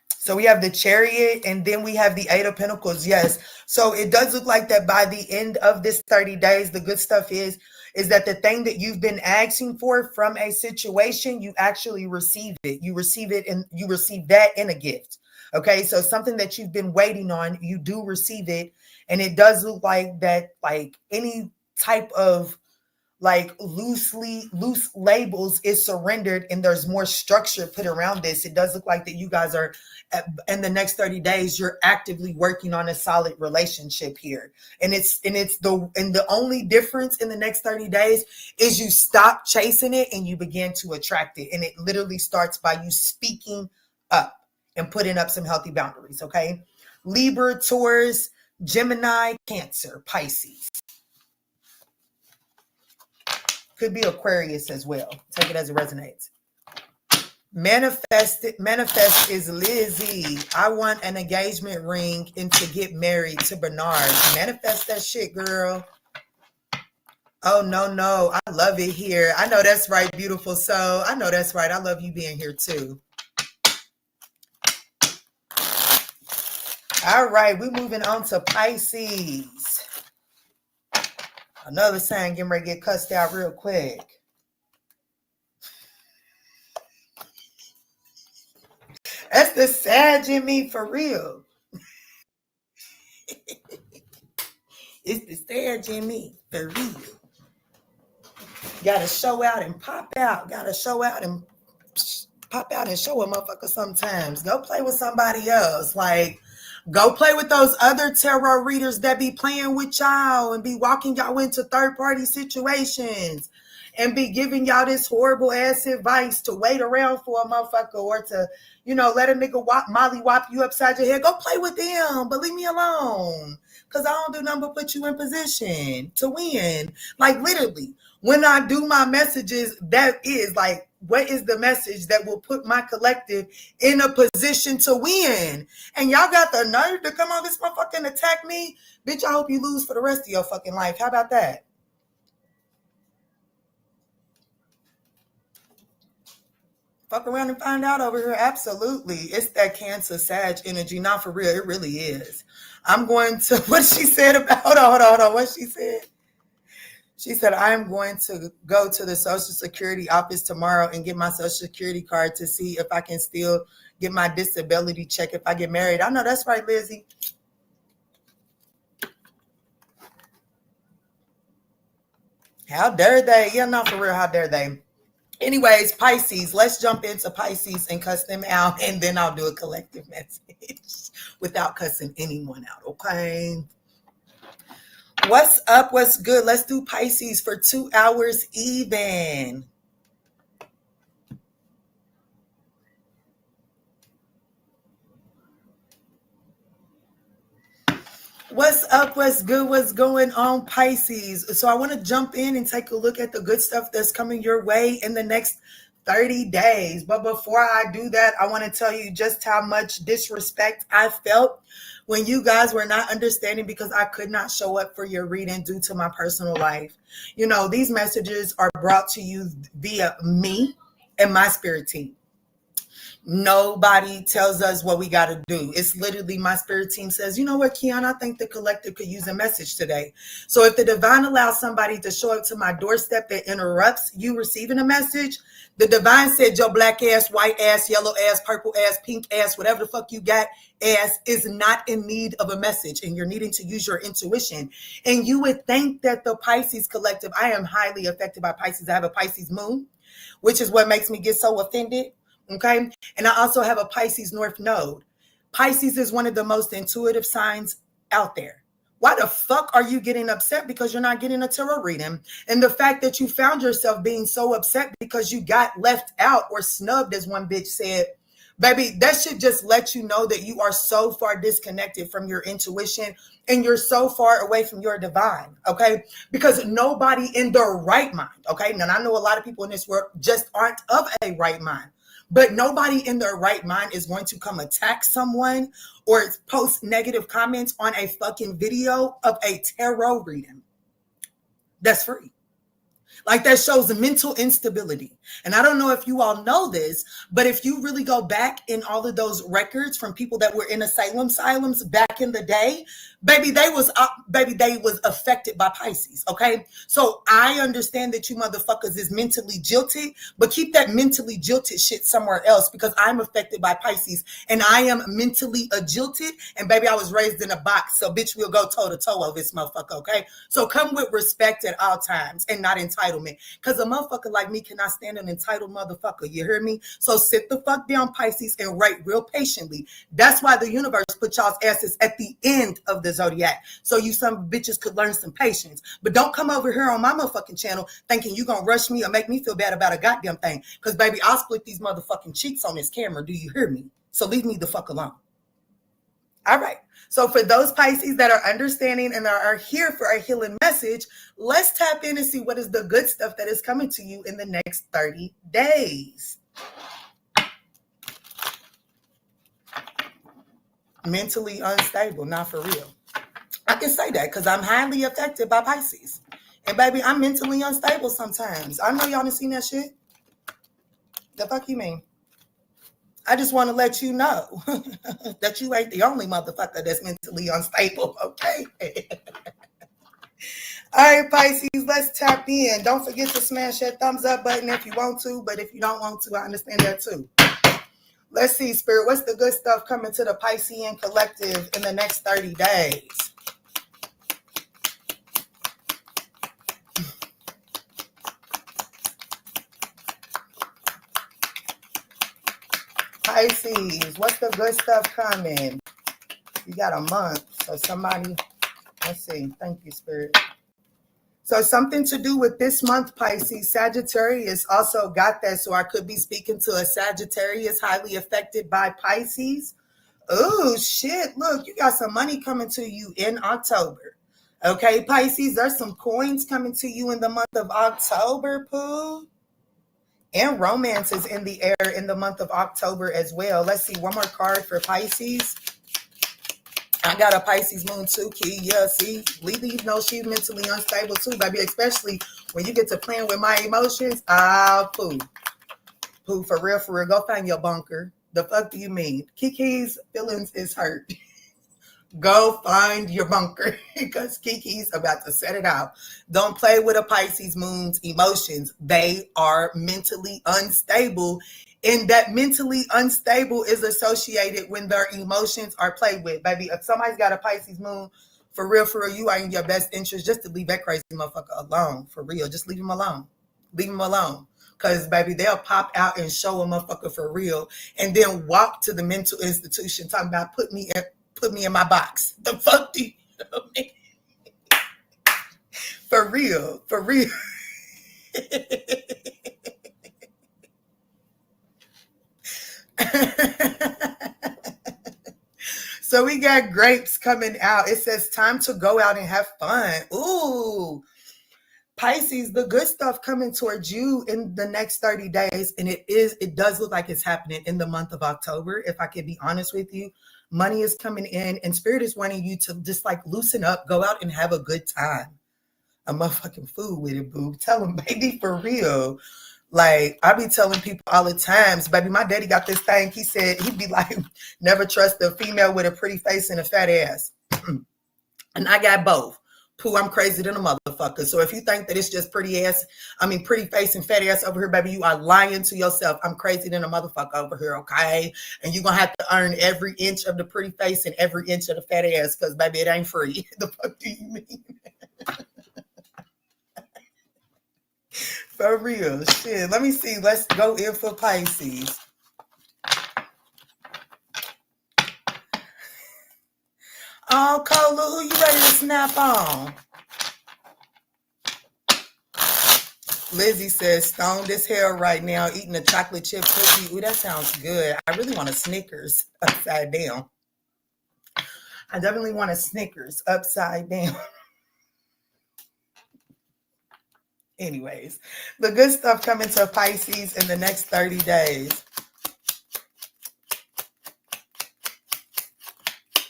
So we have the Chariot and then we have the Eight of Pentacles. Yes. So it does look like that by the end of this 30 days, the good stuff is that the thing that you've been asking for from a situation, you actually receive it. You receive it and you receive that in a gift. Okay. So something that you've been waiting on, you do receive it. And it does look like that, like any type of like loose labels is surrendered and there's more structure put around this. It does look like that you guys are in the next 30 days, you're actively working on a solid relationship here. And the only difference in the next 30 days is you stop chasing it and you begin to attract it. And it literally starts by you speaking up and putting up some healthy boundaries. Okay. Libra, Taurus, Gemini, Cancer, Pisces. Could be Aquarius as well. Take it as it resonates. Manifest is Lizzie. I want an engagement ring and to get married to Bernard. Manifest that shit, girl. Oh, no. I love it here. I know that's right, beautiful soul. I know that's right. I love you being here too. All right, we're moving on to Pisces. Another sign getting ready to get cussed out real quick. That's the Sag in me for real. It's the Sag in me for real. Gotta show out and pop out. Gotta show out and pop out and show a motherfucker sometimes. Go play with somebody else. Like, go play with those other tarot readers that be playing with y'all and be walking y'all into third-party situations and be giving y'all this horrible ass advice to wait around for a motherfucker or to, let a nigga molly-wop you upside your head. Go play with them, but leave me alone. Because I don't do nothing but put you in position to win. Like, literally, when I do my messages, that is like, what is the message that will put my collective in a position to win? And y'all got the nerve to come on this motherfucker and attack me? Bitch, I hope you lose for the rest of your fucking life. How about that? Fuck around and find out over here. Absolutely. It's that Cancer Sag energy. Not for real. It really is. I'm going to, what she said about, hold on. What she said? She said, I'm going to go to the Social Security office tomorrow and get my Social Security card to see if I can still get my disability check if I get married. I know that's right, Lizzie. How dare they? Yeah, not for real. How dare they? Anyways, Pisces, let's jump into Pisces and cuss them out, and then I'll do a collective message without cussing anyone out, okay? What's up? What's good? Let's do Pisces for 2 hours even. What's up? What's good? What's going on, Pisces? So I want to jump in and take a look at the good stuff that's coming your way in the next 30 days. But before I do that, I want to tell you just how much disrespect I felt when you guys were not understanding because I could not show up for your reading due to my personal life. You know, these messages are brought to you via me and my spirit team. Nobody tells us what we got to do. It's literally my spirit team says, you know what, Kiana, I think the collective could use a message today. So if the divine allows somebody to show up to my doorstep that interrupts you receiving a message, the divine said your black ass, white ass, yellow ass, purple ass, pink ass, whatever the fuck you got ass is not in need of a message, and you're needing to use your intuition. And you would think that the Pisces collective, I am highly affected by Pisces. I have a Pisces moon, which is what makes me get so offended. Okay. And I also have a Pisces North Node. Pisces is one of the most intuitive signs out there. Why the fuck are you getting upset because you're not getting a tarot reading? And the fact that you found yourself being so upset because you got left out or snubbed, as one bitch said, baby, that should just let you know that you are so far disconnected from your intuition and you're so far away from your divine, okay? Because nobody in their right mind, okay? Now, I know a lot of people in this world just aren't of a right mind. But nobody in their right mind is going to come attack someone or post negative comments on a fucking video of a tarot reading. That's free. Like, that shows mental instability. And I don't know if you all know this, but if you really go back in all of those records from people that were in asylums back in the day, baby, they was affected by Pisces. Okay. So I understand that you motherfuckers is mentally jilted, but keep that mentally jilted shit somewhere else, because I'm affected by Pisces and I am mentally jilted. And baby, I was raised in a box. So bitch, we'll go toe to toe over this motherfucker. Okay. So come with respect at all times and not entitled. Because a motherfucker like me cannot stand an entitled motherfucker. You hear me? So sit the fuck down, Pisces, and write real patiently. That's why the universe put y'all's asses at the end of the zodiac, so you some bitches could learn some patience. But don't come over here on my motherfucking channel thinking you gonna rush me or make me feel bad about a goddamn thing. Because baby, I'll split these motherfucking cheeks on this camera. Do you hear me? So leave me the fuck alone. All right. So for those Pisces that are understanding and are here for a healing message, let's tap in and see what is the good stuff that is coming to you in the next 30 days. Mentally unstable, not for real. I can say that because I'm highly affected by Pisces. And baby, I'm mentally unstable sometimes. I know y'all done seen that shit. The fuck you mean? I just want to let you know that you ain't the only motherfucker that's mentally unstable, okay? All right, Pisces, let's tap in. Don't forget to smash that thumbs up button if you want to, but if you don't want to, I understand that too. Let's see, Spirit, what's the good stuff coming to the Piscean collective in the next 30 days? Pisces, what's the good stuff coming? You got a month. So somebody, let's see. Thank you, Spirit. So something to do with this month, Pisces. Sagittarius also got that. So I could be speaking to a Sagittarius highly affected by Pisces. Oh, shit. Look, you got some money coming to you in October. Okay, Pisces, there's some coins coming to you in the month of October, poo. And romance is in the air in the month of October as well. Let's see, one more card for Pisces. I got a Pisces moon too, Key. Yeah, see, Lily knows she's mentally unstable too, baby, especially when you get to playing with my emotions. Poo. Poo, for real, for real. Go find your bunker. The fuck do you mean? Kiki's feelings is hurt. Go find your bunker because Kiki's about to set it out. Don't play with a Pisces moon's emotions. They are mentally unstable. And that mentally unstable is associated when their emotions are played with. Baby, if somebody's got a Pisces moon For real, you are in your best interest just to leave that crazy motherfucker alone. For real, just leave him alone. Leave him alone. Because, baby, they'll pop out and show a motherfucker for real and then walk to the mental institution talking about put me in my box. The fuck do you mean? For real. So we got grapes coming out. It says time to go out and have fun. Ooh. Pisces, the good stuff coming towards you in the next 30 days. And it does look like it's happening in the month of October. If I can be honest with you, money is coming in and spirit is wanting you to just like loosen up, go out and have a good time. A motherfucking fool with it, boo. Tell them, baby, for real. Like, I be telling people all the times, baby, my daddy got this thing. He said, he'd be like, never trust a female with a pretty face and a fat ass. And I got both. Pooh, I'm crazy than a motherfucker. So if you think that it's just pretty face and fat ass over here, baby, you are lying to yourself. I'm crazy than a motherfucker over here, okay? And you're going to have to earn every inch of the pretty face and every inch of the fat ass because, baby, it ain't free. The fuck do you mean? For real, shit. Let me see. Let's go in for Pisces. Oh, Cola, who you ready to snap on? Lizzie says, stoned as hell right now, eating a chocolate chip cookie. Ooh, that sounds good. I really want a Snickers upside down. I definitely want a Snickers upside down. Anyways, the good stuff coming to Pisces in the next 30 days.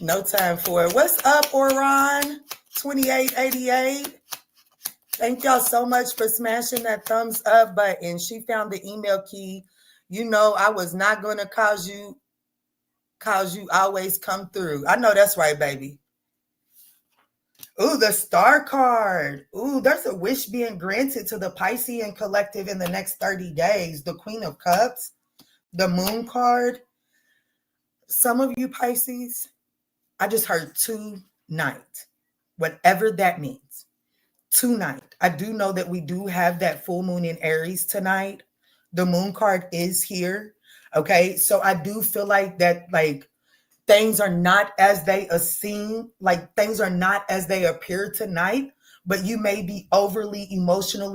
No time for it. What's up, Oron? 2888. Thank y'all so much for smashing that thumbs up button. She found the email key. You know, I was not going to cause you always come through. I know that's right, baby. Ooh, the star card. Ooh, there's a wish being granted to the Piscean collective in the next 30 days. The Queen of Cups, the Moon card. Some of you Pisces, I just heard tonight, whatever that means. Tonight. I do know that we do have that full moon in Aries tonight. The Moon card is here. Okay. So I do feel like that, like, things are not as they seem, like things are not as they appear tonight, but you may be over emotional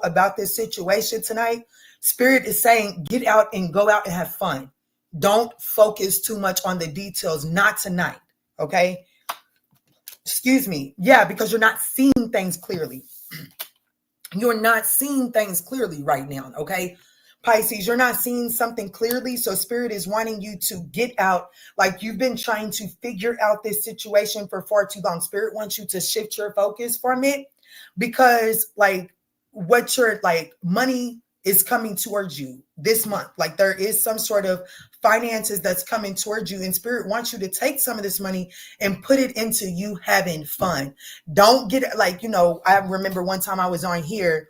about this situation tonight. Spirit is saying, get out and go out and have fun. Don't focus too much on the details. Not tonight. Okay. Excuse me. Yeah, because you're not seeing things clearly. You're not seeing things clearly right now. Okay. Pisces, you're not seeing something clearly. So spirit is wanting you to get out. Like you've been trying to figure out this situation for far too long. Spirit wants you to shift your focus from it because like what you're like money is coming towards you this month. Like there is some sort of finances that's coming towards you and spirit wants you to take some of this money and put it into you having fun. Don't get like, you know, I remember one time I was on here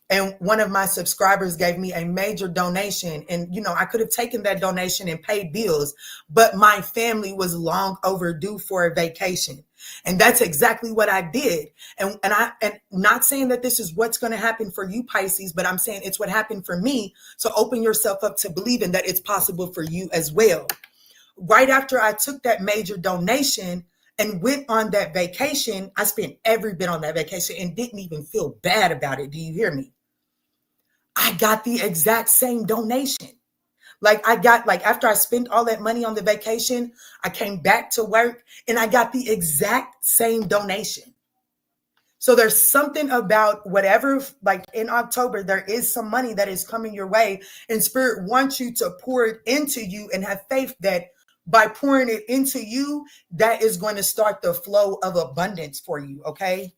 and one of my subscribers gave me a major donation. And, you know, I could have taken that donation and paid bills, but my family was long overdue for a vacation. And that's exactly what I did. And not saying that this is what's going to happen for you, Pisces, but I'm saying it's what happened for me. So open yourself up to believing that it's possible for you as well. Right after I took that major donation and went on that vacation, I spent every bit on that vacation and didn't even feel bad about it. Do you hear me? I got the exact same donation. Like I got, like after I spent all that money on the vacation, I came back to work and I got the exact same donation. So there's something about whatever, like in October, there is some money that is coming your way and spirit wants you to pour it into you and have faith that by pouring it into you, that is going to start the flow of abundance for you. Okay.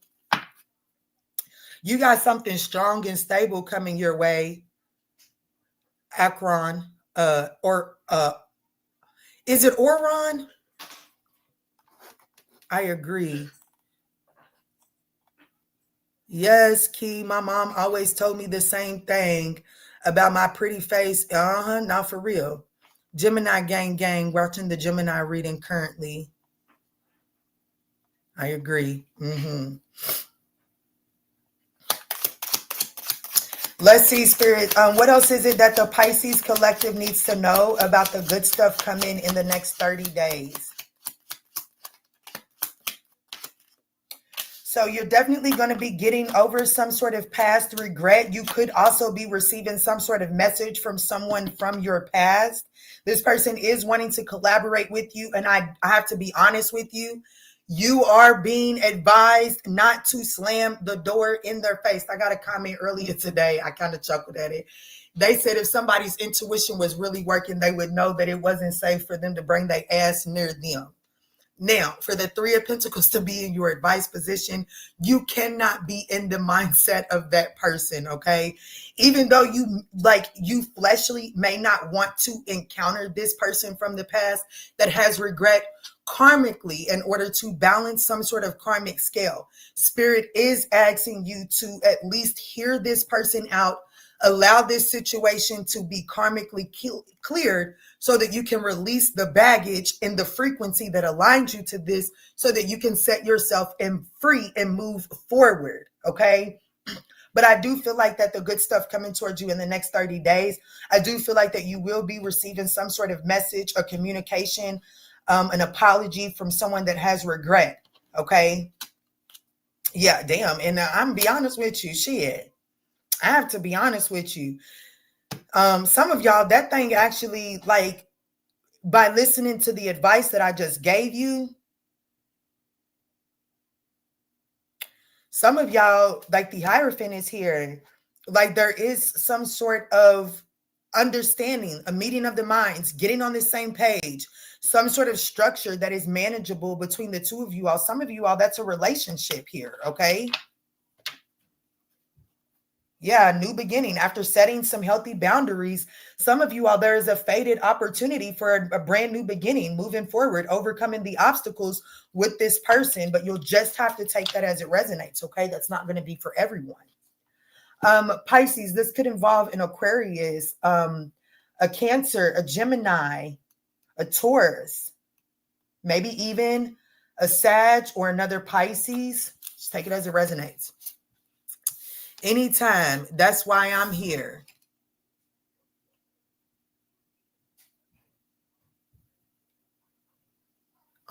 You got something strong and stable coming your way. Akron, is it Oron? I agree. Yes, Key. My mom always told me the same thing about my pretty face. Not for real. Gemini gang, watching the Gemini reading currently. I agree. Let's see, Spirit. What else is it that the Pisces collective needs to know about the good stuff coming in the next 30 days? So you're definitely going to be getting over some sort of past regret. You could also be receiving some sort of message from someone from your past. This person is wanting to collaborate with you. And I have to be honest with you. You are being advised not to slam the door in their face. I got a comment earlier today. I kind of chuckled at it. They said if somebody's intuition was really working, they would know that it wasn't safe for them to bring their ass near them. Now, for the Three of Pentacles to be in your advice position, you cannot be in the mindset of that person, okay? Even though you fleshly may not want to encounter this person from the past that has regret, karmically, in order to balance some sort of karmic scale, Spirit is asking you to at least hear this person out, allow this situation to be karmically cleared so that you can release the baggage in the frequency that aligns you to this so that you can set yourself free and move forward, okay? But I do feel like that the good stuff coming towards you in the next 30 days, I do feel like that you will be receiving some sort of message or communication, an apology from someone that has regret, okay? Yeah, damn. And I'm be honest with you, shit. I have to be honest with you. Some of y'all, that thing actually, like, by listening to the advice that I just gave you, some of y'all, like the Hierophant is here, like there is some sort of understanding, a meeting of the minds, getting on the same page, some sort of structure that is manageable between the two of you all. Some of you all, that's a relationship here, okay? Yeah, new beginning. After setting some healthy boundaries, some of you all, there is a faded opportunity for a brand new beginning, moving forward, overcoming the obstacles with this person, but you'll just have to take that as it resonates, okay? That's not going to be for everyone. Pisces, this could involve an Aquarius, a Cancer, a Gemini, a Taurus, maybe even a Sag or another Pisces. Just take it as it resonates. Anytime. That's why I'm here.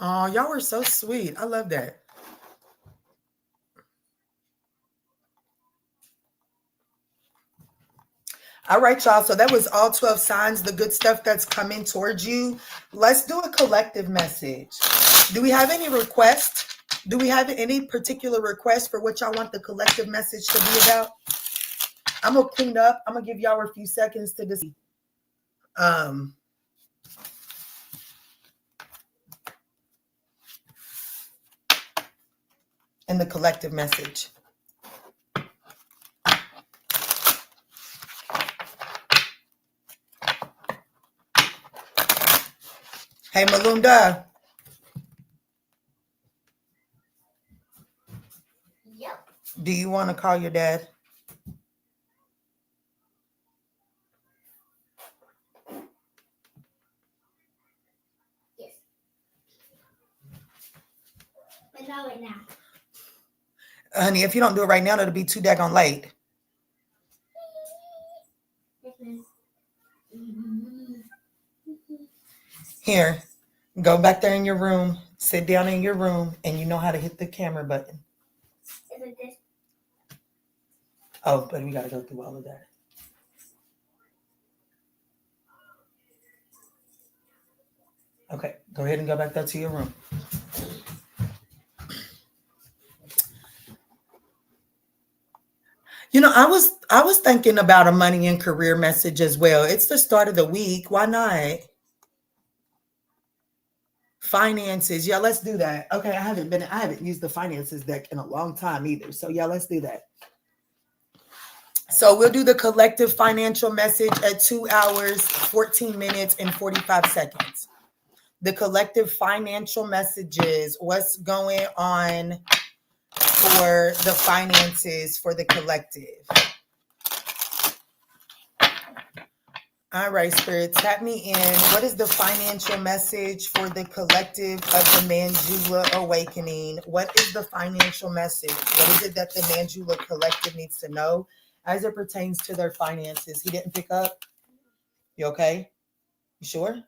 Oh, y'all were so sweet. I love that. All right, y'all. So that was all 12 signs, the good stuff that's coming towards you. Let's do a collective message. Do we have any requests? Do we have any particular requests for what y'all want the collective message to be about? I'm going to clean up. I'm going to give y'all a few seconds to decide. In the collective message. Hey, Malunda. Yep. Do you want to call your dad? Yes. But not right now. Honey, if you don't do it right now, it'll be too daggone late. Here, go back there in your room, sit down in your room, and you know how to hit the camera button. Is it this? Oh, but we got to go through all of that. Okay, go ahead and go back there to your room. You know, I was thinking about a money and career message as well. It's the start of the week. Why not? Finances. Yeah, let's do that. Okay, I haven't used the finances deck in a long time either. So yeah, let's do that. So we'll do the collective financial message at 2 hours, 14 minutes, and 45 seconds. The collective financial messages, what's going on for the finances for the collective. All right, Spirit, tap me in. What is the financial message for the collective of the Manjula Awakening? What is the financial message? What is it that the Manjula collective needs to know as it pertains to their finances? He didn't pick up? You okay? You sure?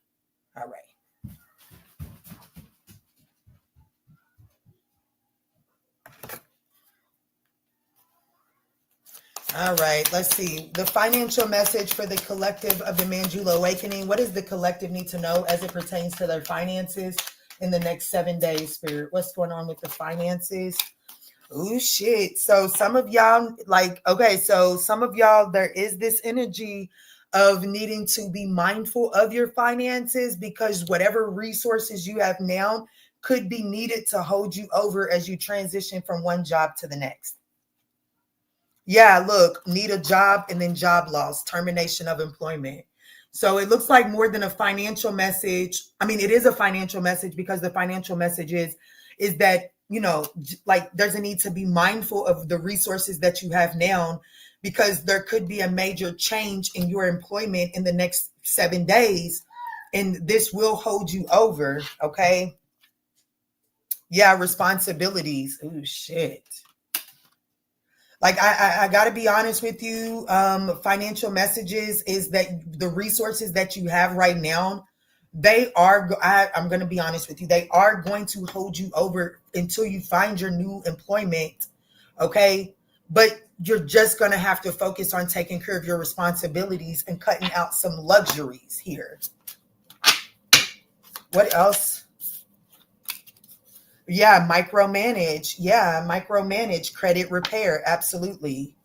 All right. All right, let's see. The financial message for the collective of the Manjula Awakening. What does the collective need to know as it pertains to their finances in the next 7 days, Spirit? What's going on with the finances? Oh, shit. So some of y'all, some of y'all, there is this energy of needing to be mindful of your finances because whatever resources you have now could be needed to hold you over as you transition from one job to the next. Yeah, look, need a job and then job loss, termination of employment. So it looks like more than a financial message. I mean, it is a financial message because the financial message is that, like there's a need to be mindful of the resources that you have now because there could be a major change in your employment in the next 7 days and this will hold you over, okay? Yeah, responsibilities. Oh, shit. Like I got to be honest with you. Financial messages is that the resources that you have right now, I'm going to be honest with you. They are going to hold you over until you find your new employment. Okay. But you're just going to have to focus on taking care of your responsibilities and cutting out some luxuries here. What else? Yeah, micromanage. Yeah, micromanage credit repair. Absolutely.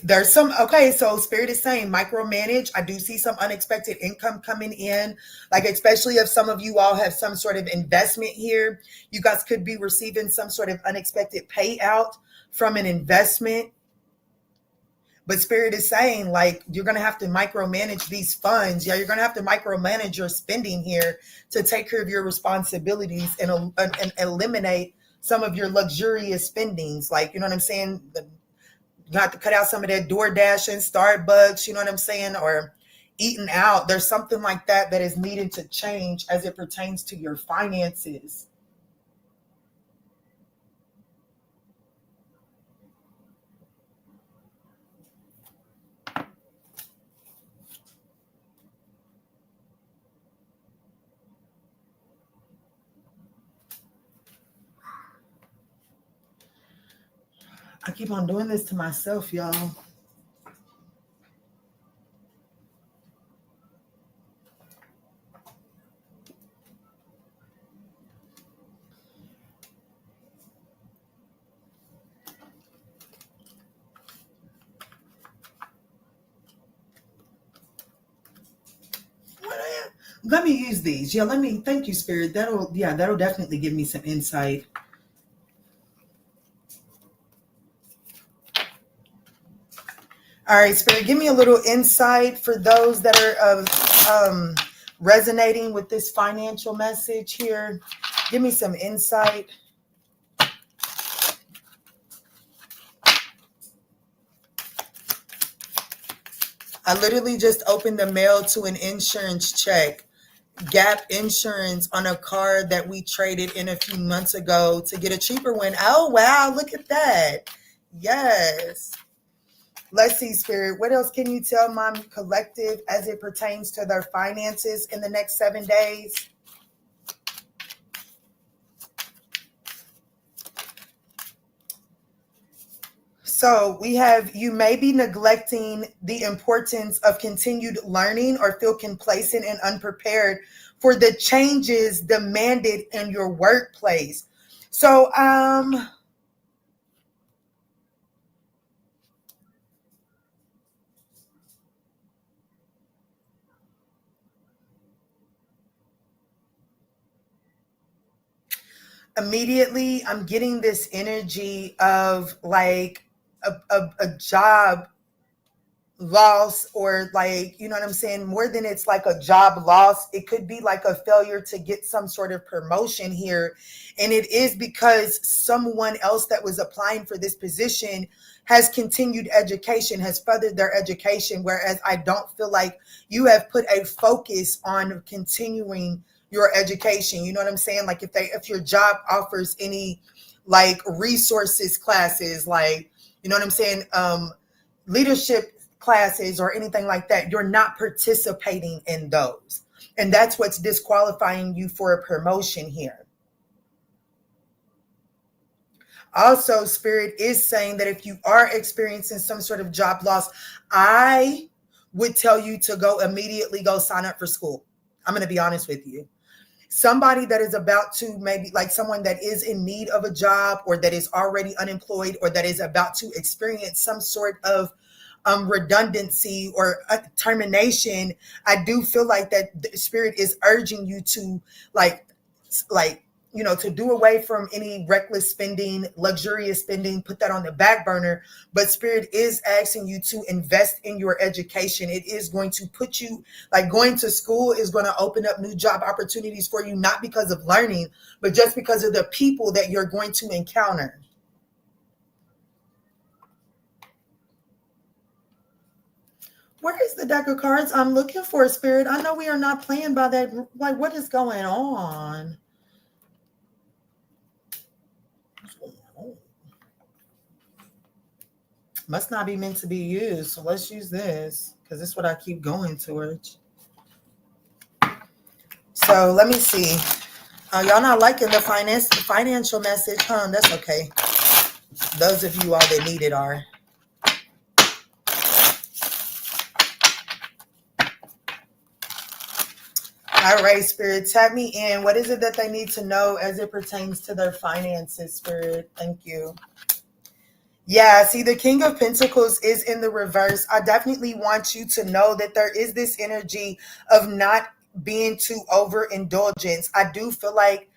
There's some, okay, so Spirit is saying micromanage. I do see some unexpected income coming in, like especially if some of you all have some sort of investment here. You guys could be receiving some sort of unexpected payout from an investment. But Spirit is saying like you're going to have to micromanage these funds. Yeah, you're going to have to micromanage your spending here to take care of your responsibilities and eliminate some of your luxurious spendings. Like, you know what I'm saying? You have to cut out some of that DoorDash and Starbucks, you know what I'm saying? Or eating out. There's something like that that is needed to change as it pertains to your finances. I keep on doing this to myself, y'all. Let me use these. Yeah, thank you, Spirit. That'll definitely give me some insight. All right, Spirit, give me a little insight for those that are resonating with this financial message here. Give me some insight. I literally just opened the mail to an insurance check. Gap insurance on a car that we traded in a few months ago to get a cheaper one. Oh, wow. Look at that. Yes. Let's see, Spirit. What else can you tell my collective as it pertains to their finances in the next 7 days? So we have, you may be neglecting the importance of continued learning or feel complacent and unprepared for the changes demanded in your workplace. So, immediately I'm getting this energy of like a job, loss, or like, you know what I'm saying, more than it's like a job loss, it could be like a failure to get some sort of promotion here. And it is because someone else that was applying for this position has continued education, has furthered their education, whereas I don't feel like you have put a focus on continuing your education. You know what I'm saying? Like if your job offers any like resources classes, like, you know what I'm saying, leadership classes or anything like that, you're not participating in those. And that's what's disqualifying you for a promotion here. Also, Spirit is saying that if you are experiencing some sort of job loss, I would tell you to go immediately go sign up for school. I'm going to be honest with you. Somebody that is about to, maybe like someone that is in need of a job, or that is already unemployed, or that is about to experience some sort of redundancy or termination, I do feel like that the Spirit is urging you to like you know, to do away from any reckless spending, luxurious spending, put that on the back burner. But Spirit is asking you to invest in your education. It is going to put you, like, going to school is going to open up new job opportunities for you, not because of learning, but just because of the people that you're going to encounter. Where is the deck of cards I'm looking for, Spirit? I know we are not playing by that. Like, what is going on? Must not be meant to be used. So let's use this, because this is what I keep going towards. So let me see. Y'all not liking the financial message, huh? That's okay. Those of you all that need it are. All right, Spirit, tap me in. What is it that they need to know as it pertains to their finances, Spirit? Thank you. Yeah, see, the King of Pentacles is in the reverse. I definitely want you to know that there is this energy of not being too overindulgence. I do feel like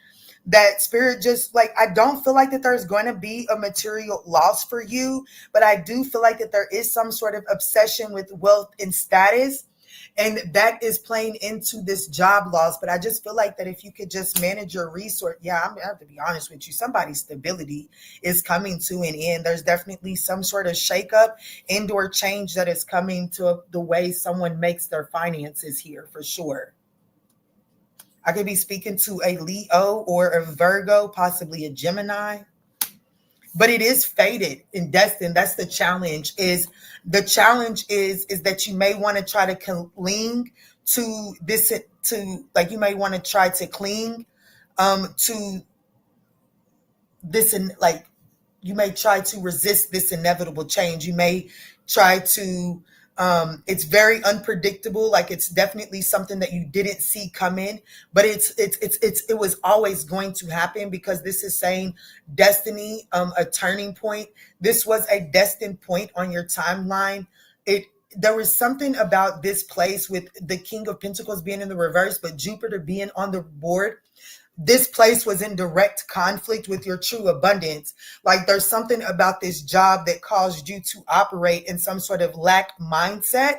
that Spirit, just like, I don't feel like that there's going to be a material loss for you, but I do feel like that there is some sort of obsession with wealth and status. And that is playing into this job loss. But I just feel like that if you could just manage your resource, I have to be honest with you, somebody's stability is coming to an end. There's definitely some sort of shakeup and or change that is coming to the way someone makes their finances here, for sure. I could be speaking to a Leo or a Virgo, possibly a Gemini. But it is fated and destined. That's the challenge. Is that you may want to try to cling to this, to, like, you may want to try to cling to this, and like, you may try to resist this inevitable change. You may try to it's very unpredictable. Like, it's definitely something that you didn't see coming, but it was always going to happen, because this is saying destiny, a turning point. This was a destined point on your timeline. There was something about this place with the King of Pentacles being in the reverse, but Jupiter being on the board. This place was in direct conflict with your true abundance. Like, there's something about this job that caused you to operate in some sort of lack mindset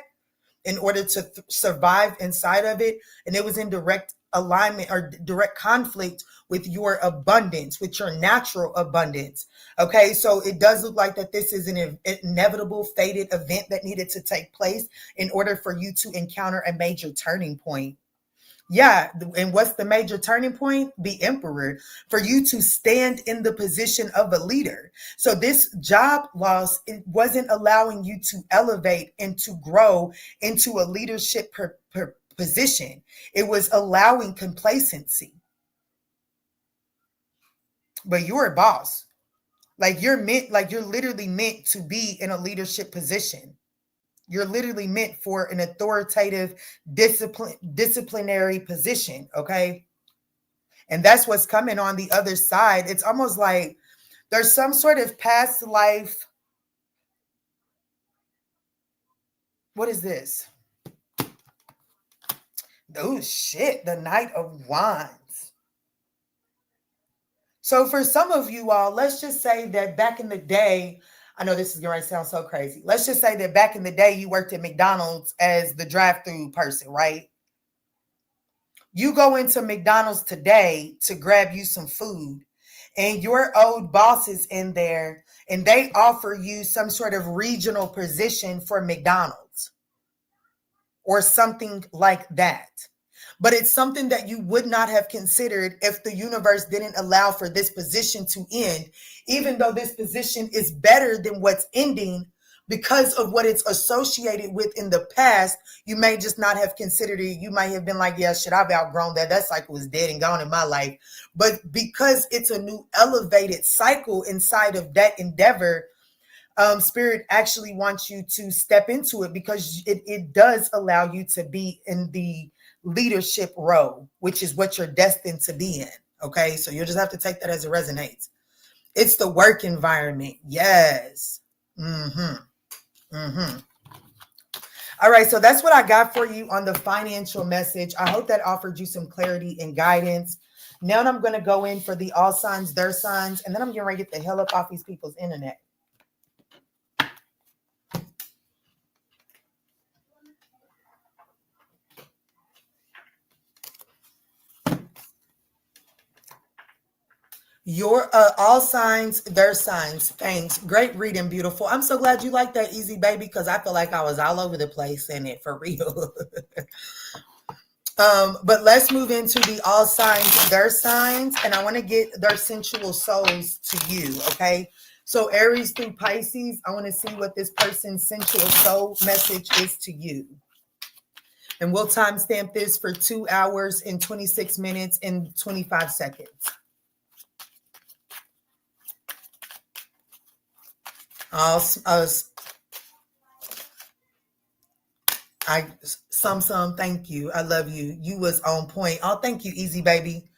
in order to survive inside of it. And it was in direct alignment or direct conflict with your abundance, with your natural abundance. Okay, so it does look like that this is an inevitable, fated event that needed to take place in order for you to encounter a major turning point. Yeah, and what's the major turning point? The Emperor, for you to stand in the position of a leader. So this job loss, it wasn't allowing you to elevate and to grow into a leadership position. It was allowing complacency. But you're a boss. Like, you're literally meant to be in a leadership position. You're literally meant for an authoritative, disciplinary position, okay? And that's what's coming on the other side. It's almost like there's some sort of past life. What is this? Oh, shit. The Knight of Wands. So for some of you all, let's just say that back in the day, I know this is going to sound so crazy. Let's just say that back in the day, you worked at McDonald's as the drive-through person, right? You go into McDonald's today to grab you some food, and your old boss is in there, and they offer you some sort of regional position for McDonald's or something like that. But it's something that you would not have considered if the universe didn't allow for this position to end, even though this position is better than what's ending because of what it's associated with in the past. You may just not have considered it. You might have been like, yeah, shit, I've outgrown that. That cycle was dead and gone in my life. But because it's a new elevated cycle inside of that endeavor, Spirit actually wants you to step into it because it does allow you to be in the leadership role, which is what you're destined to be in. Okay, so you'll just have to take that as it resonates. It's the work environment. Yes. All right, so that's what I got for you on the financial message. I hope that offered you some clarity and guidance. Now I'm going to go in for the all signs, their signs, and then I'm getting ready to get the hell up off these people's internet. Your all signs, their signs. Thanks. Great reading, beautiful. I'm so glad you like that, easy baby, because I feel like I was all over the place in it for real. But let's move into the all signs, their signs, and I want to get their sensual souls to you. Okay. So Aries through Pisces, I want to see what this person's sensual soul message is to you. And we'll timestamp this for 2 hours and 26 minutes and 25 seconds. Thank you. I love you. You was on point. Oh, thank you, easy baby.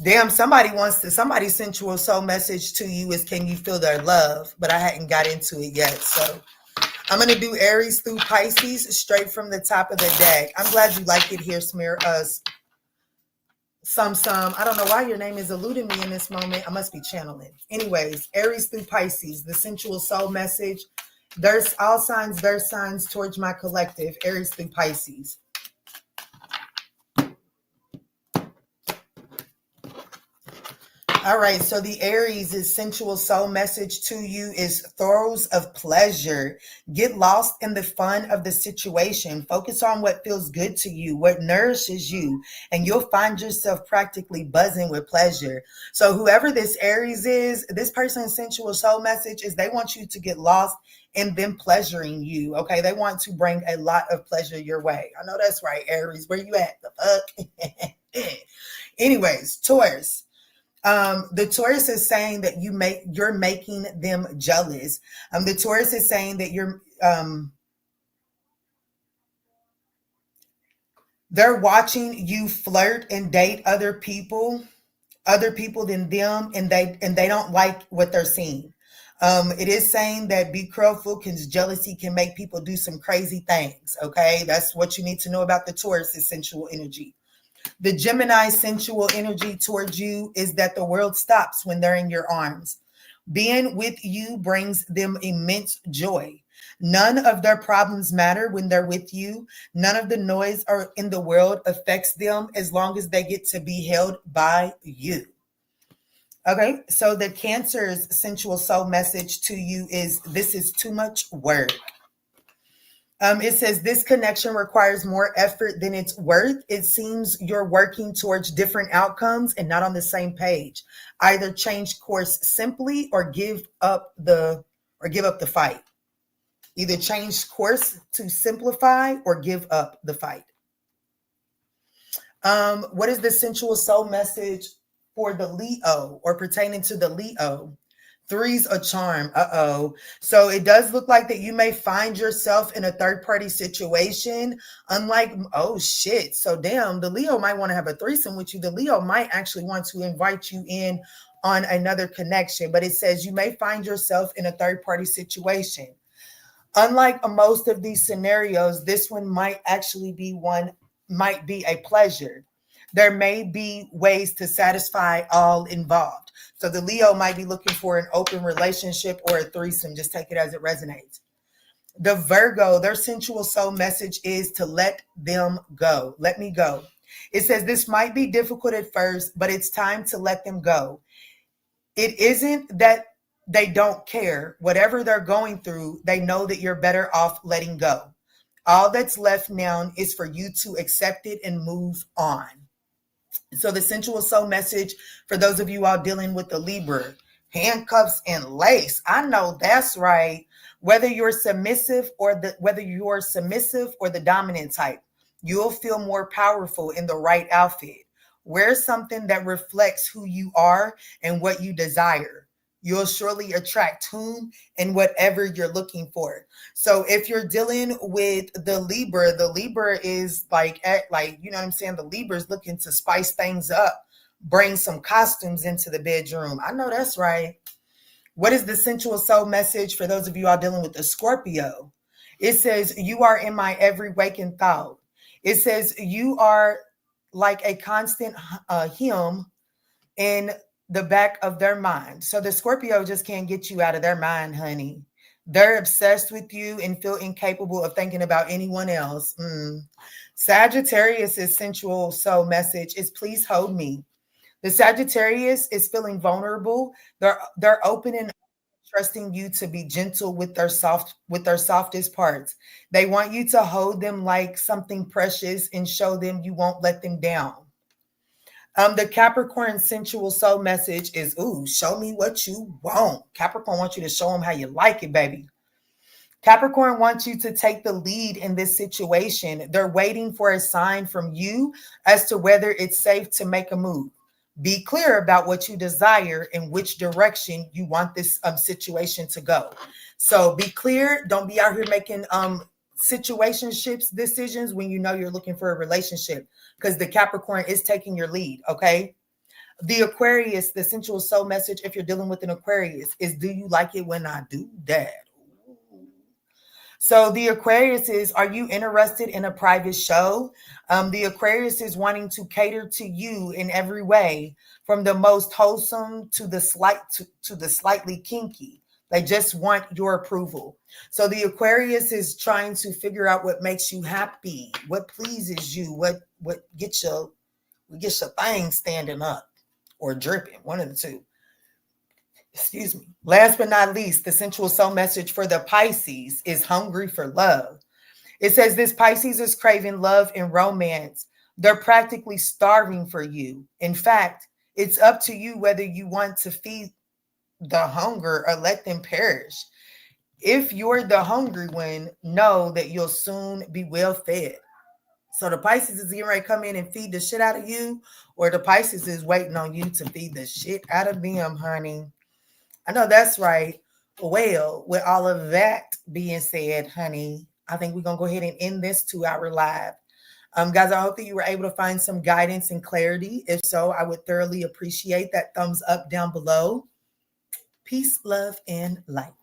Damn, somebody's sensual soul message to you is, can you feel their love? But I hadn't got into it yet. So I'm going to do Aries through Pisces straight from the top of the deck. I'm glad you like it here, Smear us. I don't know why your name is eluding me in this moment. I must be channeling. Anyways, Aries through Pisces, the sensual soul message. There's all signs, their signs towards my collective, Aries through Pisces. All right, so the Aries' sensual soul message to you is throes of pleasure. Get lost in the fun of the situation. Focus on what feels good to you, what nourishes you, and you'll find yourself practically buzzing with pleasure. So whoever this Aries is, this person's sensual soul message is they want you to get lost in them pleasuring you, okay? They want to bring a lot of pleasure your way. I know that's right, Aries. Where you at? The fuck? Anyways, Taurus. The Taurus is saying that you're making them jealous. The Taurus is saying that they're watching you flirt and date other people than them, and they don't like what they're seeing. It is saying that be careful because jealousy can make people do some crazy things. Okay, that's what you need to know about the Taurus' sensual energy. The Gemini sensual energy towards you is that the world stops when they're in your arms. Being with you brings them immense joy. None of their problems matter when they're with you. None of the noise in the world affects them as long as they get to be held by you. Okay, so the Cancer's sensual soul message to you is, this is too much work. It says this connection requires more effort than it's worth. It seems you're working towards different outcomes and not on the same page. Either change course simply or give up the fight. Either change course to simplify or give up the fight. What is the sensual soul message for the Leo or pertaining to the Leo? Three's a charm. So it does look like that you may find yourself in a third-party situation. Unlike, oh shit. So damn, the Leo might want to have a threesome with you. The Leo might actually want to invite you in on another connection. But it says you may find yourself in a third-party situation. Unlike most of these scenarios, this one might be a pleasure. There may be ways to satisfy all involved. So the Leo might be looking for an open relationship or a threesome. Just take it as it resonates. The Virgo, their sensual soul message is to let them go. Let me go. It says this might be difficult at first, but it's time to let them go. It isn't that they don't care. Whatever they're going through, they know that you're better off letting go. All that's left now is for you to accept it and move on. So the sensual soul message for those of you all dealing with the Libra, handcuffs and lace. I know that's right. Whether you're submissive or the dominant type, you'll feel more powerful in the right outfit. Wear something that reflects who you are and what you desire. You'll surely attract whom and whatever you're looking for. So if you're dealing with the Libra is like, you know what I'm saying? The Libra is looking to spice things up, bring some costumes into the bedroom. I know that's right. What is the sensual soul message for those of you all dealing with the Scorpio? It says, you are in my every waking thought. It says, you are like a constant hymn in the back of their mind. So the Scorpio just can't get you out of their mind, honey. They're obsessed with you and feel incapable of thinking about anyone else. Sagittarius' sensual soul message is please hold me. The Sagittarius is feeling vulnerable. They're open and trusting you to be gentle with their softest parts. They want you to hold them like something precious and show them you won't let them down. The Capricorn sensual soul message is, ooh, show me what you want. Capricorn wants you to show them how you like it, baby. Capricorn wants you to take the lead in this situation. They're waiting for a sign from you as to whether it's safe to make a move. Be clear about what you desire and which direction you want this situation to go. So be clear. Don't be out here making situationships decisions when you know you're looking for a relationship, because the Capricorn is taking your lead. Okay. The Aquarius, the sensual soul message, if you're dealing with an Aquarius, is do you like it when I do that? So the Aquarius is, are you interested in a private show? The Aquarius is wanting to cater to you in every way, from the most wholesome to the slightly kinky. They just want your approval. So the Aquarius is trying to figure out what makes you happy, what pleases you, what gets your thing standing up or dripping, one of the two. Excuse me. Last but not least, the sensual soul message for the Pisces is hungry for love. It says this Pisces is craving love and romance. They're practically starving for you. In fact, it's up to you whether you want to feed the hunger or let them perish. If you're the hungry one, know that you'll soon be well fed. So the Pisces is getting ready to come in and feed the shit out of you, or the Pisces is waiting on you to feed the shit out of them, honey. I know that's right. Well, with all of that being said, honey, I think we're going to go ahead and end this 2-hour live. Guys, I hope that you were able to find some guidance and clarity. If so, I would thoroughly appreciate that thumbs up down below. Peace, love, and light.